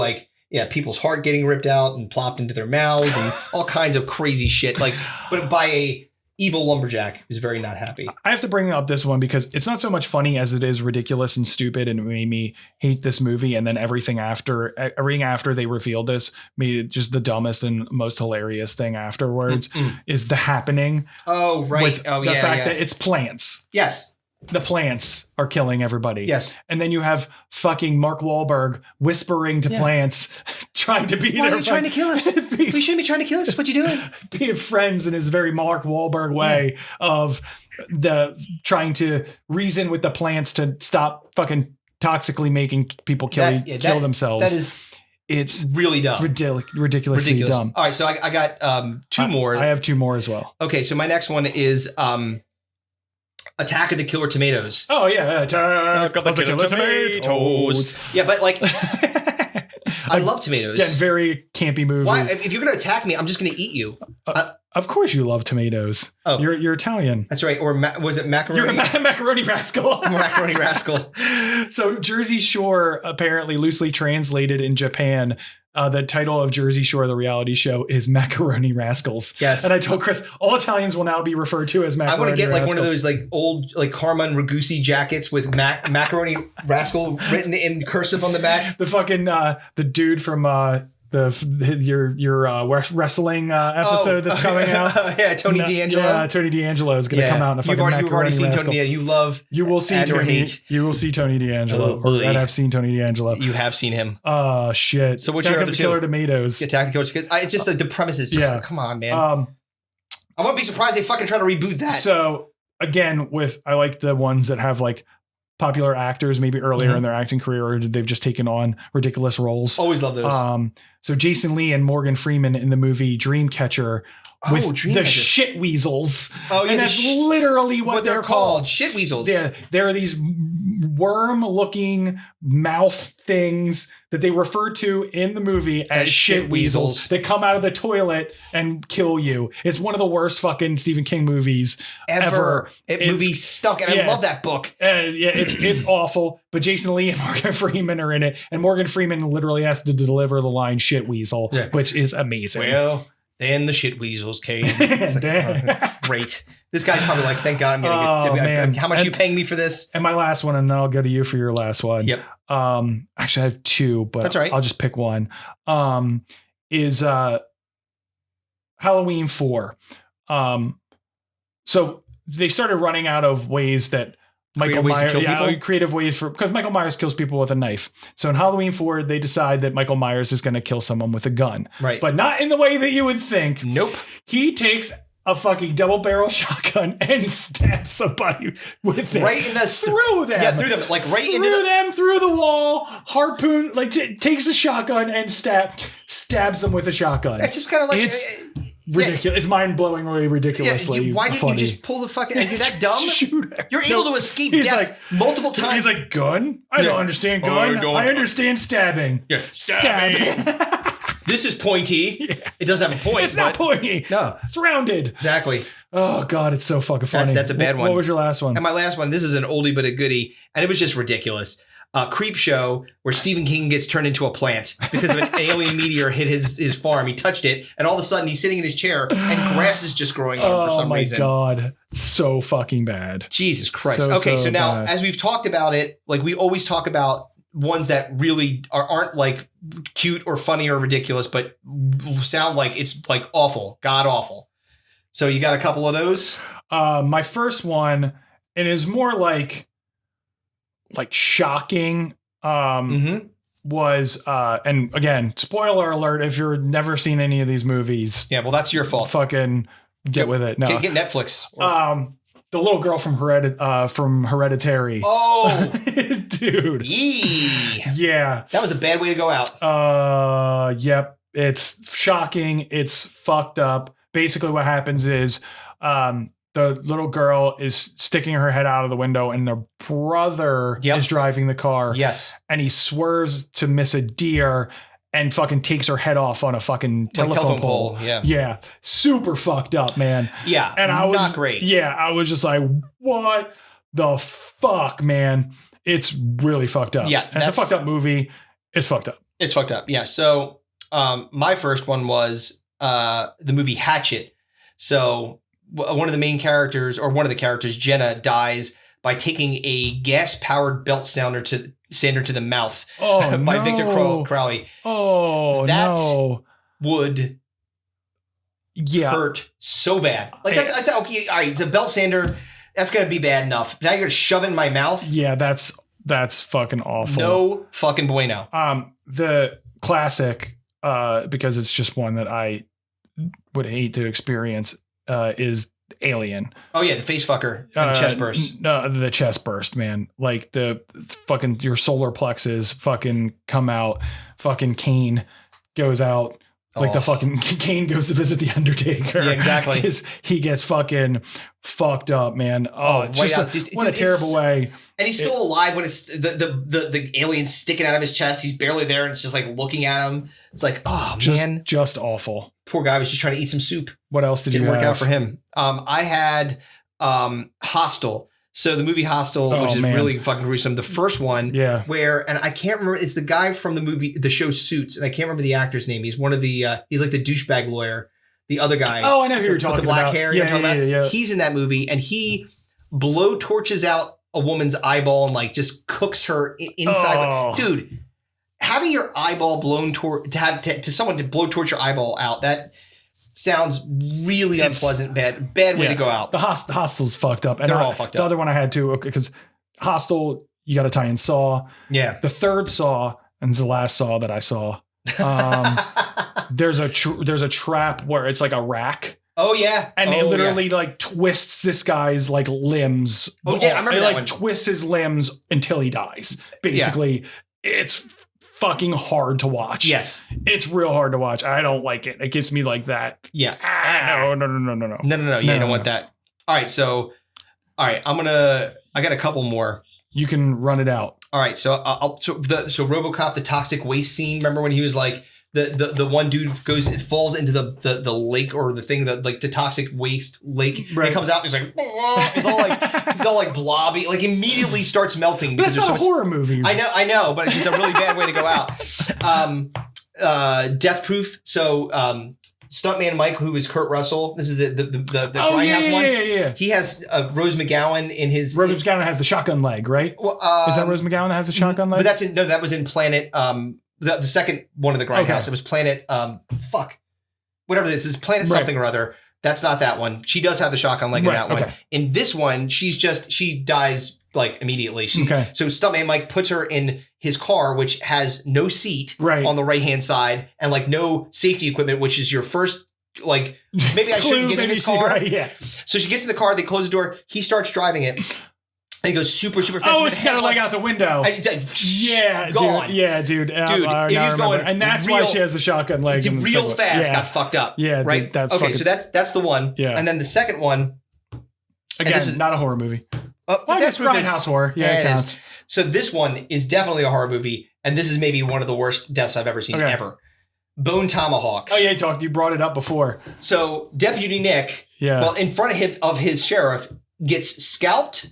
[SPEAKER 3] people's heart getting ripped out and plopped into their mouths and all kinds of crazy shit. But by a evil lumberjack who's very not happy.
[SPEAKER 4] I have to bring up this one because it's not so much funny as it is ridiculous and stupid, and it made me hate this movie. And then everything after they revealed this made it just the dumbest and most hilarious thing afterwards is The Happening.
[SPEAKER 3] Oh, right.
[SPEAKER 4] With the fact that it's plants.
[SPEAKER 3] Yes.
[SPEAKER 4] The plants are killing everybody.
[SPEAKER 3] Yes.
[SPEAKER 4] And then you have fucking Mark Wahlberg whispering to plants, trying to be
[SPEAKER 3] Why are you trying to kill us? We shouldn't be trying to kill us. What you doing?
[SPEAKER 4] Being friends in his very Mark Wahlberg way of trying to reason with the plants to stop fucking toxically making people kill themselves. It's
[SPEAKER 3] really dumb.
[SPEAKER 4] Ridiculously dumb.
[SPEAKER 3] All right. So I got two more.
[SPEAKER 4] I have two more as well.
[SPEAKER 3] Okay. So my next one is Attack of the Killer Tomatoes.
[SPEAKER 4] Oh yeah, Attack of the Killer Tomatoes.
[SPEAKER 3] Yeah, but I love tomatoes.
[SPEAKER 4] Yeah, very campy movie.
[SPEAKER 3] Why? If you're gonna attack me, I'm just gonna eat you.
[SPEAKER 4] Of course, you love tomatoes. Oh, you're Italian.
[SPEAKER 3] That's right. Or was it macaroni?
[SPEAKER 4] You're a macaroni rascal.
[SPEAKER 3] Macaroni rascal.
[SPEAKER 4] So Jersey Shore, apparently loosely translated in Japan. The title of Jersey Shore, the reality show, is Macaroni Rascals.
[SPEAKER 3] Yes.
[SPEAKER 4] And I told Chris, all Italians will now be referred to as Macaroni Rascals. I want to get one of those old Carmen Ragusi jackets with Macaroni Rascal written in cursive on the back. The fucking the dude from the your wrestling episode that's coming out.
[SPEAKER 3] Yeah, Tony D'Angelo.
[SPEAKER 4] Yeah, Tony D'Angelo is going to come out in a fucking
[SPEAKER 3] You've already seen Tony D'Angelo. You will see
[SPEAKER 4] Tony D'Angelo. And I've seen Tony D'Angelo.
[SPEAKER 3] You have seen him.
[SPEAKER 4] Oh shit.
[SPEAKER 3] So what's your other two?
[SPEAKER 4] Killer Tomatoes.
[SPEAKER 3] Attack the Killer. It's just like the premise is just come on, man. I wouldn't be surprised they fucking try to reboot that.
[SPEAKER 4] So again, I like the ones that have like popular actors maybe earlier in their acting career, or they've just taken on ridiculous roles.
[SPEAKER 3] Always love those.
[SPEAKER 4] So Jason Lee and Morgan Freeman in the movie Dreamcatcher with the shit weasels.
[SPEAKER 3] Oh, yeah,
[SPEAKER 4] and that's literally what they're called.
[SPEAKER 3] Shit weasels.
[SPEAKER 4] Yeah, there are these worm-looking mouth things that they refer to in the movie as shit weasels that come out of the toilet and kill you. It's one of the worst fucking Stephen King movies ever.
[SPEAKER 3] Movie stunk, and I love that book.
[SPEAKER 4] It's awful. But Jason Lee and Morgan Freeman are in it, and Morgan Freeman literally has to deliver the line "shit weasel," which is amazing.
[SPEAKER 3] Well, then the shit weasels came. Great. This guy's probably like, thank God I'm getting how much are you paying me for this?
[SPEAKER 4] And my last one, and then I'll go to you for your last one.
[SPEAKER 3] Yep.
[SPEAKER 4] Actually, I have two, but
[SPEAKER 3] that's all right.
[SPEAKER 4] I'll just pick one. Is Halloween 4. So they started running out of ways that Michael Myers, creative ways because Michael Myers kills people with a knife. So in Halloween 4, they decide that Michael Myers is going to kill someone with a gun.
[SPEAKER 3] Right.
[SPEAKER 4] But not in the way that you would think.
[SPEAKER 3] Nope.
[SPEAKER 4] He takes a fucking double barrel shotgun and stabs somebody with it.
[SPEAKER 3] Right in the
[SPEAKER 4] through them.
[SPEAKER 3] Yeah, through them. Like right
[SPEAKER 4] into them, through the wall, harpoon, like takes a shotgun and stabs them with a shotgun.
[SPEAKER 3] It's just kind of like
[SPEAKER 4] ridiculous. It's mind-blowingly ridiculously
[SPEAKER 3] why didn't you just pull the fucking... Are you that dumb? You're able to escape death multiple times.
[SPEAKER 4] He's like, gun? I don't understand gun. I understand stabbing.
[SPEAKER 3] Yeah, stabbing. This is pointy. Yeah. It doesn't have a point.
[SPEAKER 4] It's not pointy.
[SPEAKER 3] No.
[SPEAKER 4] It's rounded.
[SPEAKER 3] Exactly.
[SPEAKER 4] Oh, God, it's so fucking funny.
[SPEAKER 3] That's a bad one.
[SPEAKER 4] What was your last one?
[SPEAKER 3] And my last one, this is an oldie but a goodie, and it was just ridiculous. Creep Show, where Stephen King gets turned into a plant because of an alien meteor hit his farm. He touched it, and all of a sudden he's sitting in his chair, and grass is just growing on him for some reason.
[SPEAKER 4] Oh, my God. So fucking bad.
[SPEAKER 3] Jesus Christ. So now, as we've talked about it, like we always talk about ones that really aren't like cute or funny or ridiculous, but sound like it's like awful, god awful. So you got a couple of those?
[SPEAKER 4] My first one, and is more like shocking, was, and again, spoiler alert, if you've never seen any of these movies.
[SPEAKER 3] Yeah, well, that's your fault.
[SPEAKER 4] Fucking get with it. No.
[SPEAKER 3] Get Netflix.
[SPEAKER 4] The little girl from Hereditary.
[SPEAKER 3] Oh,
[SPEAKER 4] dude. Yeah.
[SPEAKER 3] That was a bad way to go out.
[SPEAKER 4] Yep. It's shocking. It's fucked up. Basically what happens is the little girl is sticking her head out of the window, and the brother is driving the car.
[SPEAKER 3] Yes.
[SPEAKER 4] And he swerves to miss a deer and fucking takes her head off on a fucking telephone pole.
[SPEAKER 3] Yeah.
[SPEAKER 4] Yeah. Super fucked up, man.
[SPEAKER 3] Yeah.
[SPEAKER 4] And I was
[SPEAKER 3] not great.
[SPEAKER 4] Yeah. I was just like, what the fuck, man? It's really fucked up.
[SPEAKER 3] Yeah.
[SPEAKER 4] And it's a fucked up movie. It's fucked up.
[SPEAKER 3] It's fucked up. Yeah. So my first one was the movie Hatchet. So one of the main characters, or one of the characters, Jenna, dies by taking a gas-powered belt sander to the mouth by Victor Crowley.
[SPEAKER 4] Oh,
[SPEAKER 3] that would hurt so bad. Like that's okay. All right, it's a belt sander. That's gonna be bad enough. Now you're gonna shove it in my mouth.
[SPEAKER 4] Yeah, that's fucking awful.
[SPEAKER 3] No fucking bueno.
[SPEAKER 4] The classic, because it's just one that I would hate to experience, is Alien.
[SPEAKER 3] Oh yeah, the face fucker, the chest burst.
[SPEAKER 4] No, the chest burst, man. Like the fucking your solar plexus fucking come out. Fucking Kane goes out. Like the fucking Kane goes to visit the Undertaker.
[SPEAKER 3] Yeah, exactly.
[SPEAKER 4] He gets fucking fucked up, man. It's just what a terrible way.
[SPEAKER 3] And he's still alive when it's the alien sticking out of his chest. He's barely there, and it's just like looking at him. It's like, man,
[SPEAKER 4] just awful.
[SPEAKER 3] Poor guy was just trying to eat some soup.
[SPEAKER 4] What else didn't
[SPEAKER 3] work out for him? I had Hostel. So the movie Hostel, which is really fucking gruesome. The first one, where, and I can't remember, it's the guy from the show Suits, and I can't remember the actor's name. He's one of the, he's like the douchebag lawyer. The other guy.
[SPEAKER 4] Oh, I know who you're talking about.
[SPEAKER 3] With the black hair.
[SPEAKER 4] Yeah.
[SPEAKER 3] He's in that movie, and he blow torches out a woman's eyeball and like just cooks her inside. Dude, having your eyeball blown to someone to blow towards your eyeball out, that sounds really unpleasant. Bad way to go out.
[SPEAKER 4] The Hostel's fucked up. And
[SPEAKER 3] they're all fucked up.
[SPEAKER 4] The other one I had too, because Hostel, you got to tie in Saw.
[SPEAKER 3] Yeah.
[SPEAKER 4] The third Saw, and it's the last Saw that I saw. There's a trap where it's like a rack.
[SPEAKER 3] Oh yeah,
[SPEAKER 4] and it literally like twists this guy's like limbs.
[SPEAKER 3] Oh yeah, I remember that one.
[SPEAKER 4] Twists his limbs until he dies. Basically, it's fucking hard to watch.
[SPEAKER 3] Yes,
[SPEAKER 4] it's real hard to watch. I don't like it. It gives me like that.
[SPEAKER 3] Yeah.
[SPEAKER 4] No.
[SPEAKER 3] Yeah, you don't want that. All right, so I got a couple more.
[SPEAKER 4] You can run it out.
[SPEAKER 3] All right, so so RoboCop, the toxic waste scene. Remember when he was like the one dude falls into the lake or the thing that like the toxic waste lake. Right. He comes out and he's like he's all like blobby, like immediately starts melting.
[SPEAKER 4] But that's not a horror movie.
[SPEAKER 3] I know, but it's just a really bad way to go out. Death Proof. So Stuntman Mike, who is Kurt Russell. This is the Grindhouse one.
[SPEAKER 4] Yeah.
[SPEAKER 3] He has Rose McGowan in his.
[SPEAKER 4] Rose McGowan has the shotgun leg, right?
[SPEAKER 3] Well,
[SPEAKER 4] is that Rose McGowan that has the shotgun leg?
[SPEAKER 3] But that was in Planet. The second one of the Grindhouse. Okay. It was Planet. Whatever this is, Planet something or other. That's not that one. She does have the shotgun leg in that one. In this one, she dies like immediately. So Stuntman Mike puts her in his car, which has no seat on the right hand side and like no safety equipment, which is your first like maybe I shouldn't get in this car.
[SPEAKER 4] Right, yeah.
[SPEAKER 3] So she gets in the car. They close the door. He starts driving it. And he goes super fast.
[SPEAKER 4] Oh, it's got a leg out the window.
[SPEAKER 3] Gone.
[SPEAKER 4] Dude. Yeah, dude.
[SPEAKER 3] He's going,
[SPEAKER 4] and that's why she has the shotgun leg.
[SPEAKER 3] It's real fast. Got fucked up.
[SPEAKER 4] Yeah,
[SPEAKER 3] right.
[SPEAKER 4] Dude, that's
[SPEAKER 3] okay. So that's the one.
[SPEAKER 4] Yeah.
[SPEAKER 3] And then the second one.
[SPEAKER 4] Again, this is not a horror movie. That's Grindhouse horror. Yeah, it counts.
[SPEAKER 3] So this one is definitely a horror movie, and this is maybe one of the worst deaths I've ever seen ever. Bone Tomahawk.
[SPEAKER 4] Oh yeah, you brought it up before.
[SPEAKER 3] So Deputy Nick, in front of his sheriff, gets scalped.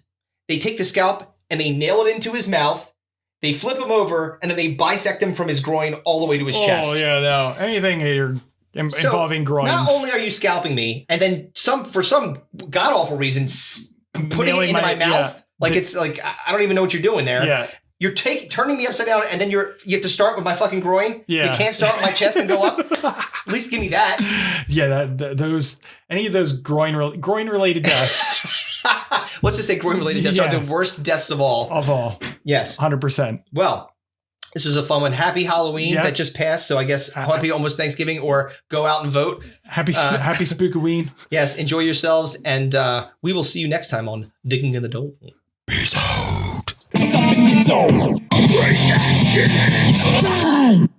[SPEAKER 3] They take the scalp and they nail it into his mouth. They flip him over and then they bisect him from his groin all the way to his chest.
[SPEAKER 4] Oh yeah, no, anything involving groins.
[SPEAKER 3] Not only are you scalping me, and then for some god awful reason, putting it into my mouth. Like it's like I don't even know what you're doing there.
[SPEAKER 4] Yeah.
[SPEAKER 3] You're turning me upside down, and then you have to start with my fucking groin.
[SPEAKER 4] Yeah.
[SPEAKER 3] You can't start with my chest and go up. At least give me that.
[SPEAKER 4] Yeah, any of those groin related deaths.
[SPEAKER 3] Let's just say groin related deaths are the worst deaths of all.
[SPEAKER 4] Of all.
[SPEAKER 3] Yes.
[SPEAKER 4] 100%.
[SPEAKER 3] Well, this was a fun one. Happy Halloween that just passed. So I guess happy almost Thanksgiving, or go out and vote.
[SPEAKER 4] Happy Spookoween.
[SPEAKER 3] Yes. Enjoy yourselves. And we will see you next time on Digging in the Dome.
[SPEAKER 2] Peace out.
[SPEAKER 5] Something gets over.
[SPEAKER 2] Break that shit.